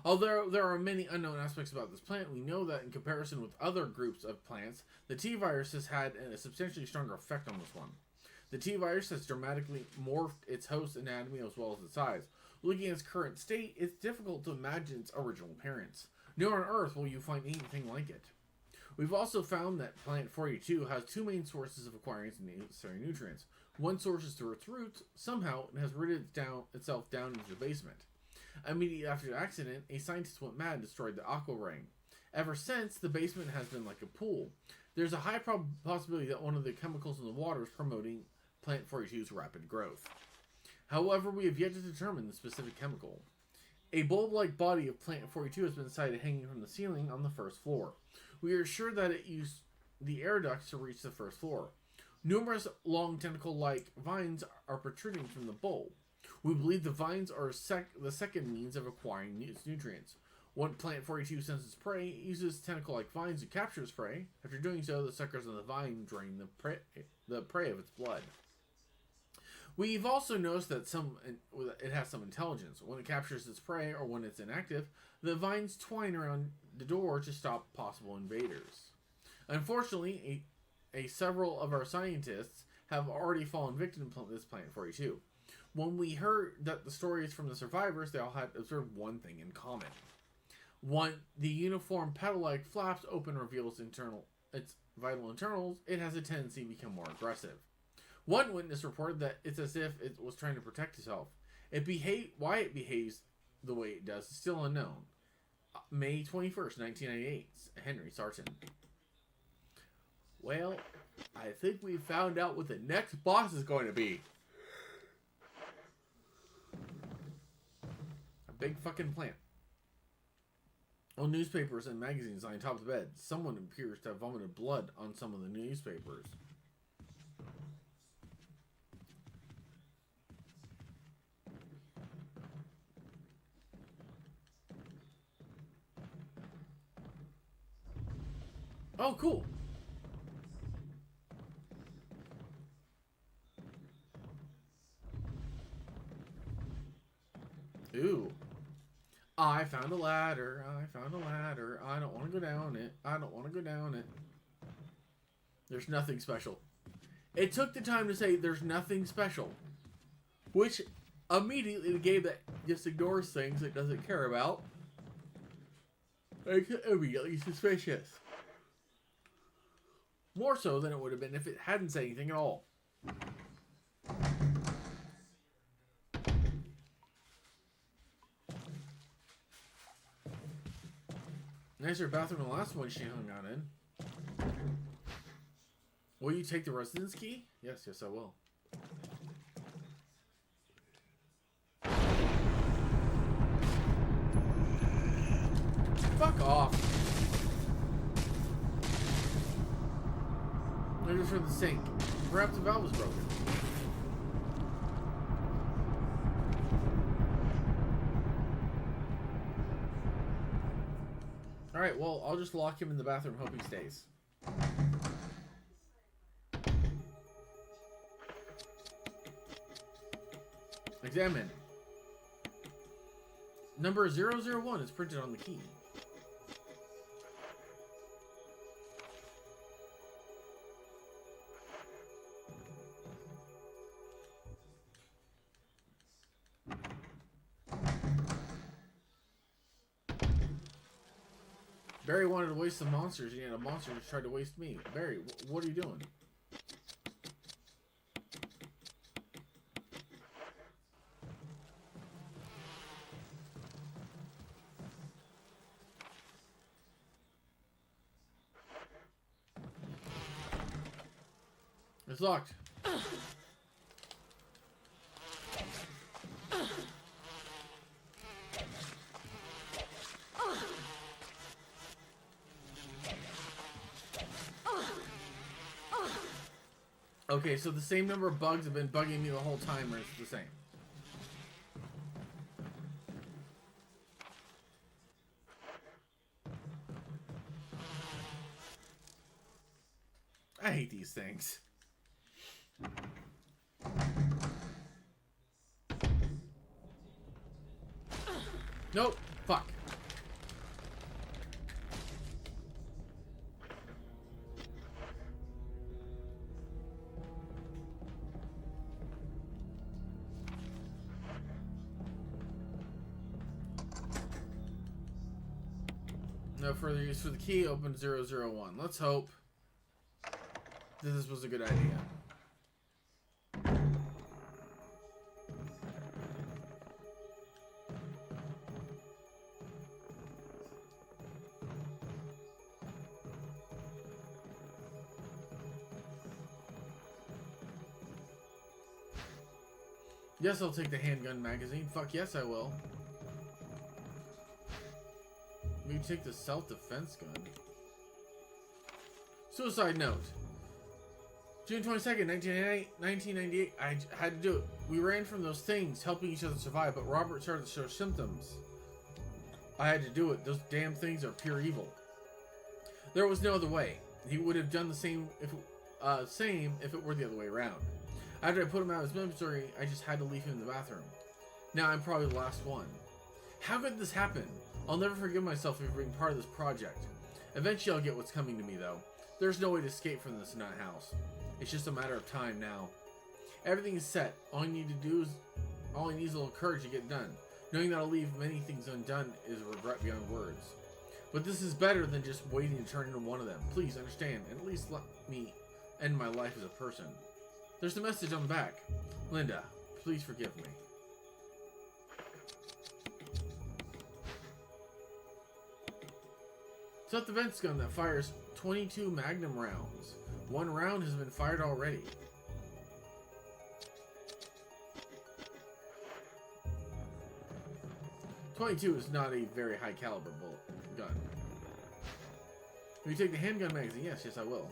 Although there are many unknown aspects about this plant, we know that in comparison with other groups of plants, the T-virus has had a substantially stronger effect on this one. The T-virus has dramatically morphed its host anatomy as well as its size. Looking at its current state, it's difficult to imagine its original appearance. Nowhere on Earth will you find anything like it. We've also found that Plant 42 has two main sources of acquiring its necessary nutrients. One source is through its roots. Somehow, it has rooted itself down into the basement. Immediately after the accident, a scientist went mad and destroyed the aqua ring. Ever since, the basement has been like a pool. There's a high possibility that one of the chemicals in the water is promoting Plant 42's rapid growth. However, we have yet to determine the specific chemical. A bulb-like body of Plant 42 has been sighted hanging from the ceiling on the first floor. We are sure that it used the air ducts to reach the first floor. Numerous long tentacle-like vines are protruding from the bulb. We believe the vines are the second means of acquiring its nutrients. When Plant 42 senses prey, it uses tentacle-like vines to capture its prey. After doing so, the suckers on the vine drain the prey of its blood. We've also noticed that it has some intelligence. When it captures its prey or when it's inactive, the vines twine around the door to stop possible invaders. Unfortunately, several of our scientists have already fallen victim to this Planet 42. When we heard that the stories from the survivors, they all had observed one thing in common. One, the uniform petal-like flaps open reveals its vital internals. It has a tendency to become more aggressive. One witness reported that it's as if it was trying to protect itself. Why it behaves the way it does is still unknown. May 21st, 1998. Henry Sarton. Well, I think we found out what the next boss is going to be. A big fucking plant. On newspapers and magazines lying on top of the bed, someone appears to have vomited blood on some of the newspapers. Oh, cool. Ooh. I found a ladder. I found a ladder. I don't want to go down it. I don't want to go down it. There's nothing special. It took the time to say there's nothing special. Which immediately the game that just ignores things it doesn't care about makes it immediately suspicious. More so than it would have been if it hadn't said anything at all. Nicer bathroom than the last one she hung out in. Will you take the residence key? Yes, I will. Fuck off. Maybe it's from the sink. Perhaps the valve was broken. Alright, well, I'll just lock him in the bathroom, hope he stays. Examine. Number 001 is printed on the key. Barry wanted to waste some monsters, and a monster just tried to waste me. Barry, what are you doing? It's locked. Okay, so the same number of bugs have been bugging me the whole time, or it's the same? I hate these things. Nope. Fuck. No further use for the key. Open 001. Let's hope that this was a good idea. Yes, I'll take the handgun magazine. Fuck yes, I will. You take the self-defense gun. Suicide note. June 22nd, 1998. I had to do it. We ran from those things, helping each other survive, but Robert started to show symptoms. I had to do it. Those damn things are pure evil. There was no other way. He would have done the same if it were the other way around. After I put him out of his misery, I just had to leave him in the bathroom. Now I'm probably the last one. How could this happen? I'll never forgive myself for being part of this project. Eventually I'll get what's coming to me, though. There's no way to escape from this nut house. It's just a matter of time now. Everything is set. All he needs a little courage to get it done. Knowing that I'll leave many things undone is a regret beyond words. But this is better than just waiting to turn into one of them. Please understand, and at least let me end my life as a person. There's a message on the back. Linda, please forgive me. Self-defense gun that fires 22 magnum rounds. 1 round has been fired already. .22 is not a very high caliber bullet gun. Will you take the handgun magazine? Yes, I will.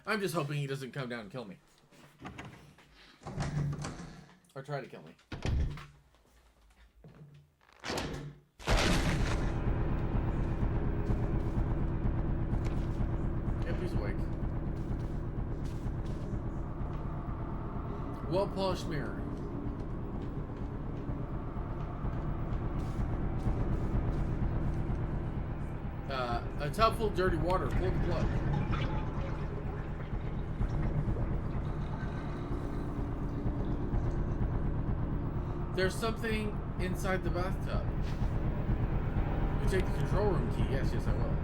I'm just hoping he doesn't come down and kill me. Or try to kill me. Yep, he's awake. Well-polished mirror. A tub full of dirty water. Pull the plug. There's something inside the bathtub. You take the control room key. Yes, I will.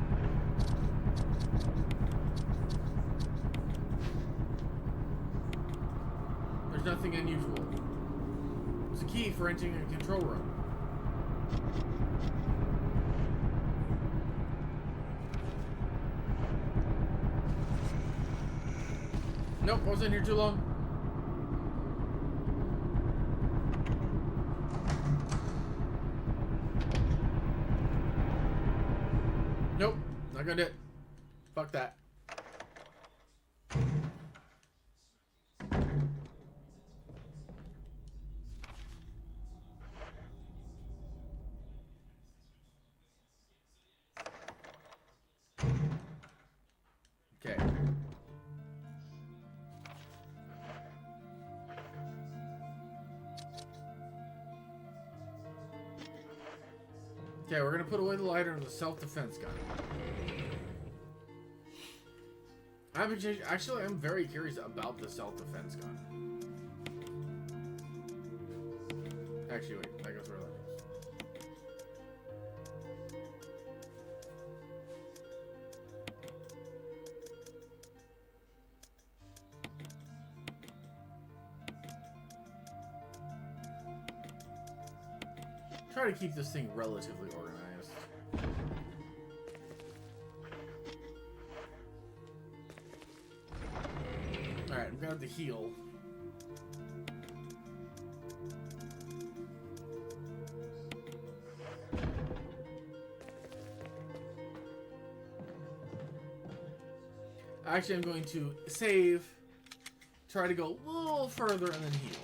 There's nothing unusual. It's a key for entering a control room. Nope, I was in here too long. Nope, not gonna do it. Fuck that. Okay. Okay, we're gonna put away the lighter and the self-defense gun. I'm very curious about the self-defense gun. Actually, wait, that goes where that goes. Try to keep this thing relatively organized. Alright, I'm gonna have to heal. Actually, I'm going to save, try to go a little further, and then heal.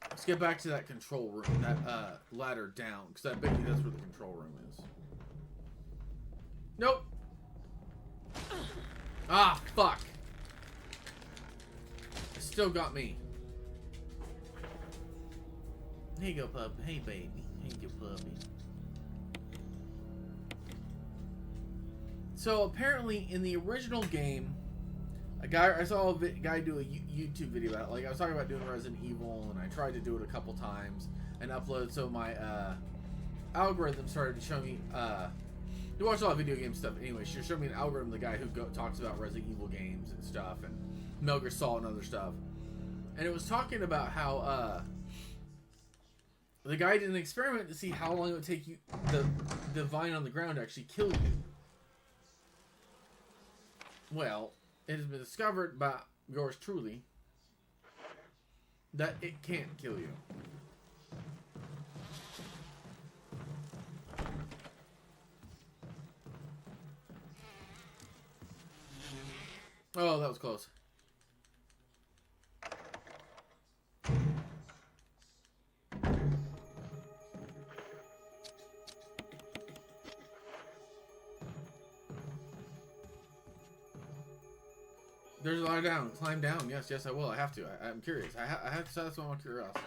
Let's get back to that control room, that ladder down, because I bet you that's where the control room is. Nope. Ah, fuck. It still got me. Here you go, pup. Hey, baby. Here you go, puppy. So apparently, in the original game, I saw a guy do a YouTube video about it. Like, I was talking about doing Resident Evil, and I tried to do it a couple times and upload. So my algorithm started to show me. You watch a lot of video game stuff anyway. She showed me an algorithm, the guy who talks about Resident Evil games and stuff, and Metal Gear Solid and other stuff. And it was talking about how the guy did an experiment to see how long it would take you the vine on the ground to actually kill you. Well, it has been discovered by yours truly that it can't kill you. Oh, that was close. There's a ladder down. Climb down. Yes, yes, I will. I have to. I'm curious. I have to satisfy my curiosity.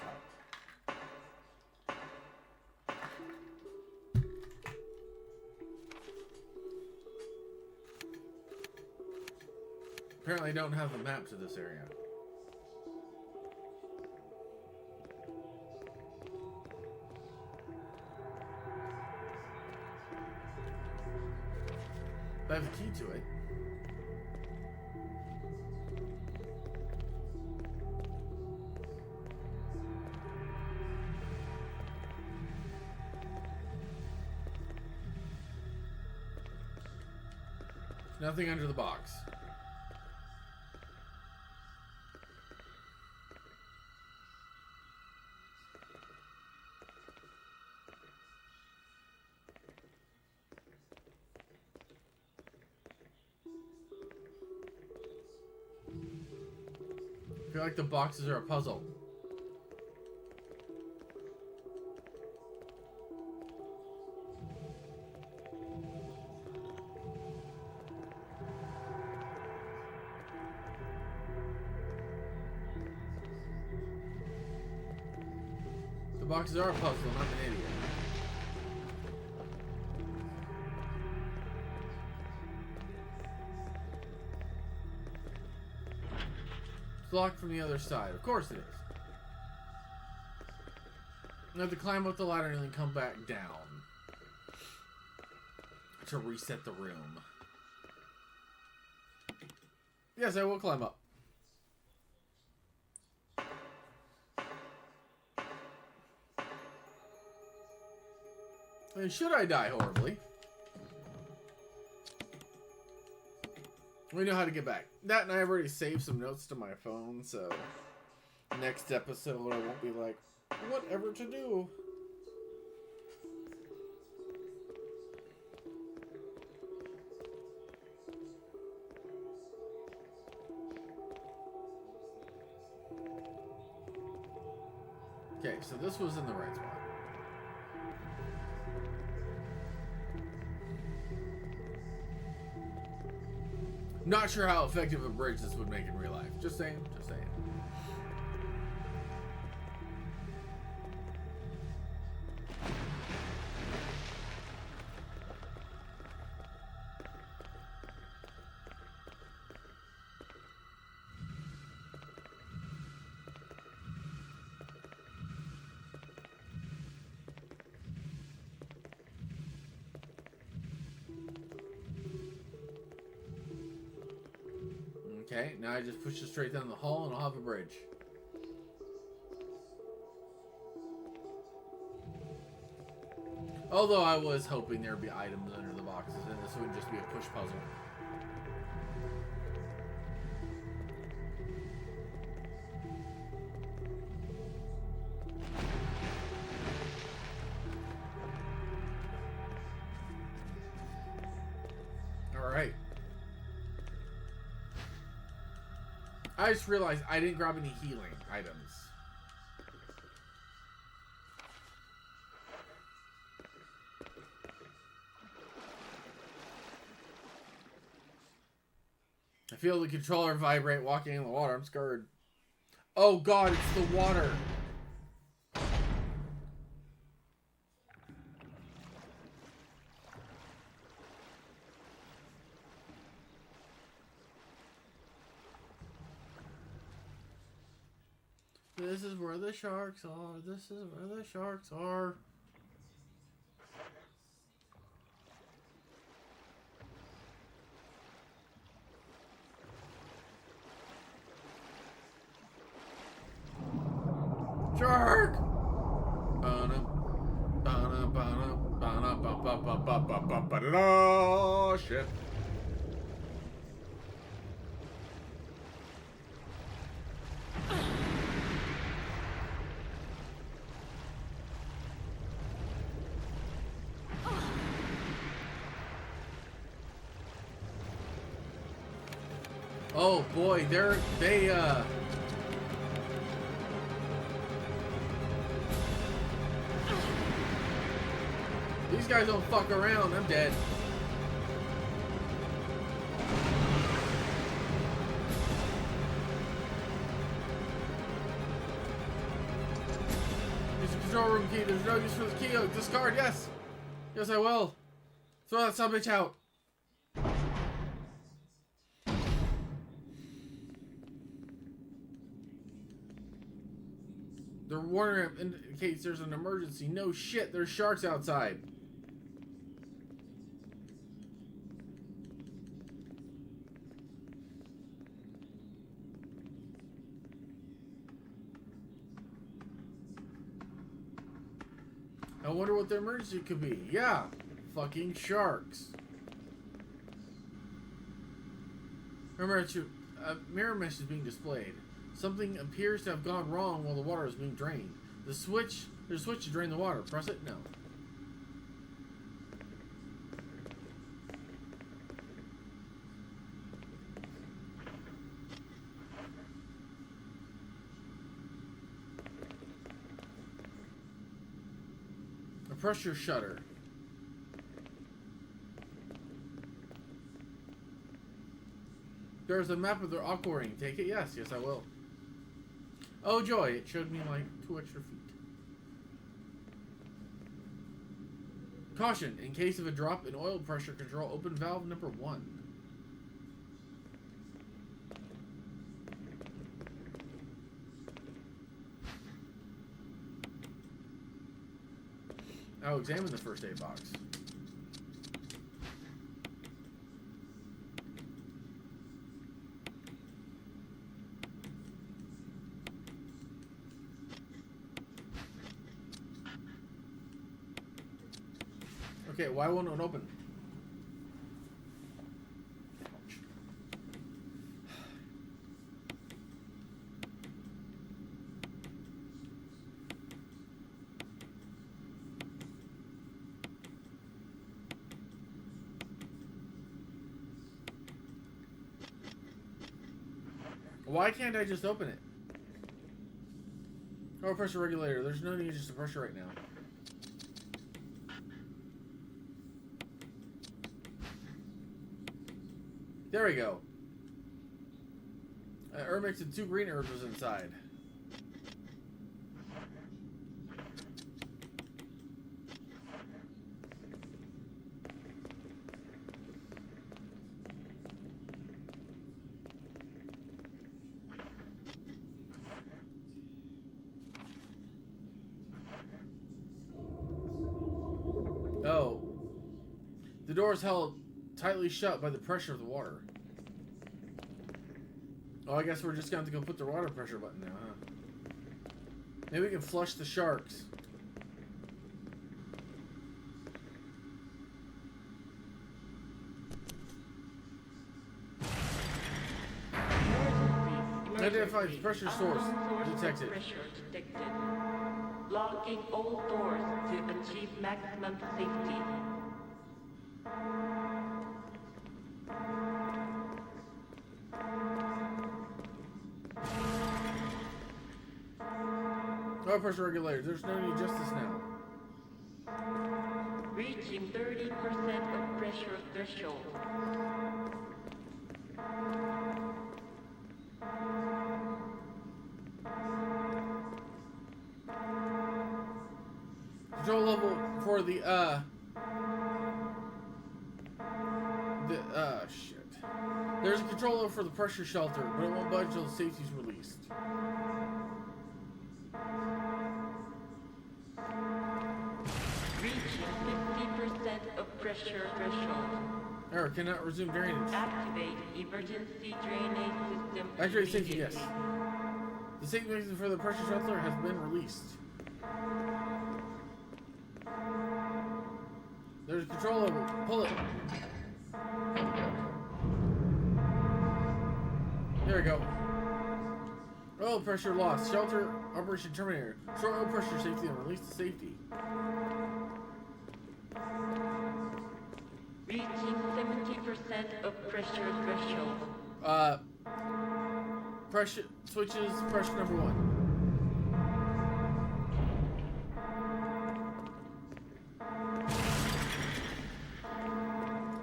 Apparently I don't have the map to this area. But I have a key to it. Nothing under the box. I feel like the boxes are a puzzle. The boxes are a puzzle, I'm an idiot. It's locked from the other side. Of course it is. I have to climb up the ladder and then come back down to reset the room. Yes, I will climb up. And should I die horribly, we know how to get back. That, and I've already saved some notes to my phone, so next episode I won't be like, whatever to do. Okay, so this was in the right spot. Not sure how effective a bridge this would make in real life. Just saying, just saying. Okay, now I just push it straight down the hall and I'll have a bridge. Although I was hoping there'd be items under the boxes and this wouldn't just be a push puzzle. Alright. I just realized I didn't grab any healing items. I feel the controller vibrate walking in the water. I'm scared. Oh god, it's the water. This is where the sharks are. This is where the sharks are. Shark! Shit. Oh boy, these guys don't fuck around. I'm dead. Use the control room key. There's no use for the key. Oh, discard. Yes. Yes, I will. Throw that son of a bitch out. The warning ramp indicates there's an emergency. No shit, there's sharks outside. I wonder what the emergency could be. Yeah, fucking sharks. Remember, a mirror mesh is being displayed. Something appears to have gone wrong while the water is being drained. There's a switch to drain the water. Press it? No. A pressure shutter. There's a map of the aqua ring. Take it? Yes, yes I will. Oh joy, it showed me like 2 extra feet. Caution, in case of a drop in oil pressure control, open valve number 1. I'll examine the first aid box. Okay, why won't it open? Why can't I just open it? Oh, pressure regulator. There's no need just to pressure right now. There we go. Herb mixed and 2 green herbs was inside. Oh. The door is held tightly shut by the pressure of the water. Oh, I guess we're just going to have to go put the water pressure button now, huh? Maybe we can flush the sharks. Identify the pressure source. Detected. Pressure detected. Locking all doors to achieve maximum safety. Oil pressure regulator. There's no need justice now. Reaching 30% of pressure threshold. Control level for the shit. There's a control level for the pressure shelter, but it won't budge until the safety's released. Reaching 50% of pressure threshold. Error, cannot resume drainage. Activate emergency drainage system. Activate safety, yes. immediately. The safety mechanism for the pressure shelter has been released. There's a control level. Pull it. There we go. Oil pressure lost. Shelter operation terminated. Short oil pressure safety and release the safety. Reaching 70% of pressure threshold. Pressure switches. Pressure number 1.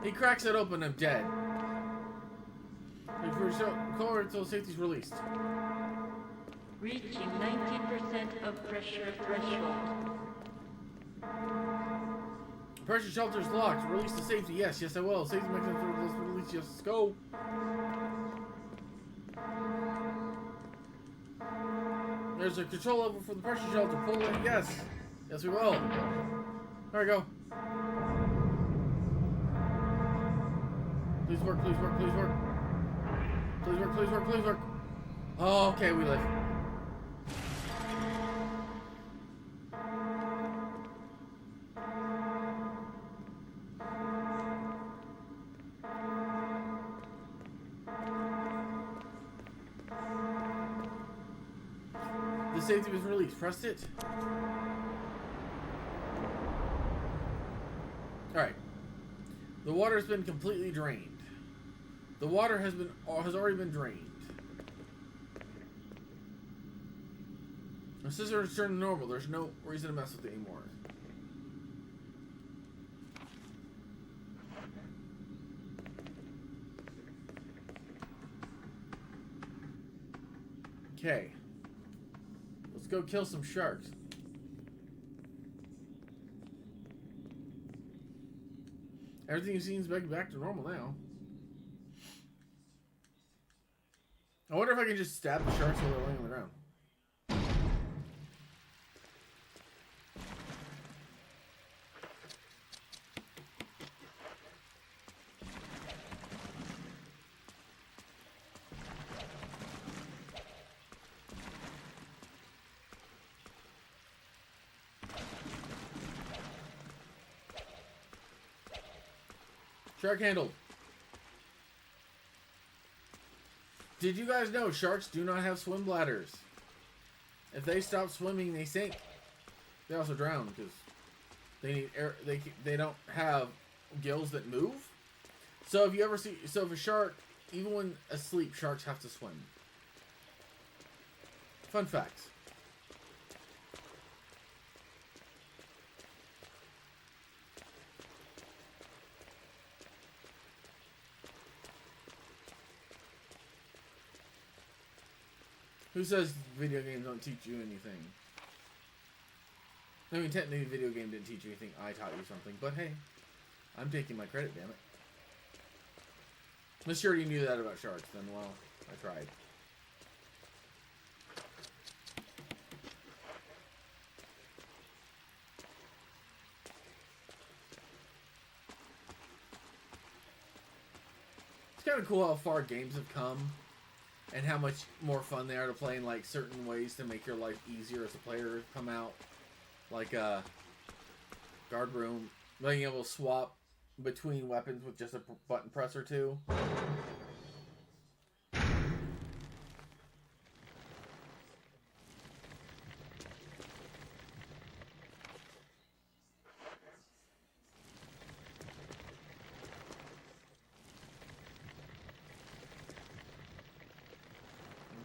He cracks it open. I'm dead. Color until safety's released. Reaching 90% of pressure threshold. Pressure shelter's locked. Release the safety. Yes, yes I will. Safety mechanism release. Yes, let's go. There's a control lever for the pressure shelter. Pull it. Yes. Yes, we will. There we go. Please work, please work, please work. Please work, please work, please work. Oh, okay, we live. The safety was released. Press it. Alright. The water has been completely drained. The water has already been drained. The scissor is turned to normal. There's no reason to mess with it anymore. Okay. Let's go kill some sharks. Everything seems back to normal now. I wonder if I can just stab the sharks while they're laying on the ground. Shark handled. Did you guys know sharks do not have swim bladders? If they stop swimming, they sink. They also drown because they need air. They don't have gills that move. So if you ever see, if a shark, even when asleep, sharks have to swim. Fun facts. Who says video games don't teach you anything? I mean, technically, video game didn't teach you anything. I taught you something. But hey, I'm taking my credit, damn it. Unless you already knew that about sharks, then, well, I tried. It's kind of cool how far games have come. And how much more fun they are to play in, like, certain ways to make your life easier as a player come out. Like, guard room. Being able to swap between weapons with just a button press or two.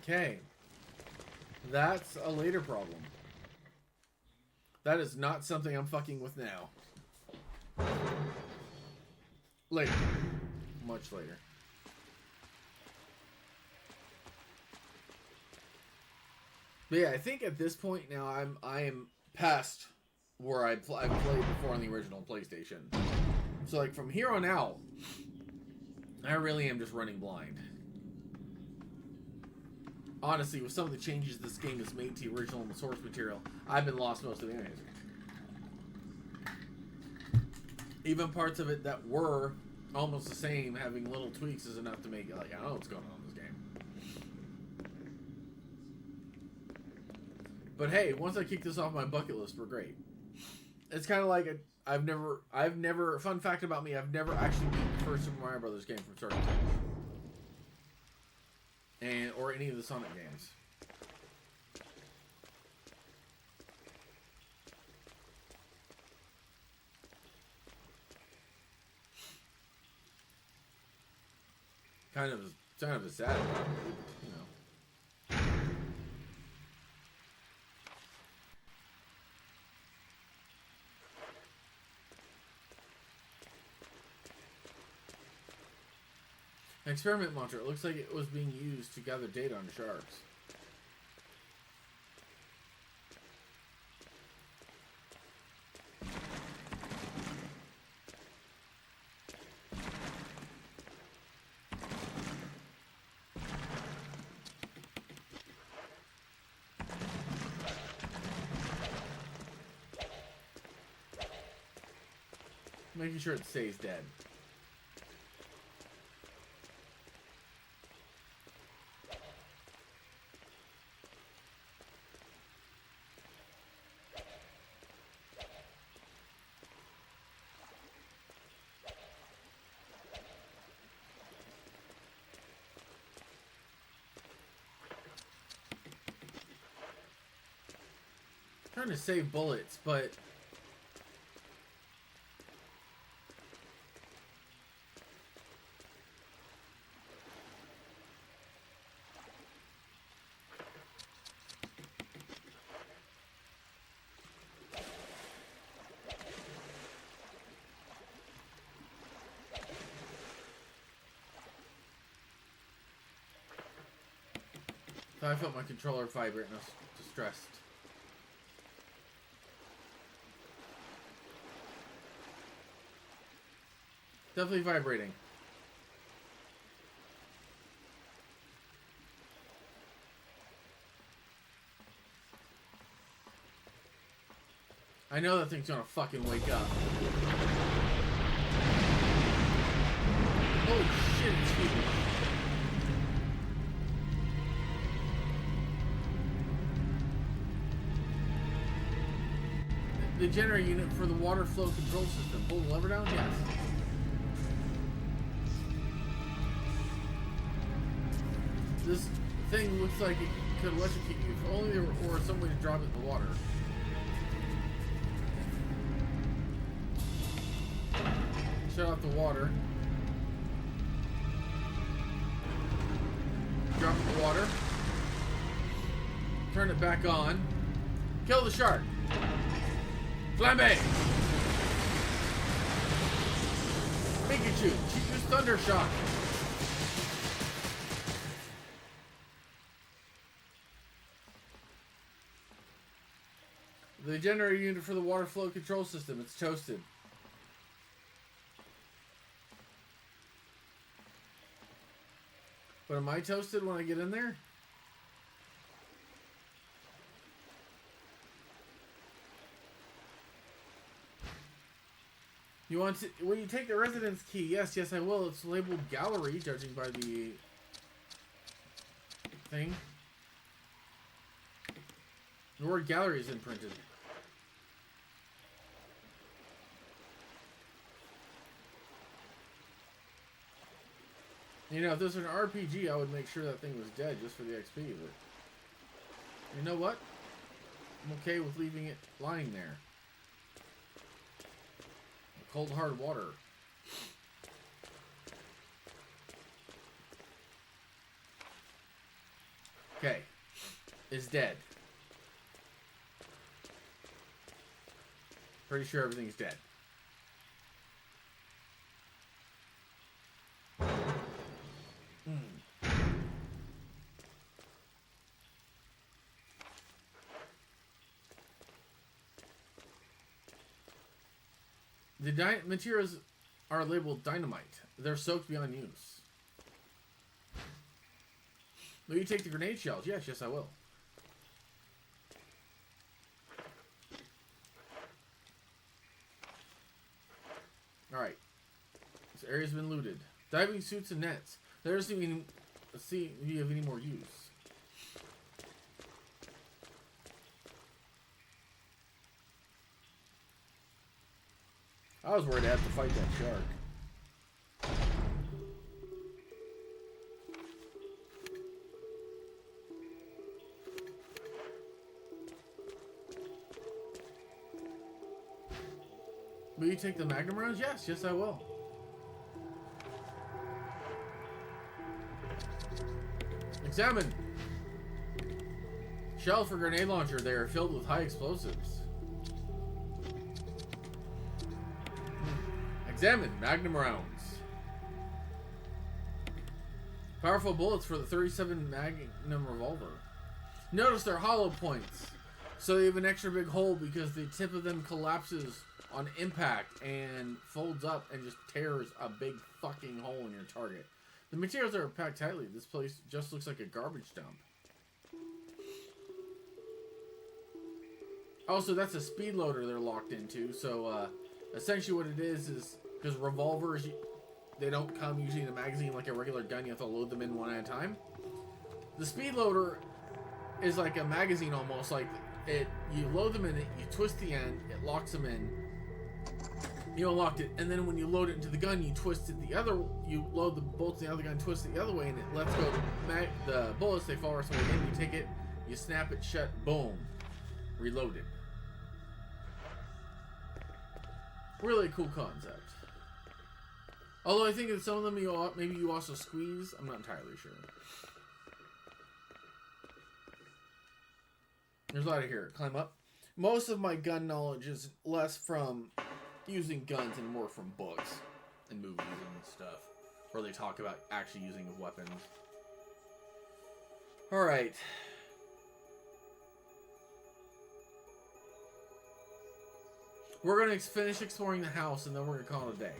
Okay. That's a later problem. That is not something I'm fucking with now. Later. Much later. But yeah, I think at this point now I am past where I've played before on the original PlayStation. So like from here on out, I really am just running blind. Honestly, with some of the changes this game has made to the original and the source material, I've been lost most of it anyways. Even parts of it that were almost the same, having little tweaks is enough to make it like, I don't know what's going on in this game. But hey, once I kick this off my bucket list, we're great. It's kind of like I've never, fun fact about me, I've never actually beaten the first Super Mario Brothers game from start to finish. Or any of the Sonic games. Kind of a sad about it, you know. Experiment launcher. It looks like it was being used to gather data on sharks. Making sure it stays dead. Trying to save bullets, but I felt my controller vibrate and I was distressed. Definitely vibrating. I know that thing's gonna fucking wake up. Holy shit, it's huge. The generator unit for the water flow control system. Pull the lever down? Yes. This thing looks like it could electrocute you. If only there were some way to drop it in the water. Shut off the water. Drop it in the water. Turn it back on. Kill the shark. Flambe! Pikachu, use Thunder Shock. The generator unit for the water flow control system, it's toasted. But am I toasted when I get in there? You want to... Will you take the residence key? Yes, yes I will. It's labeled gallery, judging by the thing. The word gallery is imprinted. You know, if this was an RPG, I would make sure that thing was dead just for the XP, but... You know what? I'm okay with leaving it lying there. Cold hard water. Okay. It's dead. Pretty sure everything's dead. The materials are labeled dynamite. They're soaked beyond use. Will you take the grenade shells? Yes, yes I will. Alright. This area's been looted. Diving suits and nets. There doesn't even... Let's see if you have any more use. I was worried I'd have to fight that shark. Will you take the magnum rounds? Yes, yes I will. Examine. Shells for grenade launcher. They are filled with high explosives. Examine magnum rounds. Powerful bullets for the 37 Magnum revolver. Notice they're hollow points, so they have an extra big hole because the tip of them collapses on impact and folds up and just tears a big fucking hole in your target. The materials are packed tightly. This place just looks like a garbage dump. Also, that's a speed loader they're locked into, so essentially what it is because revolvers, they don't come usually in a magazine like a regular gun. You have to load them in one at a time. The speed loader is like a magazine almost. Like it, you load them in it, you twist the end, it locks them in. You unlocked it, and then when you load it into the gun, you twist it the other. You load the bolts in the other gun, twist it the other way, and it lets go the bullets. They fall right away in. You take it, you snap it shut, boom, reloaded. Really cool concept. Although I think that some of them maybe you also squeeze. I'm not entirely sure. There's a lot of here. Climb up. Most of my gun knowledge is less from using guns and more from books and movies and stuff, where they talk about actually using of weapons. Alright. We're going to finish exploring the house and then we're going to call it a day.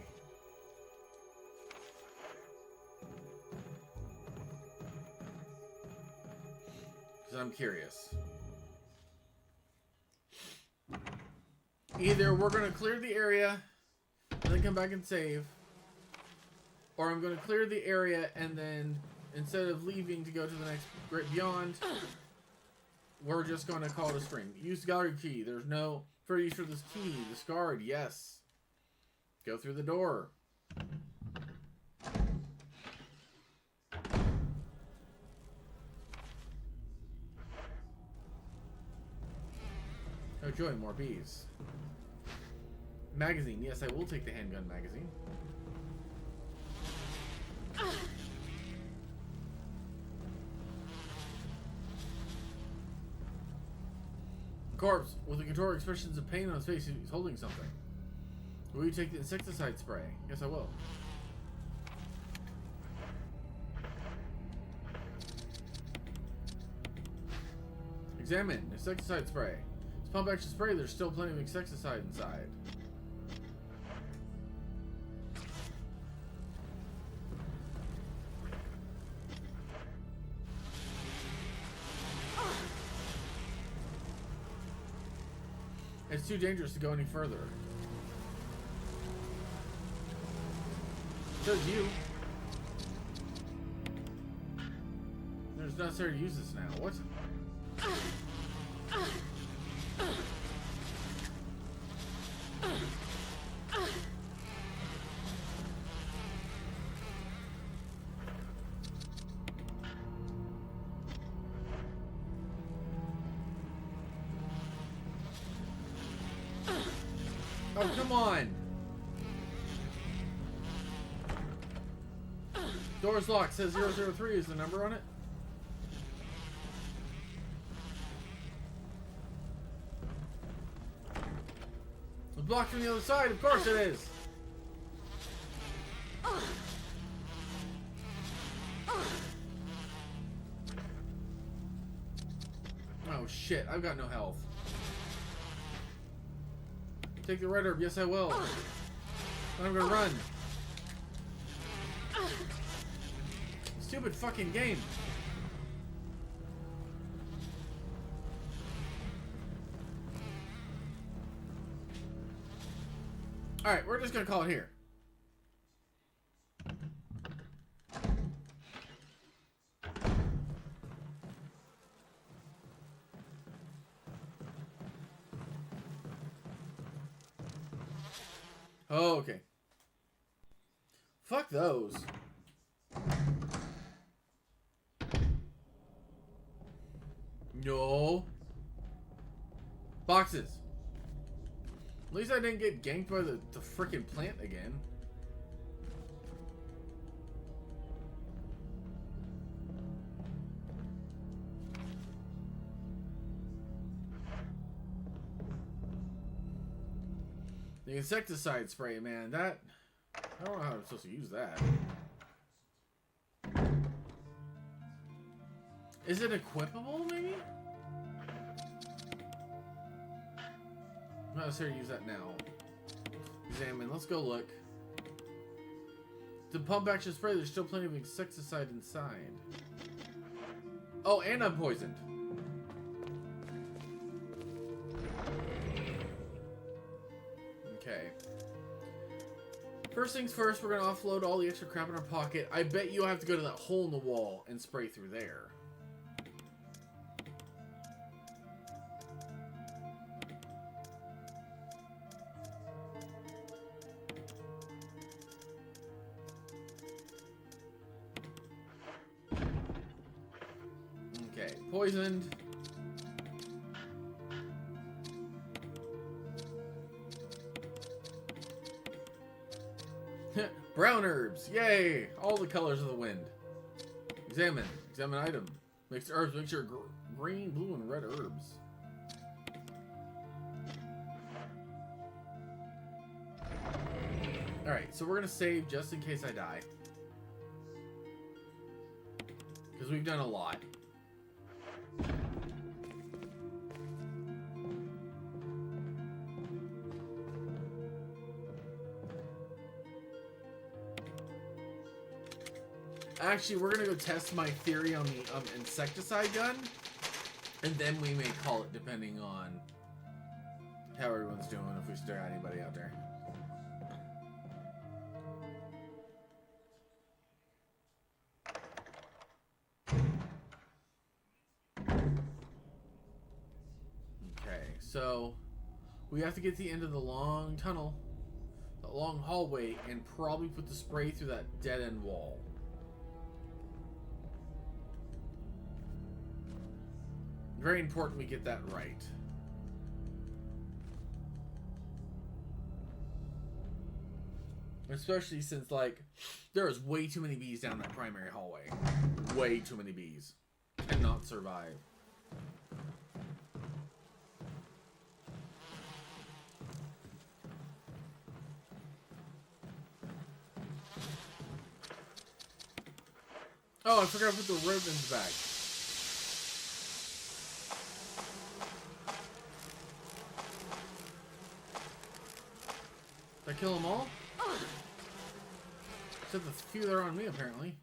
Because I'm curious. Either we're going to clear the area and then come back and save, or I'm going to clear the area and then instead of leaving to go to the next great beyond, we're just going to call it a string. Use the gallery key. There's no further use for this key. Discard. Yes. Go through the door. Oh joy, more bees. Magazine. Yes, I will take the handgun magazine. Corpse with the contorted expressions of pain on his face. He's holding something. Will you take the insecticide spray? Yes, I will. Examine insecticide spray. It's pump action spray. There's still plenty of insecticide inside. It's too dangerous to go any further. Says you. It's necessary to use this now. What? Oh, come on! Door's locked. Says 003 is the number on it. It's blocked from the other side. Of course it is. Oh shit! I've got no health. Take the red herb. Yes, I will. Then I'm gonna run. Stupid fucking game. Alright, we're just gonna call it here. Oh, okay. Fuck those. No. Boxes. At least I didn't get ganked by the frickin' plant again. The insecticide spray, man, that... I don't know how I'm supposed to use that. Is it equipable, maybe? I'm not necessarily use that now. Examine. Let's go look. To pump action spray, there's still plenty of insecticide inside. Oh, and I'm poisoned. Okay. First things first, we're gonna offload all the extra crap in our pocket. I bet you have to go to that hole in the wall and spray through there. Okay, poisoned. Brown herbs, yay! All the colors of the wind. Examine. Examine item. Mixed herbs, mixture green, blue, and red herbs. Alright, so we're gonna save just in case I die. Because we've done a lot. Actually, we're gonna go test my theory on the insecticide gun, and then we may call it depending on how everyone's doing, if we still got anybody out there. Okay, so we have to get to the end of the long tunnel, the long hallway, and probably put the spray through that dead-end wall. Very important we get that right. Especially since, like, there is way too many bees down that primary hallway. Way too many bees. Cannot survive. Oh, I forgot to put the ribbons back. Did I kill them all? Except the few that are on me, apparently.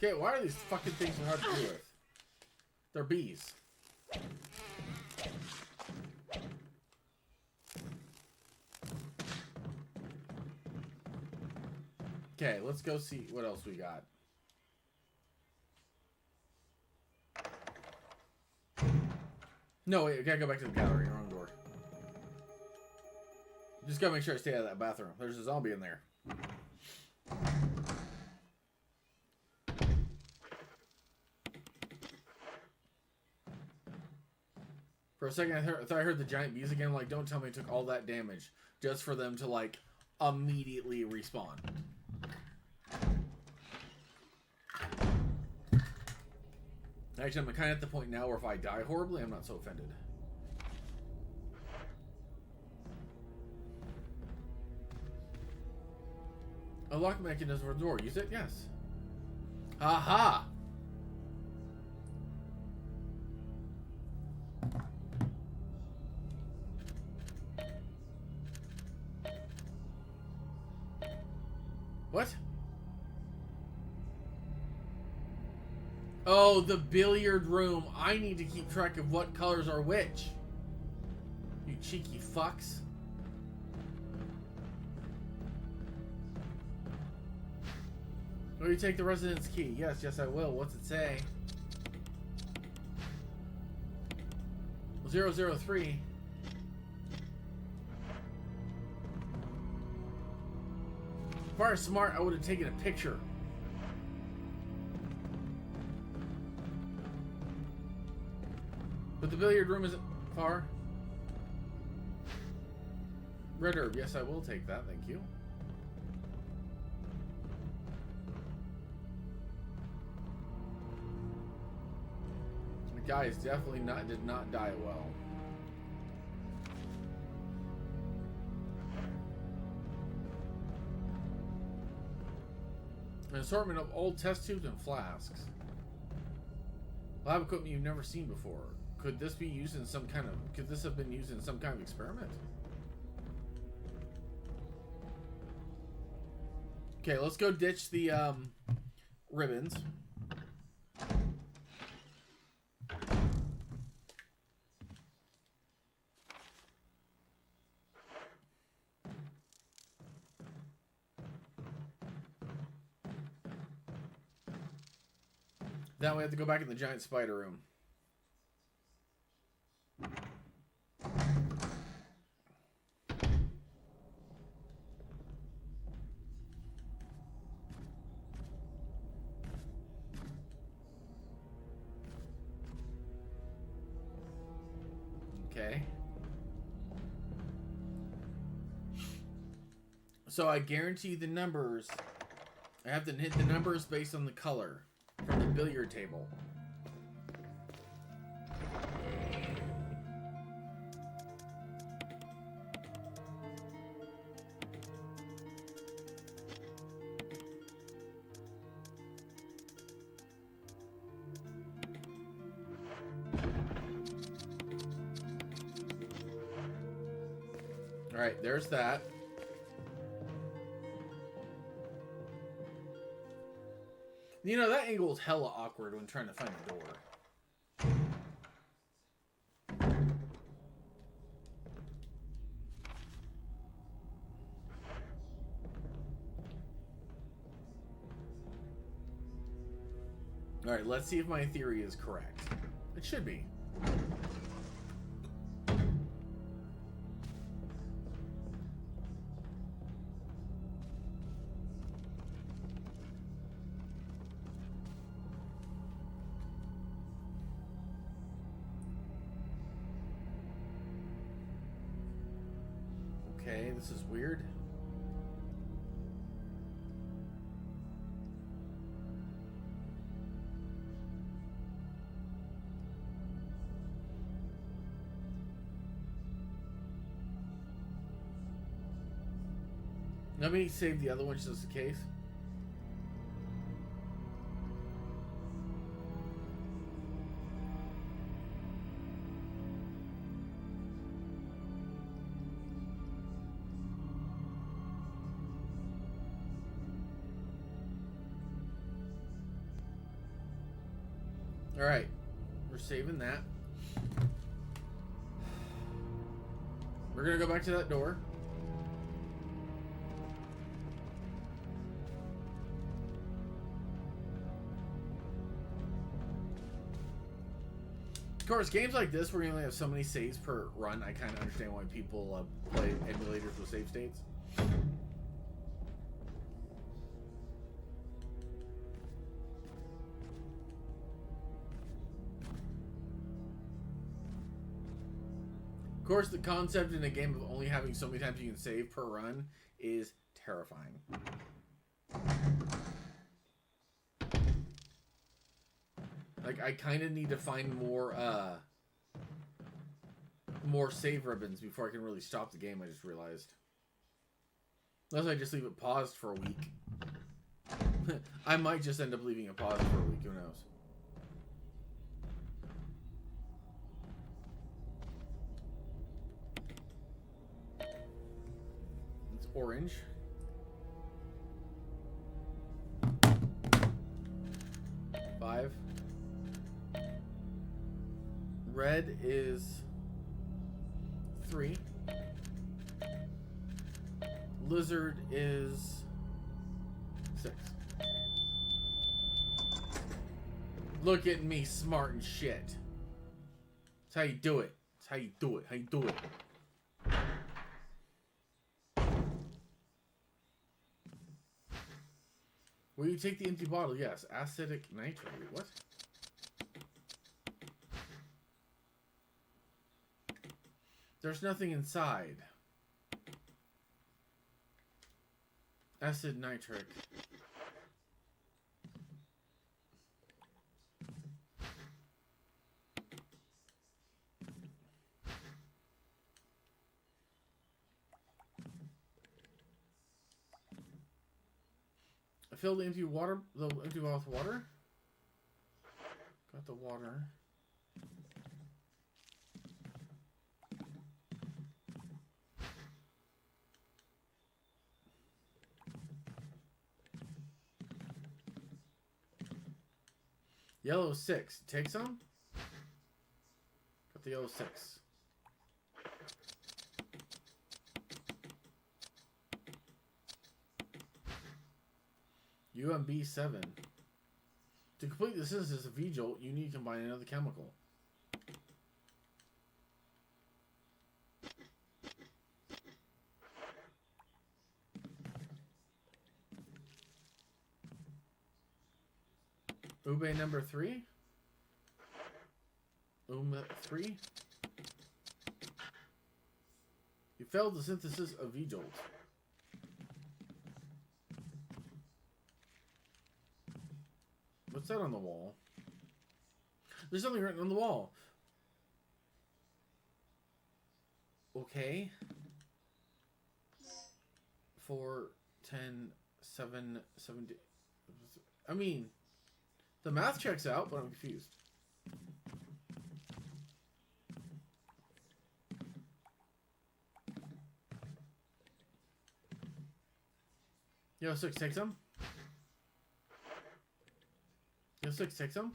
Okay, why are these fucking things so hard to deal with? They're bees. Okay, let's go see what else we got. No, wait, I gotta go back to the gallery. Wrong door. Just gotta make sure I stay out of that bathroom. There's a zombie in there. For a second, I thought I heard the giant bees again. I'm like, don't tell me it took all that damage just for them to, like, immediately respawn. Actually, I'm kind of at the point now where if I die horribly, I'm not so offended. A lock mechanism for the door. Use it? Yes. Aha! What? Oh, the billiard room. I need to keep track of what colors are which. You cheeky fucks. Will you take the residence key? Yes, yes I will. What's it say? 003. If I were smart, I would have taken a picture. But the billiard room isn't far. Red herb. Yes, I will take that. Thank you. The guy is definitely did not die well. An assortment of old test tubes and flasks. Lab equipment you've never seen before. Could this be used in some kind of... Could this have been used in some kind of experiment? Okay, let's go ditch the ribbons. Now we have to go back in the giant spider room. Okay. So I guarantee the numbers. I have to hit the numbers based on the color from the billiard table. All right, there's that. You know, that angle is hella awkward when trying to find a door. Alright, let's see if my theory is correct. It should be. Okay, this is weird. Let me save the other one just in case. All right, we're saving that. We're gonna go back to that door. Of course, games like this where you only have so many saves per run, I kind of understand why people play emulators with save states. Of course, the concept in a game of only having so many times you can save per run is terrifying. Like, I kind of need to find more save ribbons before I can really stop the game, I just realized. Unless I just leave it paused for a week. I might just end up leaving it paused for a week, who knows. It's orange. Five. Red is 3. Lizard is 6. Look at me, smart and shit. That's how you do it. That's how you do it. How you do it. Will you take the empty bottle? Yes. Acidic nitrate. What? There's nothing inside. Acid nitric. I filled the empty bottle with water. Got the water. Yellow 6. Take some? Got the yellow 6. UMB 7. To complete the synthesis of V-Jolt, you need to combine another chemical. Ube number 3? Ube 3? You failed the synthesis of V-Jolt. What's that on the wall? There's something written on the wall. Okay. 4, 10, 7, 70. I mean, the math checks out, but I'm confused. Yo, 6, take some. Yo, 6, take some.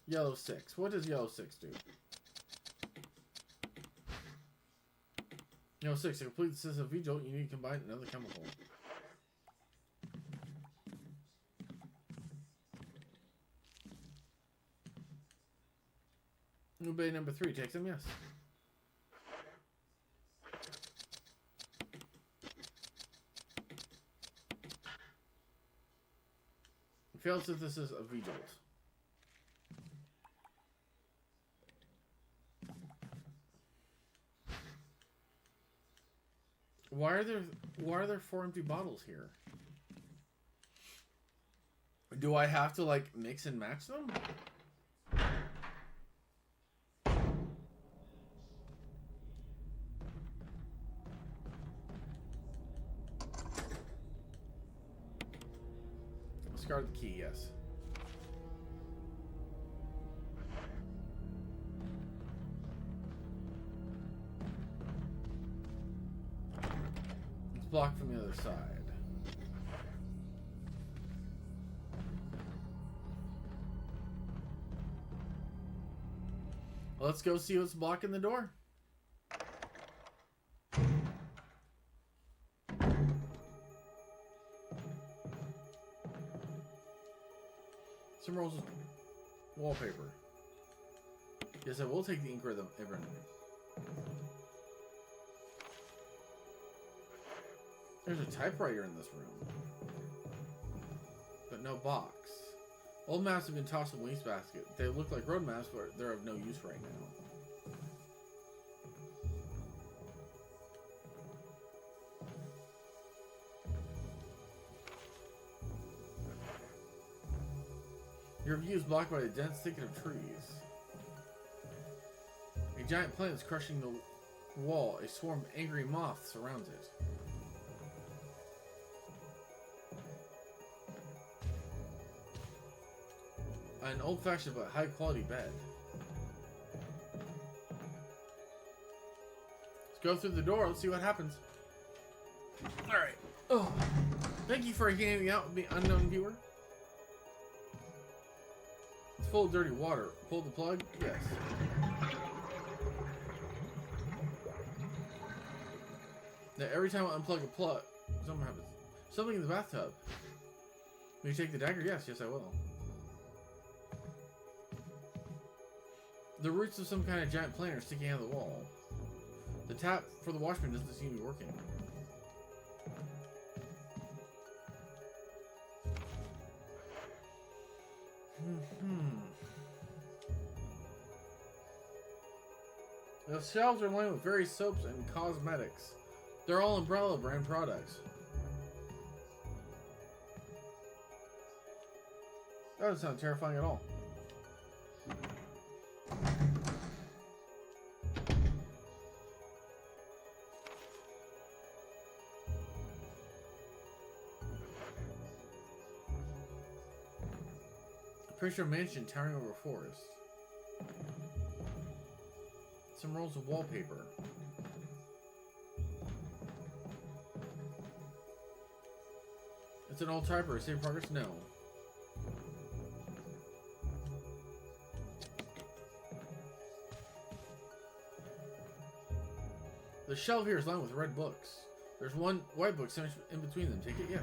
Yellow 6. What does yellow 6 do? Yellow 6. To complete the system of V-Jolt, you need to combine another chemical. Ube number 3. Take some, yes. Failed synthesis of V-Jolt. Why are there 4 empty bottles here? Do I have to like mix and match them? Discard the key, yes. It's blocked from the other side. Let's go see what's blocking the door. Some rolls of wallpaper. Yes, I will take the ink ribbon. There's a typewriter in this room, but no box. Old maps have been tossed in the wastebasket. They look like road maps, but they're of no use right now. Your view is blocked by a dense thicket of trees. A giant plant is crushing the wall. A swarm of angry moths surrounds it. An old-fashioned but high-quality bed. Let's go through the door. Let's see what happens. Alright. Oh. Thank you for hanging out with me, unknown viewer. It's full of dirty water. Pull the plug? Yes. Now, every time I unplug a plug, something happens. Something in the bathtub. Will you take the dagger? Yes, yes I will. The roots of some kind of giant plant are sticking out of the wall. The tap for the washman doesn't seem to be working. The shelves are lined with various soaps and cosmetics. They're all Umbrella brand products. That doesn't sound terrifying at all. Picture of mansion towering over a forest. Some rolls of wallpaper. It's an old typer. Save progress? No. The shelf here is lined with red books. There's one white book sandwiched in between them. Take it? Yes.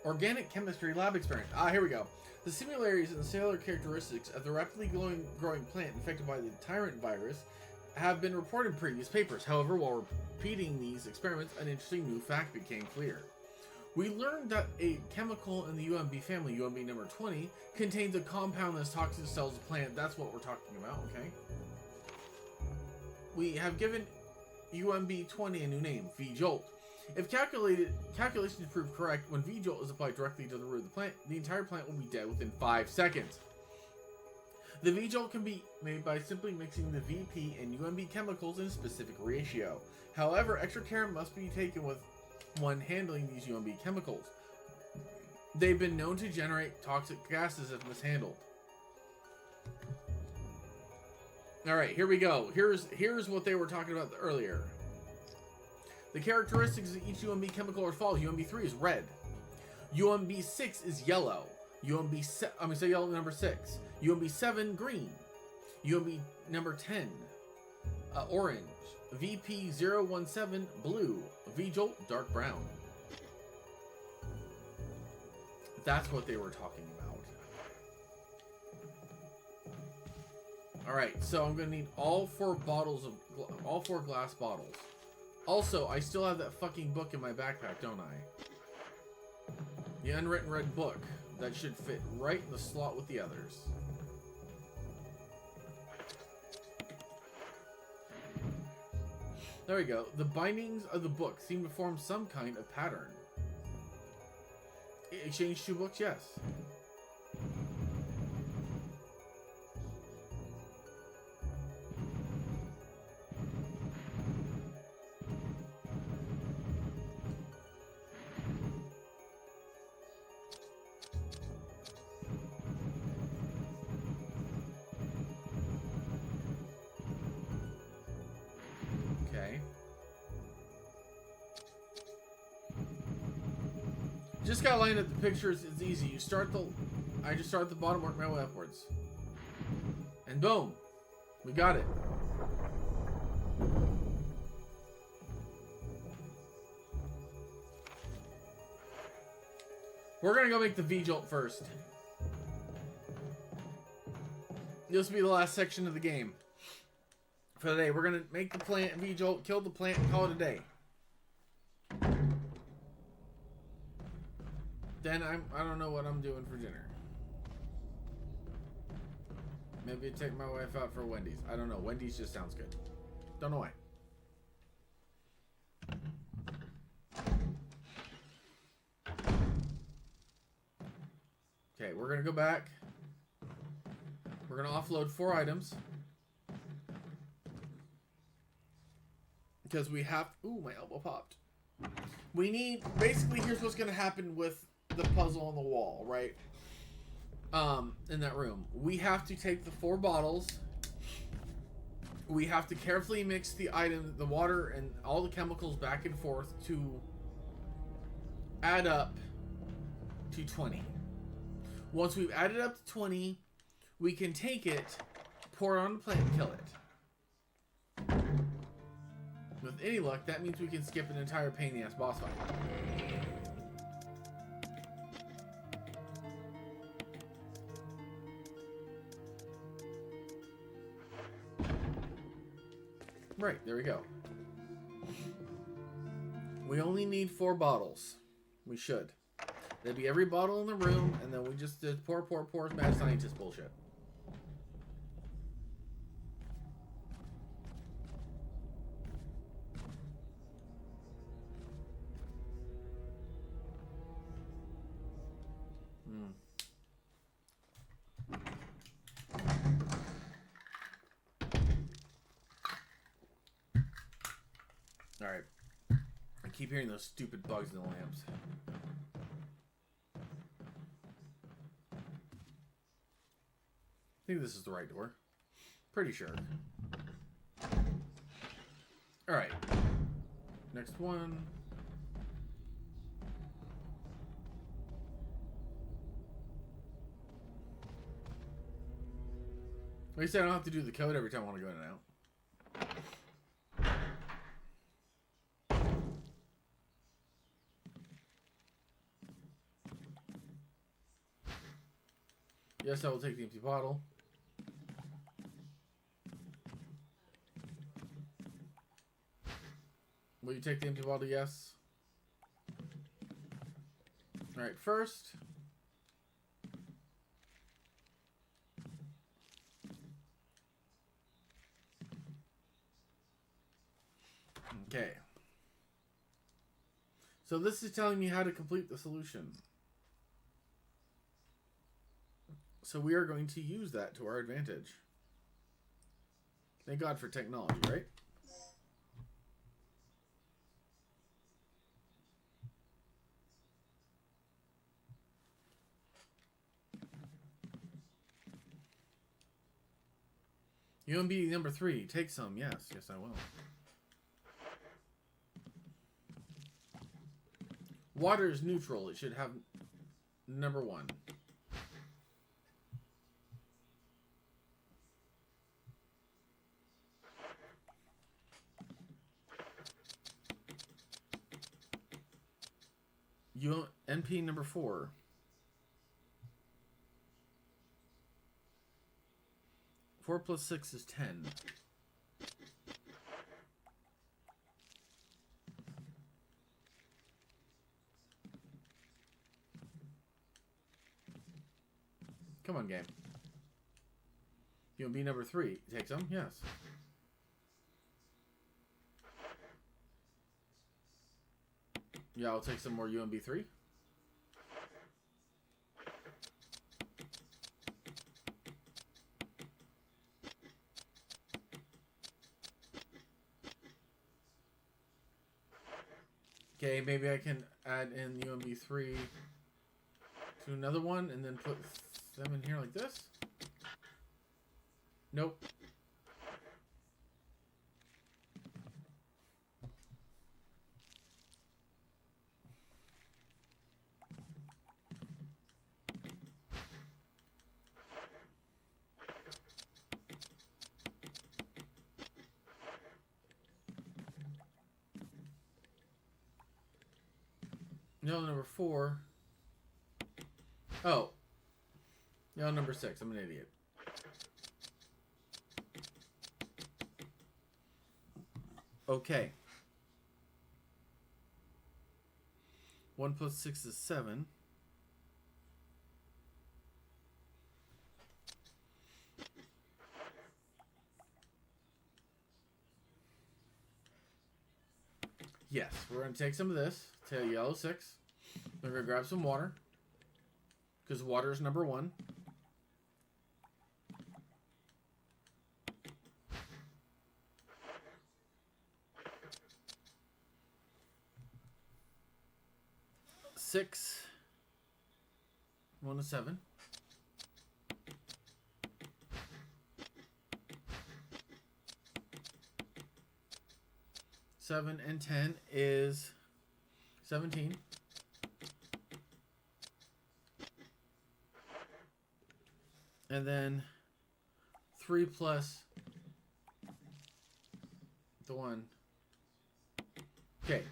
Organic chemistry lab experiment. Ah, here we go. The similarities and cellular characteristics of the rapidly growing plant infected by the tyrant virus have been reported in previous papers. However, while repeating these experiments, an interesting new fact became clear. We learned that a chemical in the UMB family, UMB number 20, contains a compound that's toxic to cells of the plant. That's what we're talking about, okay? We have given UMB 20 a new name, V-Jolt. If calculations prove correct, when V-Jolt is applied directly to the root of the plant, the entire plant will be dead within 5 seconds. The V-Jolt can be made by simply mixing the VP and UMB chemicals in a specific ratio. However, extra care must be taken when handling these UMB chemicals. They've been known to generate toxic gases if mishandled. Alright, here we go. Here's what they were talking about earlier. The characteristics of each UMB chemical are as follows. UMB 3 is red. UMB 6 is yellow. Yellow number 6. UMB 7, green. UMB number 10, orange. VP 017, blue. V-Jolt, dark brown. That's what they were talking about. Alright, so I'm going to need all 4 glass bottles. Also, I still have that fucking book in my backpack, don't I? The unwritten red book. That should fit right in the slot with the others. There we go. The bindings of the book seem to form some kind of pattern. Exchange 2 books? Yes. Just gotta line up the pictures. It's easy. I just start at the bottom, work my way upwards, and boom, we got it. We're gonna go make the V-Jolt first. This will be the last section of the game for the day. We're gonna make the plant V-Jolt, kill the plant, and call it a day. Then I don't know what I'm doing for dinner. Maybe take my wife out for Wendy's. I don't know. Wendy's just sounds good. Don't know why. Okay, we're gonna go back. We're gonna offload 4 items. Because we have... Ooh, my elbow popped. We need... Basically, here's what's gonna happen with the puzzle on the wall, right? In that room. We have to take the 4 bottles. We have to carefully mix the item, the water, and all the chemicals back and forth to add up to 20. Once we've added up to 20, we can take it, pour it on the plant, and kill it. With any luck, that means we can skip an entire pain in the ass boss fight. Right, there we go. We only need 4 bottles. We should. That'd be every bottle in the room, and then we just did pour, mad scientist bullshit. Alright. I keep hearing those stupid bugs in the lamps. I think this is the right door. Pretty sure. Alright. Next one. At least I don't have to do the code every time I want to go in and out. Yes, I will take the empty bottle. Will you take the empty bottle? Yes. Alright, first. Okay. So this is telling me how to complete the solution. So we are going to use that to our advantage. Thank God for technology, right? UMB number 3. Take some. Yes. Yes, I will. Water is neutral. It should have number 1. NP number 4. Four plus 6 is 10. Come on, game. UMB number 3. Take some? Yes. Yeah, I'll take some more UMB 3. Okay, maybe I can add in UMB 3 to another one and then put them in here like this. Nope. Yellow number 4. Oh. Yellow number 6. I'm an idiot. Okay. 1 plus 6 is 7. Yes, we're going to take some of this. To yellow 6. We're going to grab some water. Because water is number 1. Six. 1 to 7. 7 and 10 is 17. And then 3 plus the 1. Okay.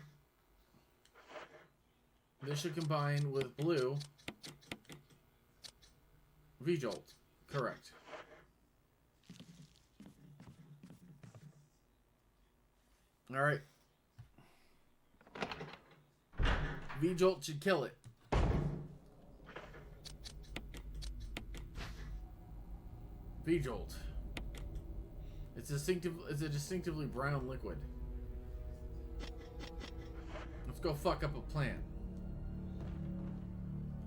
This should combine with blue. V-Jolt. Correct. Alright. V-Jolt should kill it. V-Jolt. It's a distinctively brown liquid. Let's go fuck up a plant.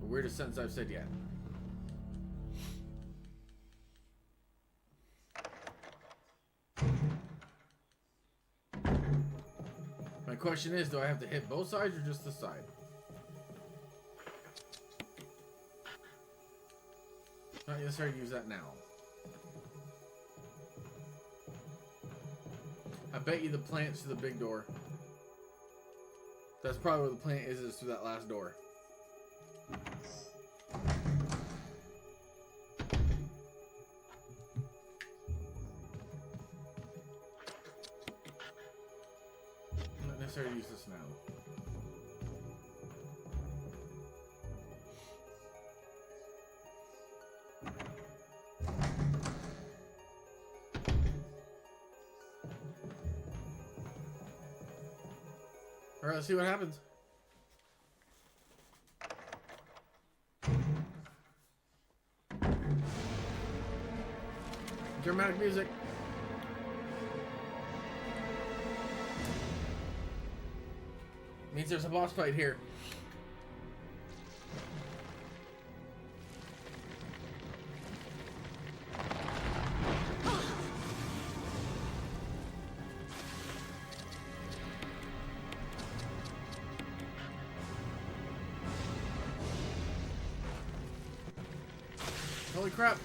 The weirdest sentence I've said yet. My question is, do I have to hit both sides or just the side? Not necessarily use that now. I bet you the plant's to the big door. That's probably where the plant is through that last door. Not necessarily use this now. Alright, let's see what happens. Dramatic music. Means there's a boss fight here. Holy crap.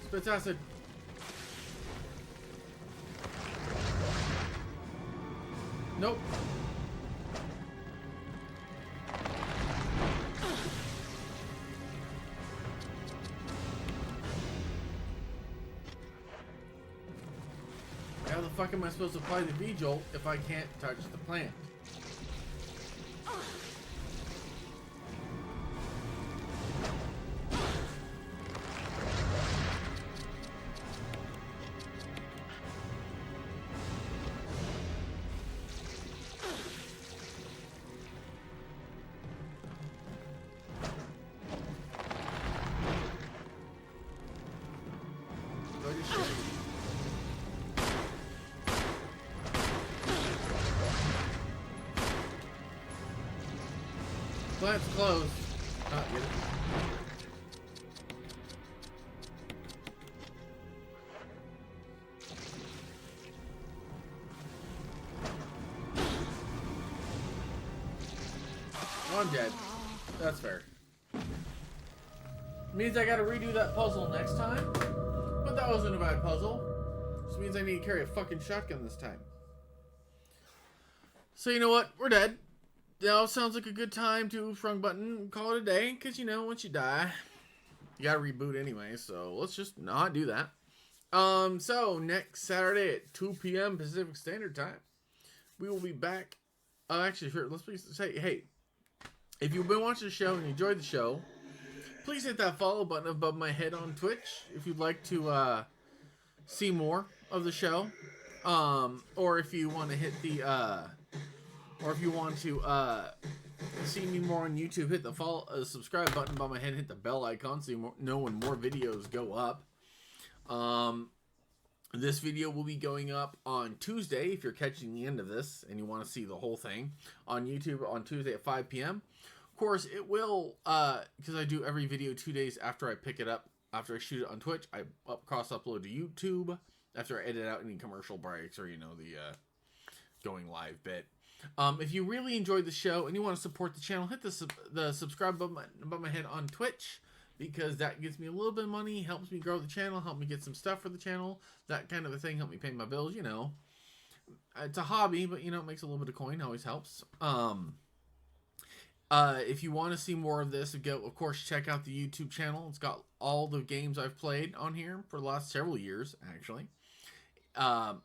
Spits acid. Nope. How the fuck am I supposed to apply the V-Jolt if I can't touch the plant? Plant's closed. Not yet. Well, I'm dead. That's fair. Means I gotta redo that puzzle next time. But that wasn't a bad puzzle. Just means I need to carry a fucking shotgun this time. So you know what? We're dead. Now sounds like a good time to wrong button and call it a day, because you know once you die you gotta reboot anyway, so let's just not do that. So next Saturday at 2 p.m. Pacific Standard Time we will be back. Actually, sure, let's please say, hey, if you've been watching the show and you enjoyed the show, please hit that follow button above my head on Twitch if you'd like to see more of the show, or if you want to hit the or if you want to see me more on YouTube, hit the subscribe button by my head, hit the bell icon so you know when more videos go up. This video will be going up on Tuesday if you're catching the end of this and you want to see the whole thing on YouTube on Tuesday at 5 p.m. Of course, it will, because I do every video 2 days after I pick it up, after I shoot it on Twitch, I cross-upload to YouTube after I edit out any commercial breaks or, you know, the going live bit. If you really enjoyed the show and you want to support the channel, hit the subscribe button above my head on Twitch, because that gives me a little bit of money, helps me grow the channel, help me get some stuff for the channel, that kind of a thing, help me pay my bills, you know. It's a hobby, but, you know, it makes a little bit of coin, always helps. If you want to see more of this, go, of course, check out the YouTube channel. It's got all the games I've played on here for the last several years, actually. All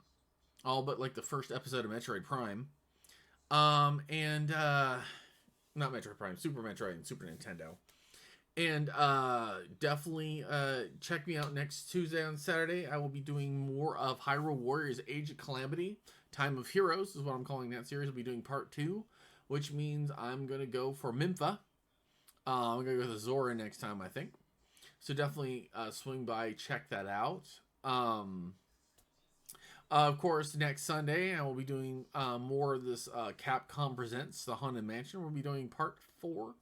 but, like, the first episode of Metroid Prime. Not Metroid Prime, Super Metroid and Super Nintendo. And definitely check me out next Tuesday and Saturday. I will be doing more of Hyrule Warriors Age of Calamity. Time of Heroes is what I'm calling that series. I'll be doing part 2, which means I'm going to go for Mimfa. I'm going to go with Zora next time, I think. So definitely swing by, check that out. Of course, next Sunday I will be doing more of this Capcom Presents the Haunted Mansion. We'll be doing part 4.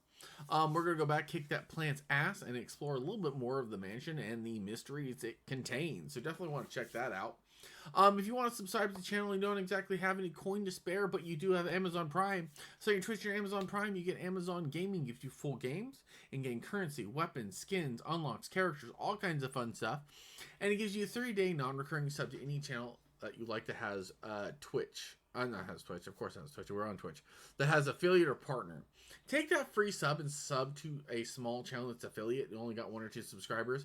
We're going to go back, kick that plant's ass, and explore a little bit more of the mansion and the mysteries it contains. So definitely want to check that out. If you want to subscribe to the channel and don't exactly have any coin to spare, but you do have Amazon Prime, so you can twist your Amazon Prime, you get Amazon Gaming, gives you full games, in-game currency, weapons, skins, unlocks, characters, all kinds of fun stuff. And it gives you a 30-day non-recurring sub to any channel that you like that has Twitch. Not has Twitch, of course it has Twitch, we're on Twitch. That has affiliate or partner. Take that free sub and sub to a small channel that's affiliate. It only got 1 or 2 subscribers.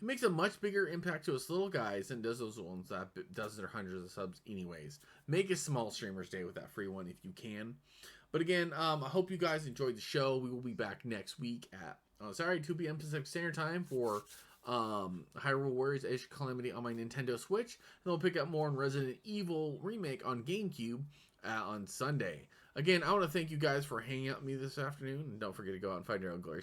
It makes a much bigger impact to us little guys than does those ones that does their hundreds of subs anyways. Make a small streamer's day with that free one if you can. But again, I hope you guys enjoyed the show. We will be back next week at 2 p.m. Pacific Standard Time for Hyrule Warriors Age of Calamity on my Nintendo Switch. And we'll pick up more on Resident Evil Remake on GameCube on Sunday. Again, I want to thank you guys for hanging out with me this afternoon. And don't forget to go out and find your own glory.